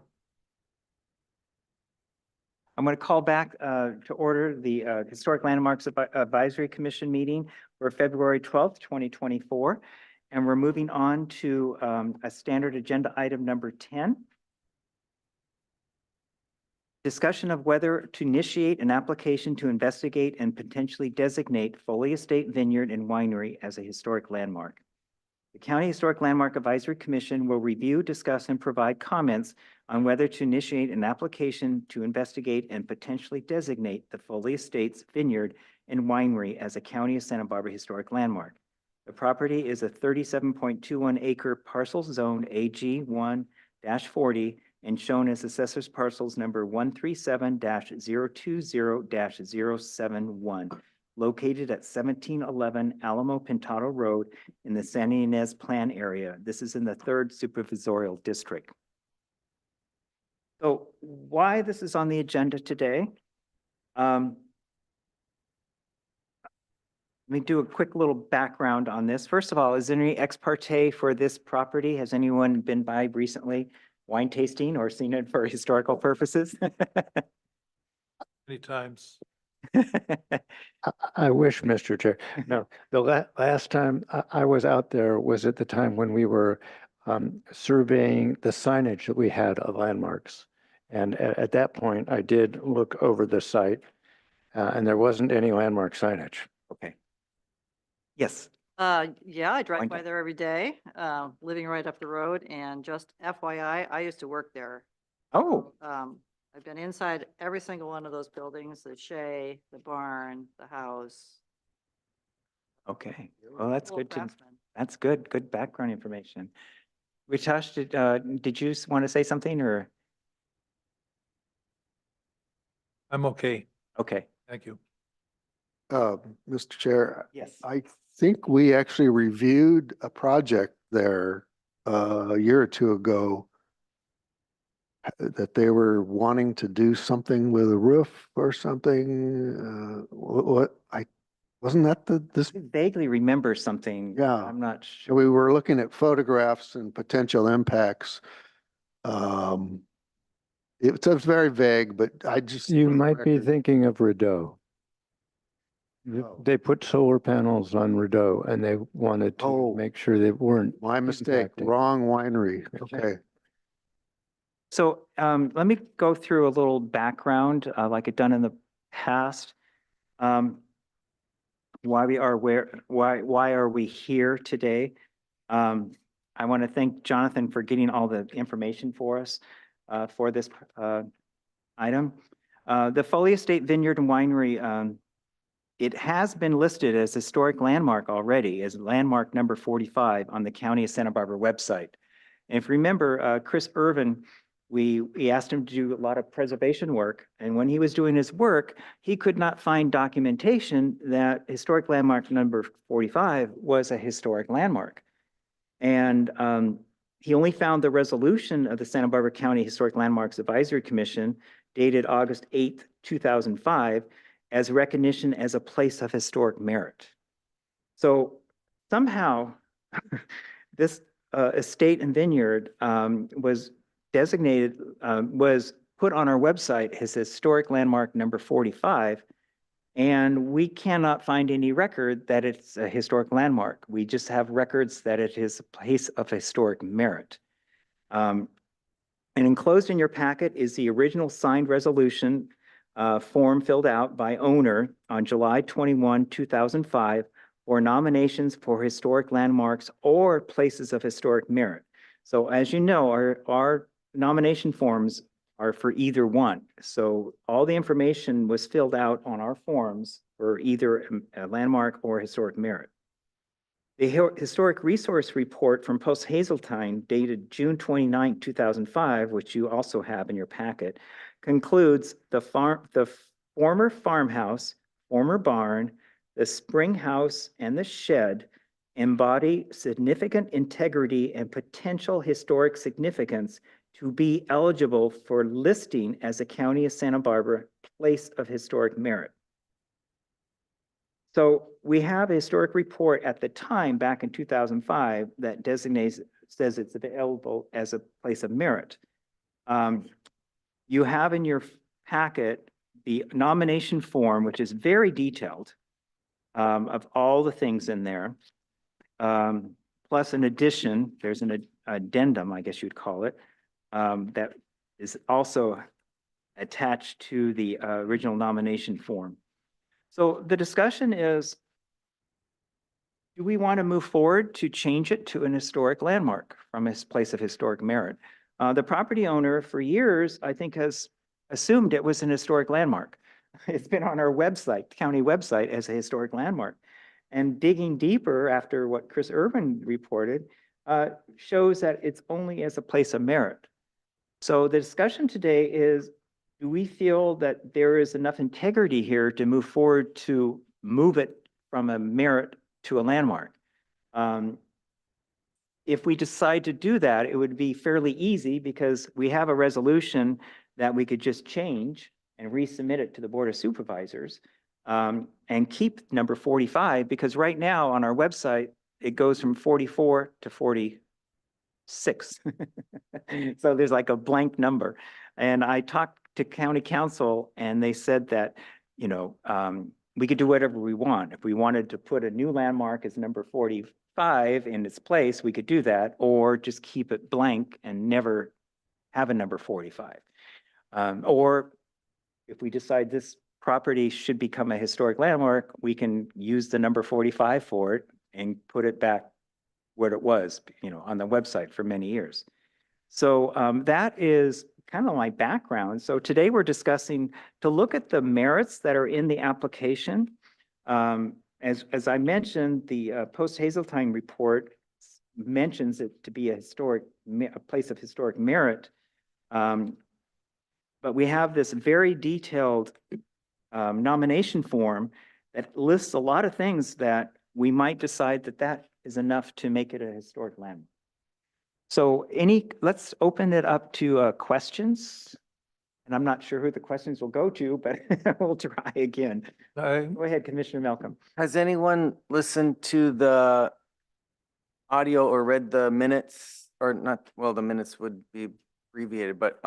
I'm going to call back to order the Historic Landmarks Advisory Commission meeting for February 12th, 2024. And we're moving on to a standard agenda item number 10. Discussion of whether to initiate an application to investigate and potentially designate Foley Estate Vineyard and Winery as a historic landmark. The County Historic Landmark Advisory Commission will review, discuss, and provide comments on whether to initiate an application to investigate and potentially designate the Foley Estates Vineyard and Winery as a County of Santa Barbara Historic Landmark. The property is a 37.21 acre parcel zoned AG 1-40 and shown as assessor's parcels number 137-020-071, located at 1711 Alamo Pintado Road in the San Ynez Plan area. This is in the 3rd Supervisorial District. So why this is on the agenda today? Let me do a quick little background on this. First of all, is there any ex parte for this property? Has anyone been by recently wine tasting or seen it for historical purposes? Many times. I wish, Mr. Chair. No, the last time I was out there was at the time when we were surveying the signage that we had of landmarks. And at that point, I did look over the site and there wasn't any landmark signage. Okay. Yes. Yeah, I drive Wine by time. there every day, living right up the road, and just FYI, I used to work there. Oh, I've been inside every single one of those buildings, the Shea, the barn, the house. okay. Well, that's Full good to, craftsman. that's good, good background information. Ritash, did you want to say something or? I'm okay. Okay. Thank you. Mr. Chair, Yes. I think we actually reviewed a project there a year or two ago that they were wanting to do something with a roof or something. Wasn't that this? I vaguely remember something. Yeah. I'm not sure. We were looking at photographs and potential impacts. It's very vague, but I just. You might be thinking of Rideau. Oh. They put solar panels on Rideau and they wanted Oh. to make sure they weren't. My mistake, impacting. wrong winery. Okay. So let me go through a little background like I've done in the past. Why we are why are we here today? I want to thank Jonathan for getting all the information for us for this item. The Foley Estate Vineyard and Winery, it has been listed as historic landmark already, as landmark number 45 on the County of Santa Barbara website. And if you remember, Chris Irvin, we asked him to do a lot of preservation work. And when he was doing his work, he could not find documentation that historic landmark number 45 was a historic landmark. And he only found the resolution of the Santa Barbara County Historic Landmarks Advisory Commission dated August 8th, 2005, as recognition as a place of historic merit. So somehow this estate and vineyard was designated, was put on our website as historic landmark number 45, and we cannot find any record that it's a historic landmark. We just have records that it is a place of historic merit. And enclosed in your packet is the original signed resolution form filled out by owner on July 21, 2005 for nominations for historic landmarks or places of historic merit. So as you know, our nomination forms are for either one. So all the information was filled out on our forms for either a landmark or historic merit. The Historic Resource Report from Post Hazeltine dated June 29, 2005, which you also have in your packet, concludes the former farmhouse, former barn, the spring house, and the shed embody significant integrity and potential historic significance to be eligible for listing as a County of Santa Barbara place of historic merit. So we have a historic report at the time back in 2005 that says it's available as a place of merit. You have in your packet the nomination form, which is very detailed, of all the things in there. Plus in addition, there's an addendum, I guess you'd call it, that is also attached to the original nomination form. So the discussion is, do we want to move forward to change it to an historic landmark from a place of historic merit? The property owner for years, I think, has assumed it was an historic landmark. It's been on our website, county website, as a historic landmark. And digging deeper after what Chris Irvin reported, shows that it's only as a place of merit. So the discussion today is, do we feel that there is enough integrity here to move forward to move it from a merit to a landmark? If we decide to do that, it would be fairly easy because we have a resolution that we could just change and resubmit it to the Board of Supervisors, and keep number 45, because right now on our website, it goes from 44 to 46. So there's like a blank number. And I talked to county council and they said that, you know, we could do whatever we want. If we wanted to put a new landmark as number 45 in its place, we could do that, or just keep it blank and never have a number 45. Or if we decide this property should become a historic landmark, we can use the number 45 for it and put it back where it was, you know, on the website for many years. So that is kind of my background. So today we're discussing to look at the merits that are in the application. As I mentioned, the post-Hazeltine report mentions it to be a place of historic merit. But we have this very detailed nomination form that lists a lot of things that we might decide that that is enough to make it a historic landmark. So let's open it up to questions. And I'm not sure who the questions will go to, but we'll try again. Go ahead, Commissioner Malcolm. Has anyone listened to the audio or read the minutes, or not? Well, the minutes would be abbreviated, but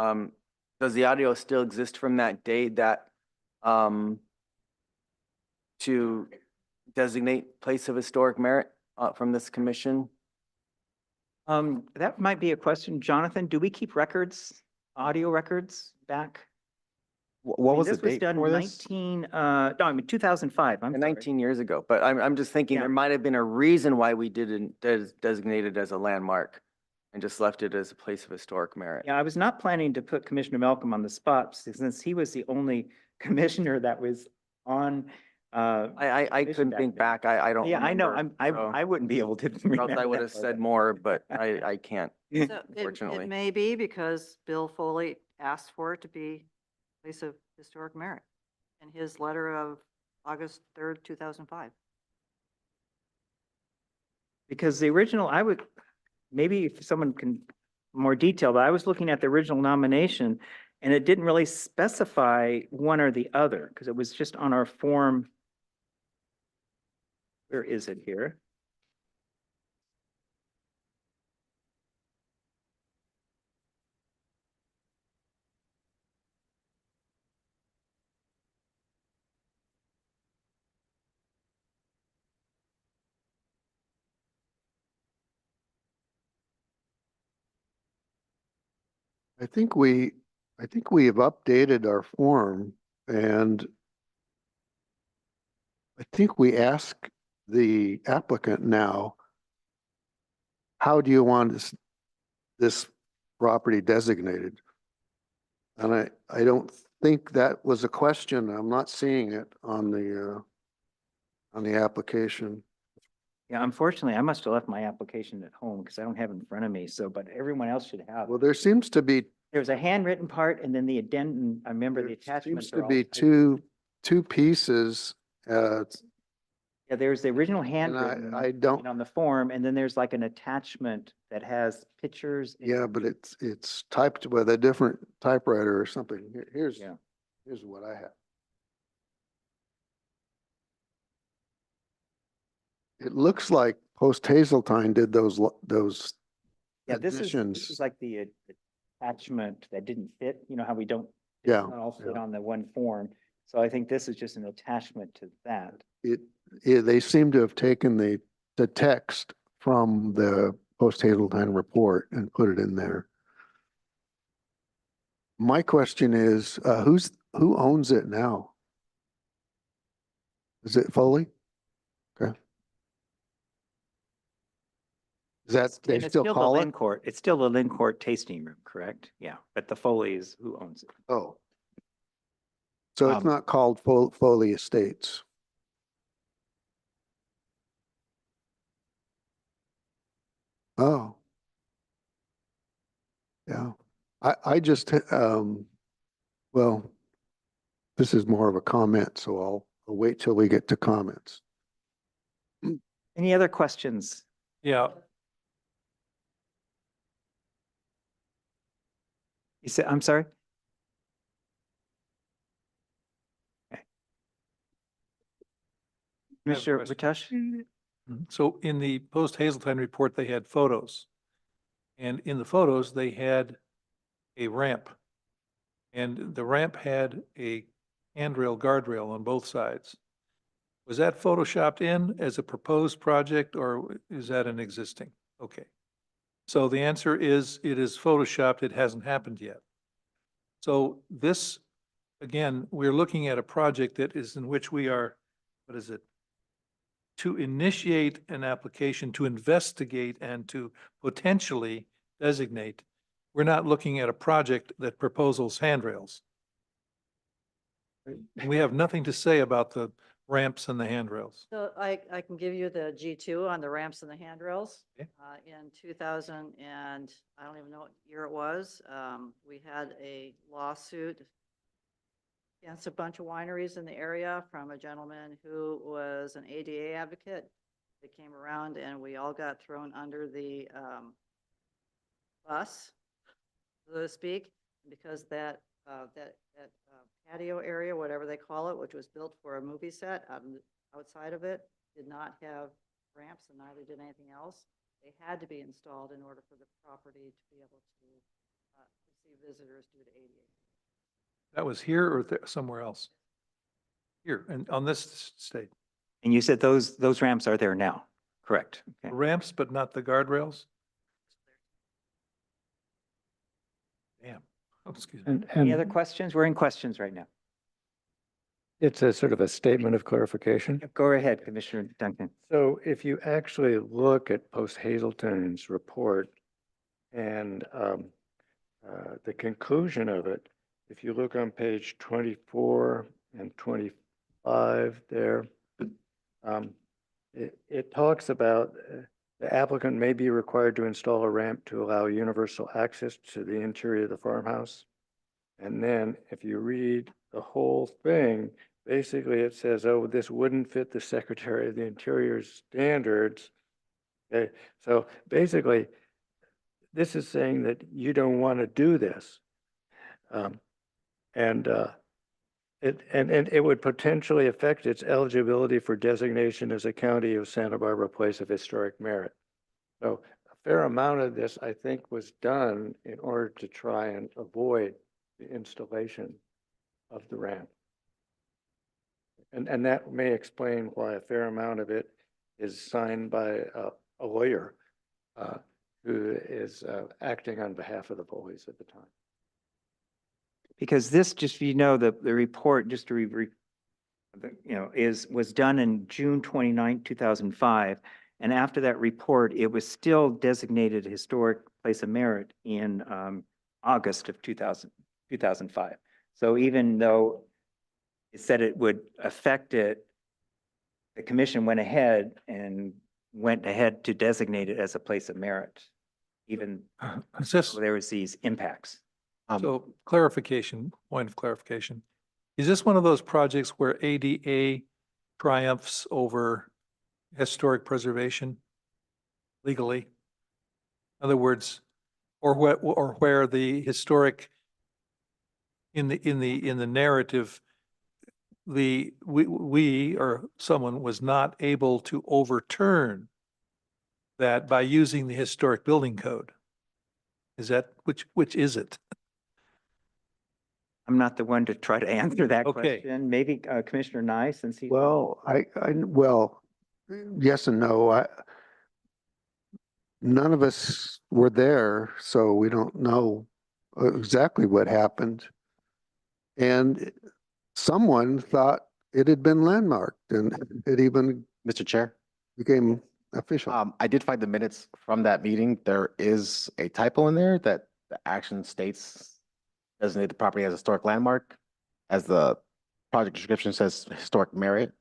does the audio still exist from that date that to designate place of historic merit from this commission? That might be a question. Jonathan, do we keep records, audio records back? What was the This was date done for this? 2005. I'm sorry. 19 years ago, but I'm just thinking Yeah. there might have been a reason why we didn't designate it as a landmark and just left it as a place of historic merit. Yeah, I was not planning to put Commissioner Malcolm on the spot since he was the only commissioner that was on. I commission couldn't back think then. back. I don't Yeah, I know. remember, I wouldn't be able to so else remember I would that have far said back. more, but I can't. So it Unfortunately. may be because Bill Foley asked for it to be place of historic merit in his letter of August 3rd, 2005. Because the original, maybe if someone can more detail, but I was looking at the original nomination and it didn't really specify one or the other because it was just on our form. Where is it here? I think we have updated our form and I think we ask the applicant now, how do you want this property designated? And I don't think that was a question. I'm not seeing it on the application. Yeah, unfortunately, I must have left my application at home because I don't have it in front of me. So, but everyone else should have. Well, there seems to be, There was a handwritten part and then the addendum. I remember the there attachments. seems to are be all- two pieces. Yeah, there's the original And handwritten. I don't, on the form, and then there's like an attachment that has pictures. and- yeah, but it's typed with a different typewriter or something. Here's Yeah. what I have. It looks like post Hazeltine did those Yeah, this is additions. like the attachment that didn't fit, you know, how we don't. Yeah, not all fit yeah. on the one form. So I think this is just an attachment to that. They seem to have taken the text from the post-Hazeltine report and put it in there. My question is, who owns it now? Is it Foley? Okay. Is that, they And it's still the call it? Lynn Court. It's still the Lynn Court tasting room, correct? Yeah, but the Foley is who owns it. Oh. So it's Um, not called Foley Estates. Oh. Yeah, I just, well, this is more of a comment, so I'll wait till we get to comments. Any other questions? Yeah, You said, I'm sorry? Okay. I have a Mr. question. Ratush? So in the post Hazeltine report, they had photos. And in the photos, they had a ramp. And the ramp had a handrail, guardrail on both sides. Was that photoshopped in as a proposed project or is that an existing? Okay. So the answer is it is photoshopped. It hasn't happened yet. So this, again, we're looking at a project that is in which we are, what is it? To initiate an application, to investigate and to potentially designate. We're not looking at a project that proposals handrails. We have nothing to say about the ramps and the handrails. So I can give you the G2 on the ramps and the handrails. Okay. In 2000 and I don't even know what year it was, we had a lawsuit against a bunch of wineries in the area from a gentleman who was an ADA advocate. They came around and we all got thrown under the bus, so to speak, because that patio area, whatever they call it, which was built for a movie set outside of it, did not have ramps and neither did anything else. They had to be installed in order for the property to be able to receive visitors due to ADA. That was here or somewhere else? Here, and on this state. And you said those ramps are there now, correct? Okay. Ramps, but not the guardrails? Damn. Oh, excuse me. Any other And questions? We're in questions right now. it's a sort of a statement of clarification. Go ahead, Commissioner Duncan. So if you actually look at post Hazelton's report and the conclusion of it, if you look on page 24 and 25 there, it talks about the applicant may be required to install a ramp to allow universal access to the interior of the farmhouse. And then if you read the whole thing, basically it says, oh, this wouldn't fit the Secretary of the Interior's standards. Okay, so basically, this is saying that you don't want to do this. It would potentially affect its eligibility for designation as a county of Santa Barbara Place of Historic Merit. So a fair amount of this, I think, was done in order to try and avoid the installation of the ramp. And that may explain why a fair amount of it is signed by a lawyer who is acting on behalf of the Foley's at the time. Because this, just so you know, the report, just to was done in June 29, 2005. And after that report, it was still designated a historic place of merit in August of 2005. So even though it said it would affect it, the commission went ahead to designate it as a place of merit, even Is this, though there was these impacts. so clarification, point of clarification. Is this one of those projects where ADA triumphs over historic preservation legally? In other words, or where the historic in the narrative, we or someone was not able to overturn that by using the historic building code. Is that, which is it? I'm not the one to try to answer that Okay. question. Maybe Commissioner Nye, since he. Well, well, yes and no. None of us were there, so we don't know exactly what happened. And someone thought it had been landmarked and it even Mr. Chair, became official. I did find the minutes from that meeting. There is a typo in there that the action states designate the property as a historic landmark, as the project description says historic merit. Do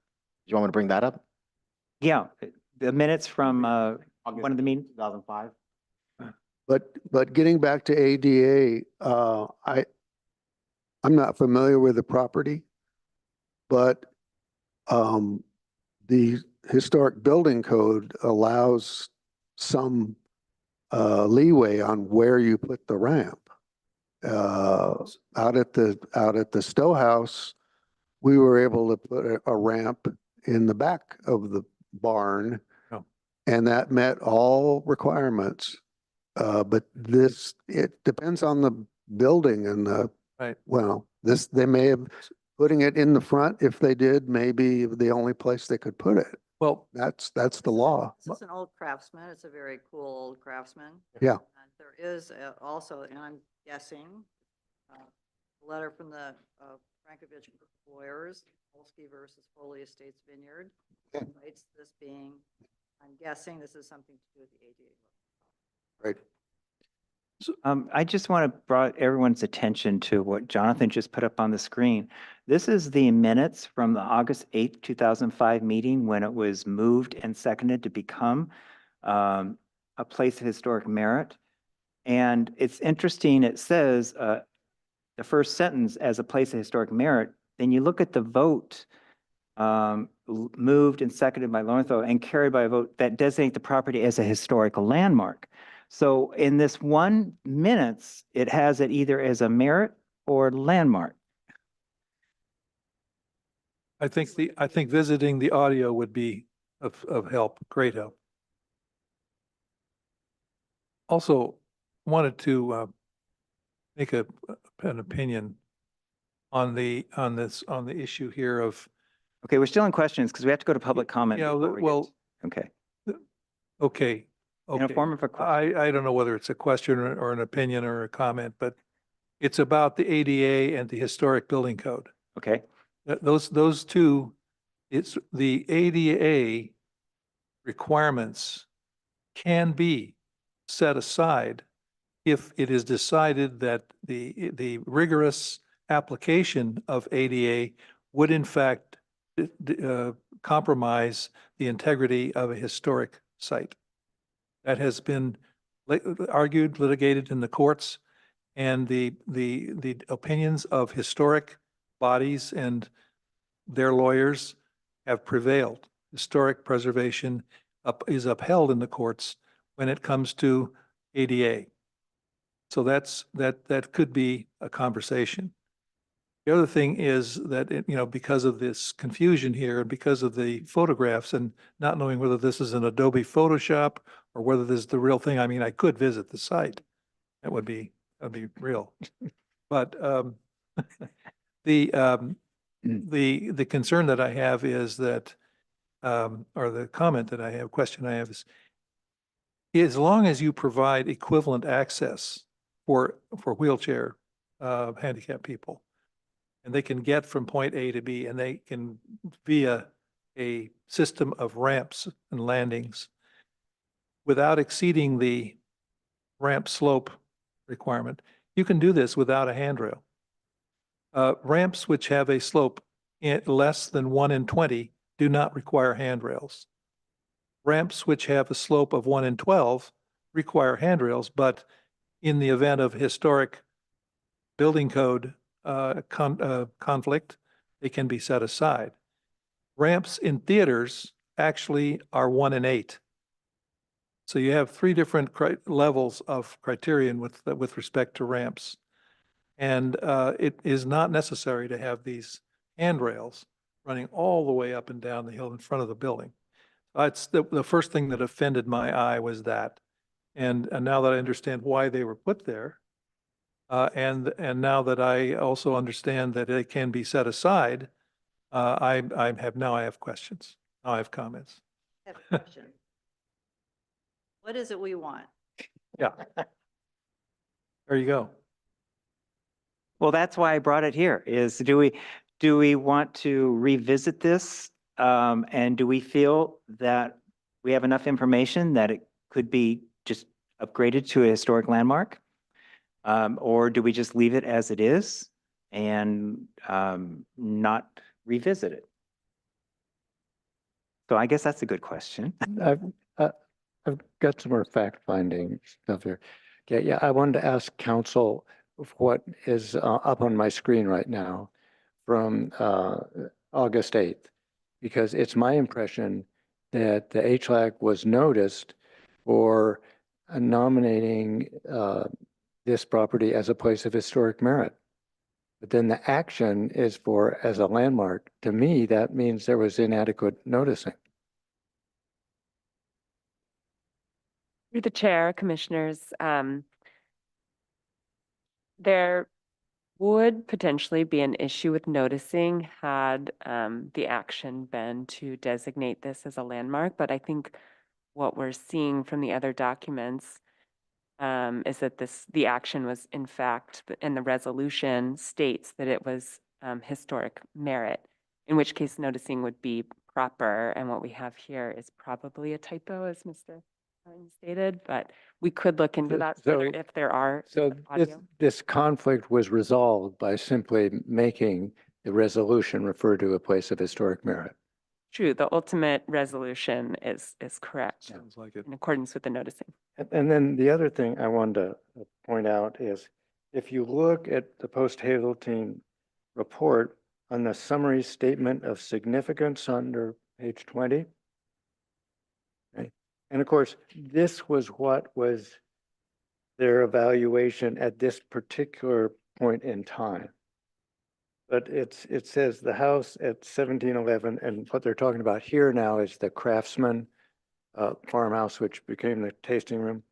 you want me to bring that up? Yeah, the minutes from one of the meetings. 2005. But getting back to ADA, I'm not familiar with the property, but the historic building code allows some leeway on where you put the ramp. Out at the Stowe House, we were able to put a ramp in the back of the barn. Oh. And that met all requirements. But it depends on the building and Right. well, they may have, putting it in the front, if they did, maybe the only place they could put it. Well, That's the law. This is an old craftsman. It's a very cool old craftsman. Yeah. And there is also, and I'm guessing, a letter from the Frankovich Group of Lawyers, Polsky versus Foley Estates Vineyard, cites this being, I'm guessing this is something to do with the ADA. Right. I just want to draw everyone's attention to what Jonathan just put up on the screen. This is the minutes from the August 8th, 2005 meeting when it was moved and seconded to become a place of historic merit. And it's interesting, it says the first sentence as a place of historic merit. Then you look at the vote moved and seconded by Lorenzo and carried by a vote that designate the property as a historical landmark. So in this 1 minutes, it has it either as a merit or landmark. I think visiting the audio would be of help, great help. Also, wanted to make an opinion on the issue here of, Okay, we're still in questions because we have to go to public comment. Yeah, before we well, get- Okay, okay. in a Okay. form of a question. I don't know whether it's a question or an opinion or a comment, but it's about the ADA and the historic building code. Okay, Those two, it's the ADA requirements can be set aside if it is decided that the rigorous application of ADA would in fact compromise the integrity of a historic site. That has been argued, litigated in the courts, and the opinions of historic bodies and their lawyers have prevailed. Historic preservation is upheld in the courts when it comes to ADA. So that could be a conversation. The other thing is that, because of this confusion here, and because of the photographs and not knowing whether this is an Adobe Photoshop or whether this is the real thing, I mean, I could visit the site. That would be real. But the concern that I have is that, or the comment that I have, question I have is, as long as you provide equivalent access for wheelchair handicapped people, and they can get from point A to B, and they can via a system of ramps and landings without exceeding the ramp slope requirement, you can do this without a handrail. Ramps which have a slope less than 1 in 20 do not require handrails. Ramps which have a slope of 1 in 12 require handrails, but in the event of historic building code conflict, they can be set aside. Ramps in theaters actually are 1 in 8. So you have 3 different levels of criterion with respect to ramps. And it is not necessary to have these handrails running all the way up and down the hill in front of the building. It's the first thing that offended my eye was that. And now that I understand why they were put there, and now that I also understand that it can be set aside, I have questions. Now I have comments. I have a question. What is it we want? Yeah. There you go. Well, that's why I brought it here, is do we want to revisit this? And do we feel that we have enough information that it could be just upgraded to a historic landmark? Or do we just leave it as it is and not revisit it? So I guess that's a good question. I've got some more fact-finding stuff here. Okay, yeah, I wanted to ask council of what is up on my screen right now from August 8th, because it's my impression that the HLAC was noticed for nominating this property as a place of historic merit. But then the action is for as a landmark. To me, that means there was inadequate noticing. Through the chair, commissioners, there would potentially be an issue with noticing had the action been to designate this as a landmark. But I think what we're seeing from the other documents is that the action was in fact, and the resolution states that it was historic merit, in which case noticing would be proper. And what we have here is probably a typo, as Mr. Hines stated, but we could look into that further if there are So audio. this conflict was resolved by simply making the resolution refer to a place of historic merit. True, the ultimate resolution is correct Sounds like it. in accordance with the noticing. And then the other thing I wanted to point out is if you look at the post-Hazeltine report on the summary statement of significance under page 20. Okay. And of course, this was what was their evaluation at this particular point in time. But it says the house at 1711, and what they're talking about here now is the Craftsman farmhouse, which became the tasting room.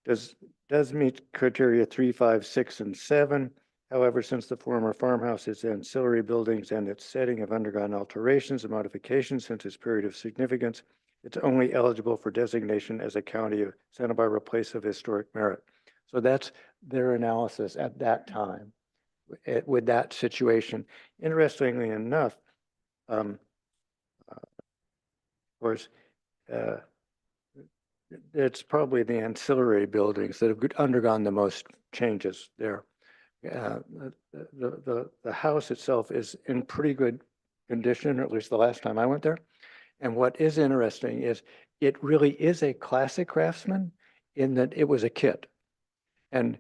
Does meet criteria 3, 5, 6, and 7. However, since the former farmhouse is ancillary buildings and its setting have undergone alterations and modifications since its period of significance, it's only eligible for designation as a county of Santa Barbara place of historic merit. So that's their analysis at that time with that situation. Interestingly enough, of course, it's probably the ancillary buildings that have undergone the most changes there. The house itself is in pretty good condition, or at least the last time I went there. And what is interesting is it really is a classic Craftsman in that it was a kit. And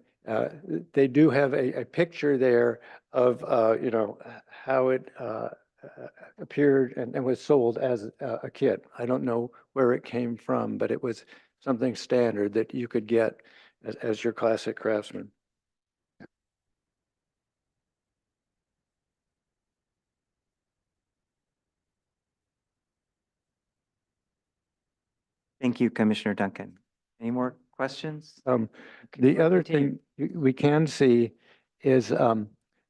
they do have a picture there of, you know, how it appeared and was sold as a kit. I don't know where it came from, but it was something standard that you could get as your classic Craftsman. Thank you, Commissioner Duncan. Any more questions? The other Continue. thing we can see is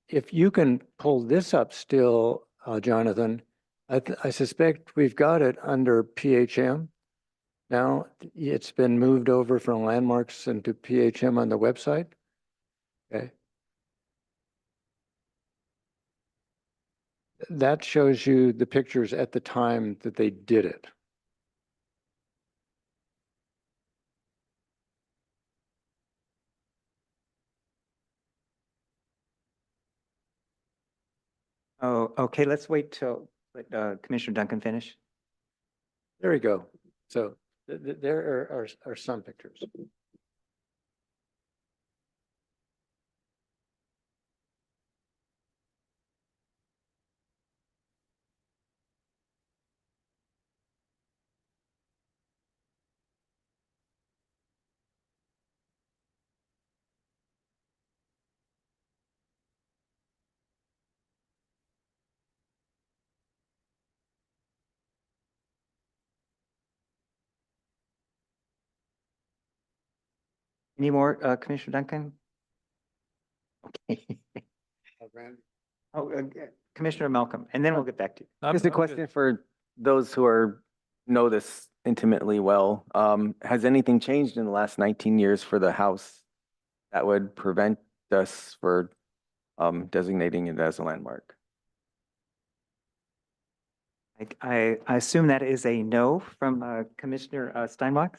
if you can pull this up still, Jonathan, I suspect we've got it under PHM. Now it's been moved over from landmarks into PHM on the website. Okay. That shows you the pictures at the time that they did it. Oh, okay, let's wait till let Commissioner Duncan finish. There we go. So there are some pictures. Any more, Commissioner Duncan? Okay. Oh, Commissioner Malcolm, and then we'll get back to you. Just a question for those who know this intimately well. Has anything changed in the last 19 years for the house that would prevent us for designating it as a landmark? I assume that is a no from Commissioner Steinbach?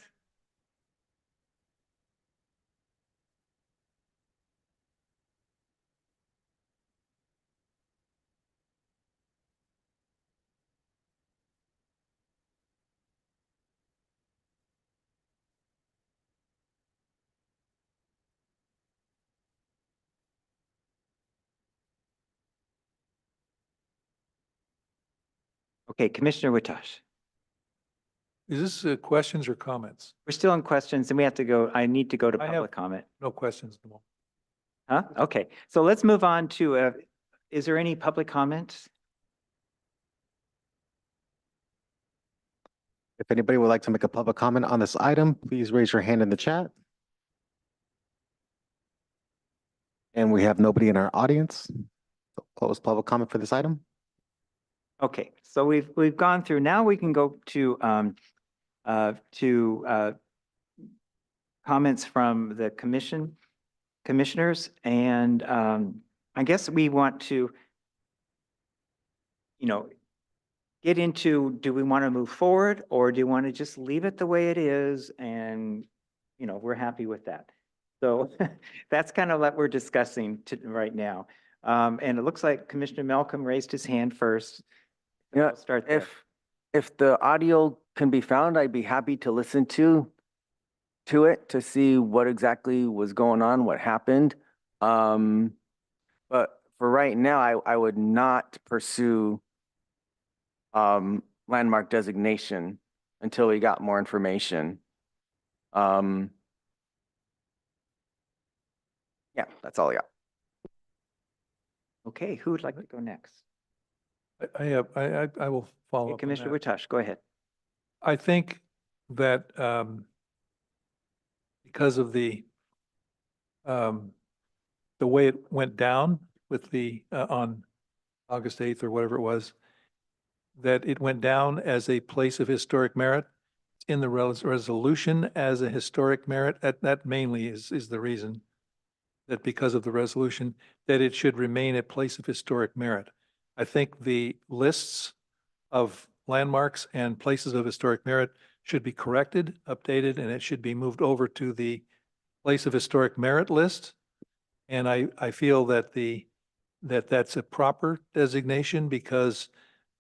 Okay, Commissioner Witash. Is this questions or comments? We're still in questions and we have to go, I need to go to I have- public comment. No questions. No more. Huh? Okay, so let's move on to, is there any public comments? If anybody would like to make a public comment on this item, please raise your hand in the chat. And we have nobody in our audience. So close public comment for this item. Okay, so we've gone through, now we can go to comments from the commissioners, and I guess we want to, get into, do we want to move forward or do you want to just leave it the way it is and, we're happy with that. So that's kind of what we're discussing right now. And it looks like Commissioner Malcolm raised his hand first. Yeah, We'll start there. If the audio can be found, I'd be happy to listen to it to see what exactly was going on, what happened. But for right now, I would not pursue landmark designation until we got more information. Yeah, that's all I got. Okay, who would like to go next? I will follow Okay, up on Commissioner that. Witash, go ahead. I think that because of the way it went down with the on August 8th or whatever it was, that it went down as a place of historic merit in the resolution as a historic merit. That mainly is the reason that because of the resolution that it should remain a place of historic merit. I think the lists of landmarks and places of historic merit should be corrected, updated, and it should be moved over to the place of historic merit list. And I feel that that's a proper designation because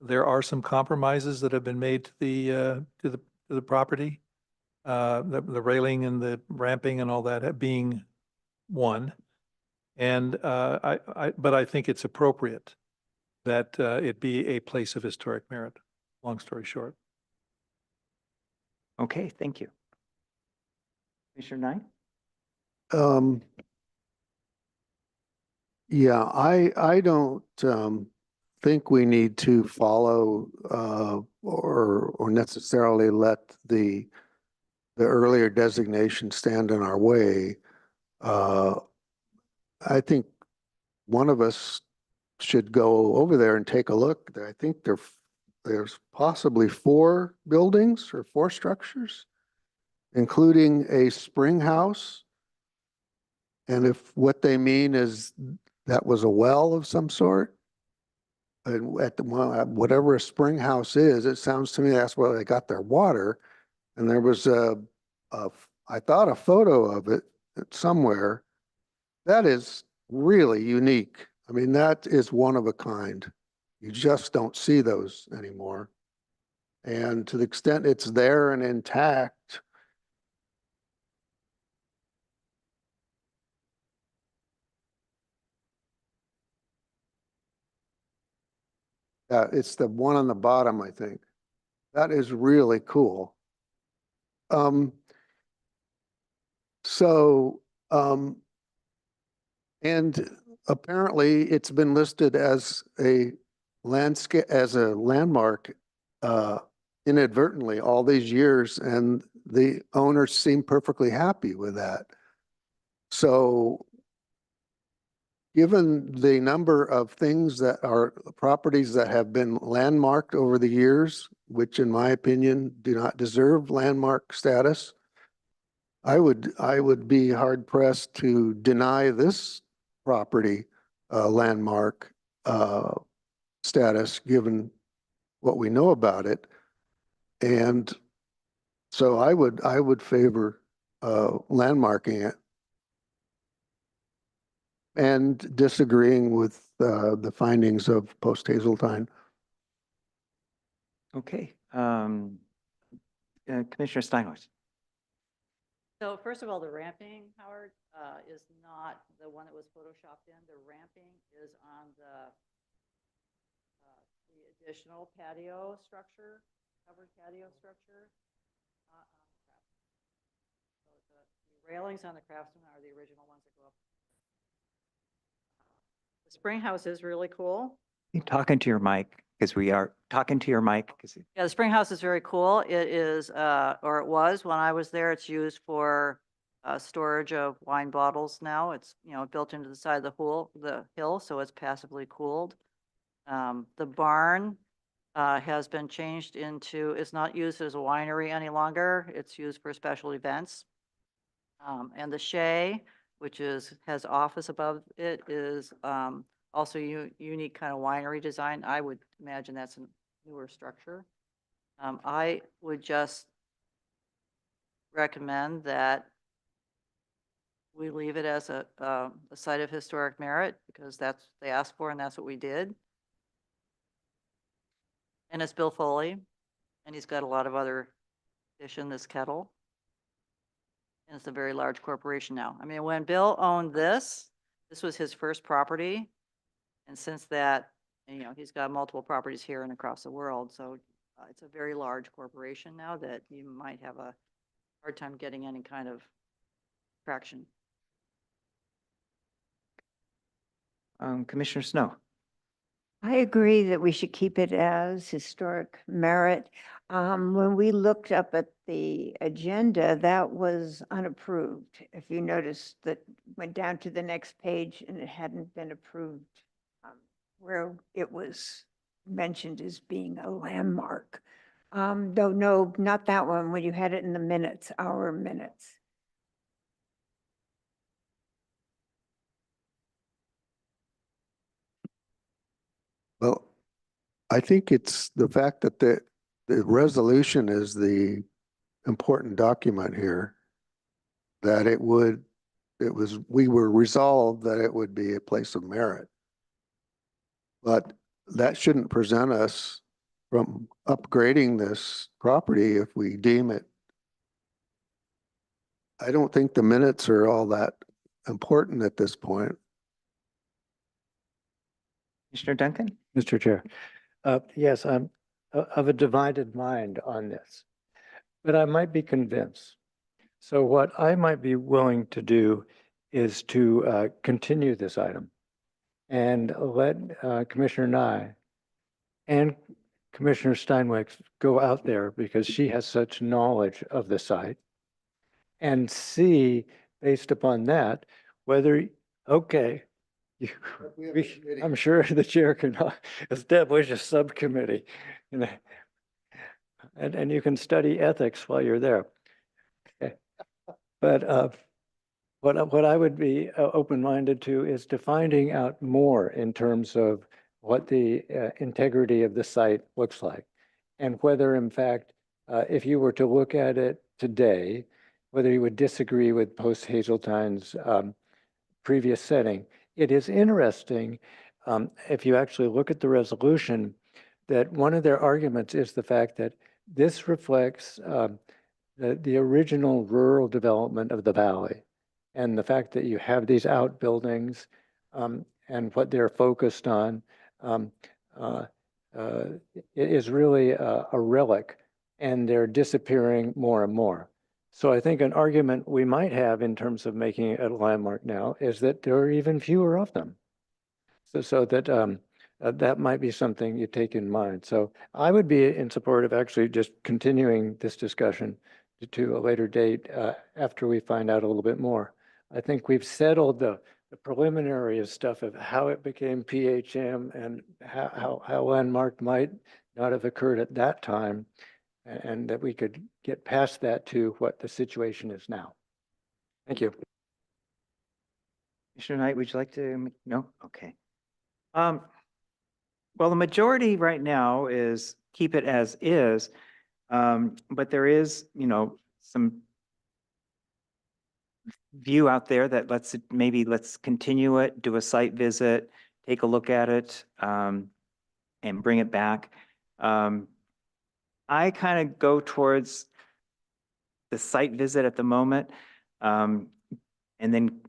there are some compromises that have been made to the property. The railing and the ramping and all that being one. And but I think it's appropriate that it be a place of historic merit, long story short. Okay, thank you. Commissioner Nye? Yeah, I don't think we need to follow or necessarily let the earlier designation stand in our way. I think one of us should go over there and take a look. I think there's possibly 4 buildings or 4 structures, including a spring house. And if what they mean is that was a well of some sort, and at the whatever a spring house is, it sounds to me that's where they got their water. And there was I thought a photo of it somewhere. That is really unique. I mean, that is one of a kind. You just don't see those anymore. And to the extent it's there and intact, it's the one on the bottom, I think. That is really cool. And apparently it's been listed as a landmark inadvertently all these years, and the owners seem perfectly happy with that. So given the number of things that are properties that have been landmarked over the years, which in my opinion do not deserve landmark status, I would be hard pressed to deny this property landmark status, given what we know about it. And so I would favor landmarking it and disagreeing with the findings of Post Hazeltine. Okay. Commissioner Steinwitz. So first of all, the ramping, Howard, is not the one that was photoshopped in. The ramping is on the additional patio structure, covered patio structure. Not on the Craftsman. So the railings on the Craftsman are the original ones that go up. The spring house is really cool. You talking to your mic, because we are talking to your mic. Yeah, the spring house is very cool. It is, or it was when I was there, it's used for storage of wine bottles now. It's, built into the side of the hill, so it's passively cooled. The barn has been changed into, it's not used as a winery any longer. It's used for special events. And the Shay, which has office above it, is also unique kind of winery design. I would imagine that's a newer structure. I would just recommend that we leave it as a site of historic merit, because that's what they asked for and that's what we did. And it's Bill Foley, and he's got a lot of other fish in this kettle. And it's a very large corporation now. I mean, when Bill owned this was his first property. And since that, he's got multiple properties here and across the world. So it's a very large corporation now that you might have a hard time getting any kind of traction. Commissioner Snow. I agree that we should keep it as historic merit. When we looked up at the agenda, that was unapproved. If you noticed, that went down to the next page and it hadn't been approved, where it was mentioned as being a landmark. Though, no, not that one, when you had it in the minutes, our minutes. Well, I think it's the fact that the resolution is the important document here, that we were resolved that it would be a place of merit. But that shouldn't prevent us from upgrading this property if we deem it. I don't think the minutes are all that important at this point. Commissioner Duncan. Mr. Chair, yes, I'm of a divided mind on this, but I might be convinced. So what I might be willing to do is to continue this item and let Commissioner Nye and Commissioner Steinway go out there, because she has such knowledge of the site, and see, based upon that, whether, okay, I'm sure the chair can establish a subcommittee, and you can study ethics while you're there. Okay. But what I would be open-minded to is to finding out more in terms of what the integrity of the site looks like, and whether, in fact, if you were to look at it today, whether you would disagree with Post Hazeltine's previous setting. It is interesting, if you actually look at the resolution, that one of their arguments is the fact that this reflects the original rural development of the valley, and the fact that you have these outbuildings and what they're focused on is really a relic, and they're disappearing more and more. So I think an argument we might have in terms of making it a landmark now is that there are even fewer of them. So that that might be something you take in mind. So I would be in support of actually just continuing this discussion to a later date after we find out a little bit more. I think we've settled the preliminary stuff of how it became PHM and how landmark might not have occurred at that time. And that we could get past that to what the situation is now. Thank you. Commissioner Knight, would you like to, no? Okay. Well, the majority right now is keep it as is. But there is, some view out there that let's continue it, do a site visit, take a look at it, and bring it back. I kind of go towards the site visit at the moment, and then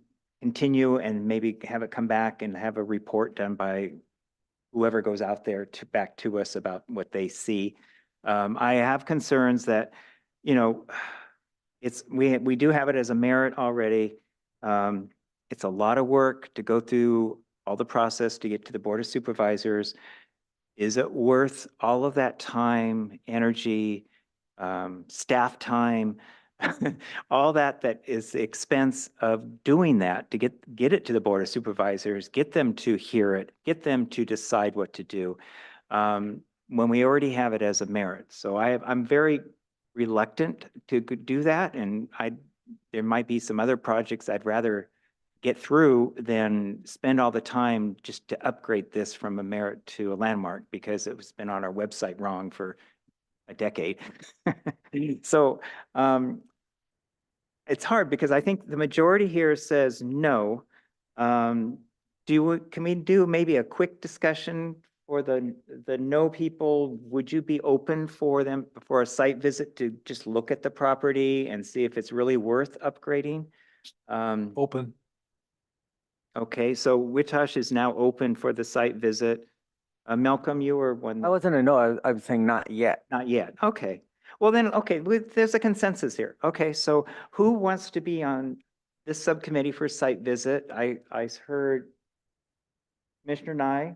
continue and maybe have it come back and have a report done by whoever goes out there back to us about what they see. I have concerns that, we do have it as a merit already. It's a lot of work to go through all the process to get to the Board of Supervisors. Is it worth all of that time, energy, staff time, all that is the expense of doing that to get it to the Board of Supervisors, get them to hear it, get them to decide what to do, when we already have it as a merit. So I'm very reluctant to do that, and there might be some other projects I'd rather get through than spend all the time just to upgrade this from a merit to a landmark, because it's been on our website wrong for a decade. So it's hard because I think the majority here says no. Can we do maybe a quick discussion for the no people? Would you be open for them for a site visit to just look at the property and see if it's really worth upgrading? Open. Okay, so Witosh is now open for the site visit. Malcolm, you were one. I wasn't a no, I was saying not yet. Not yet. Okay. Well then, okay, there's a consensus here. Okay, so who wants to be on this subcommittee for site visit? I heard Commissioner Nye,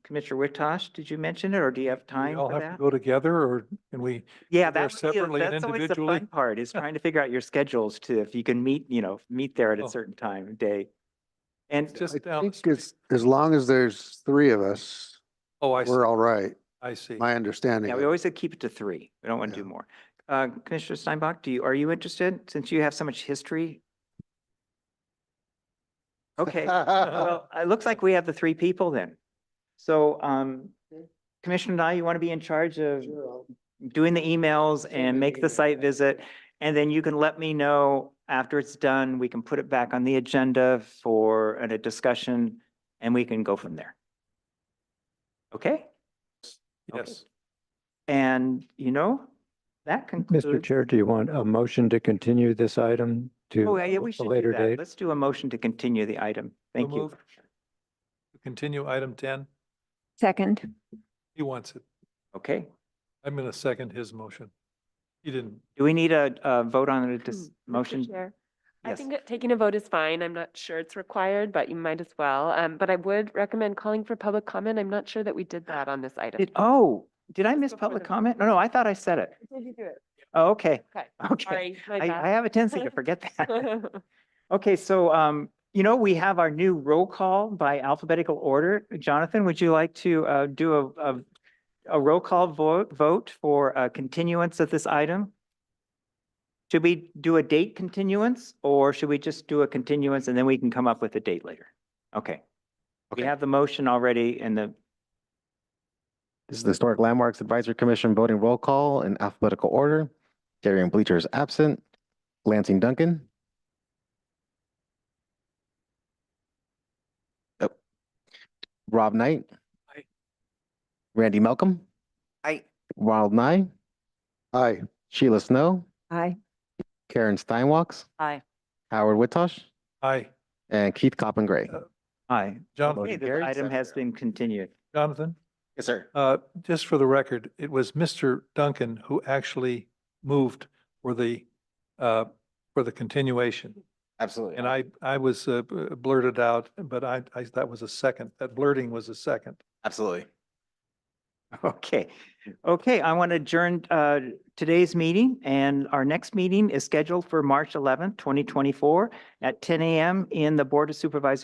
Commissioner Witosh, did you mention it, or do you have time We all for have to that? go together, or can we? Yeah, there that's separately and always the individually? fun part, is trying to figure out your schedules to, if you can meet there at a Oh. certain time of day. And Just I down the think street. as long as there's three of us, Oh, I see. we're all right. I see. My understanding. yeah, of we it. always say keep it to 3. We don't want to Yeah. do more. Commissioner Steinbach, are you interested, since you have so much history? Okay, well, it looks like we have the 3 people then. So, Commissioner Nye, you want to be in charge of doing the emails and make the site visit? And then you can let me know after it's done, we can put it back on the agenda for a discussion, and we can go from there. Okay? Yes. And that concludes. Mr. Chair, do you want a motion to continue this item to Oh, yeah, we a should do later that. date? Let's do a motion to continue the item. Thank So you. moved. Continue item 10. Second. He wants it. Okay. I'm going to second his motion. He didn't. Do we need a vote on a Mr. motion? Chair, I Yes. think that taking a vote is fine. I'm not sure it's required, but you might as well. But I would recommend calling for public comment. I'm not sure that we did that on this item. Did I miss before public the- comment? No, I thought I said it. Did you do it? Oh, okay. Okay. Okay. Sorry, my I bad. have a tendency to forget that. Okay, so, we have our new roll call by alphabetical order. Jonathan, would you like to do a roll call vote for a continuance of this item? Should we do a date continuance, or should we just do a continuance and then we can come up with a date later? Okay. We Okay. have the motion already and This is the Historic Landmarks Advisory Commission voting roll call in alphabetical order. Darian Bleacher is absent. Lansing Duncan. Oh. Rob Knight. Aye. Randy Malcolm. Aye. Ronald Nye. Aye. Sheila Snow. Aye. Karen Steinwalks. Aye. Howard Witosh. Aye. And Keith Coppin Gray. aye. Jonathan, Okay, this carries. item has been continued. Jonathan, Yes, sir. just for the record, it was Mr. Duncan who actually moved for the continuation. Absolutely. And I was blurted out, but that was a second. That blurting was a second. Absolutely. Okay, okay, I want to adjourn today's meeting, and our next meeting is scheduled for March 11th, 2024 at 10 a.m. in the Board of Supervisors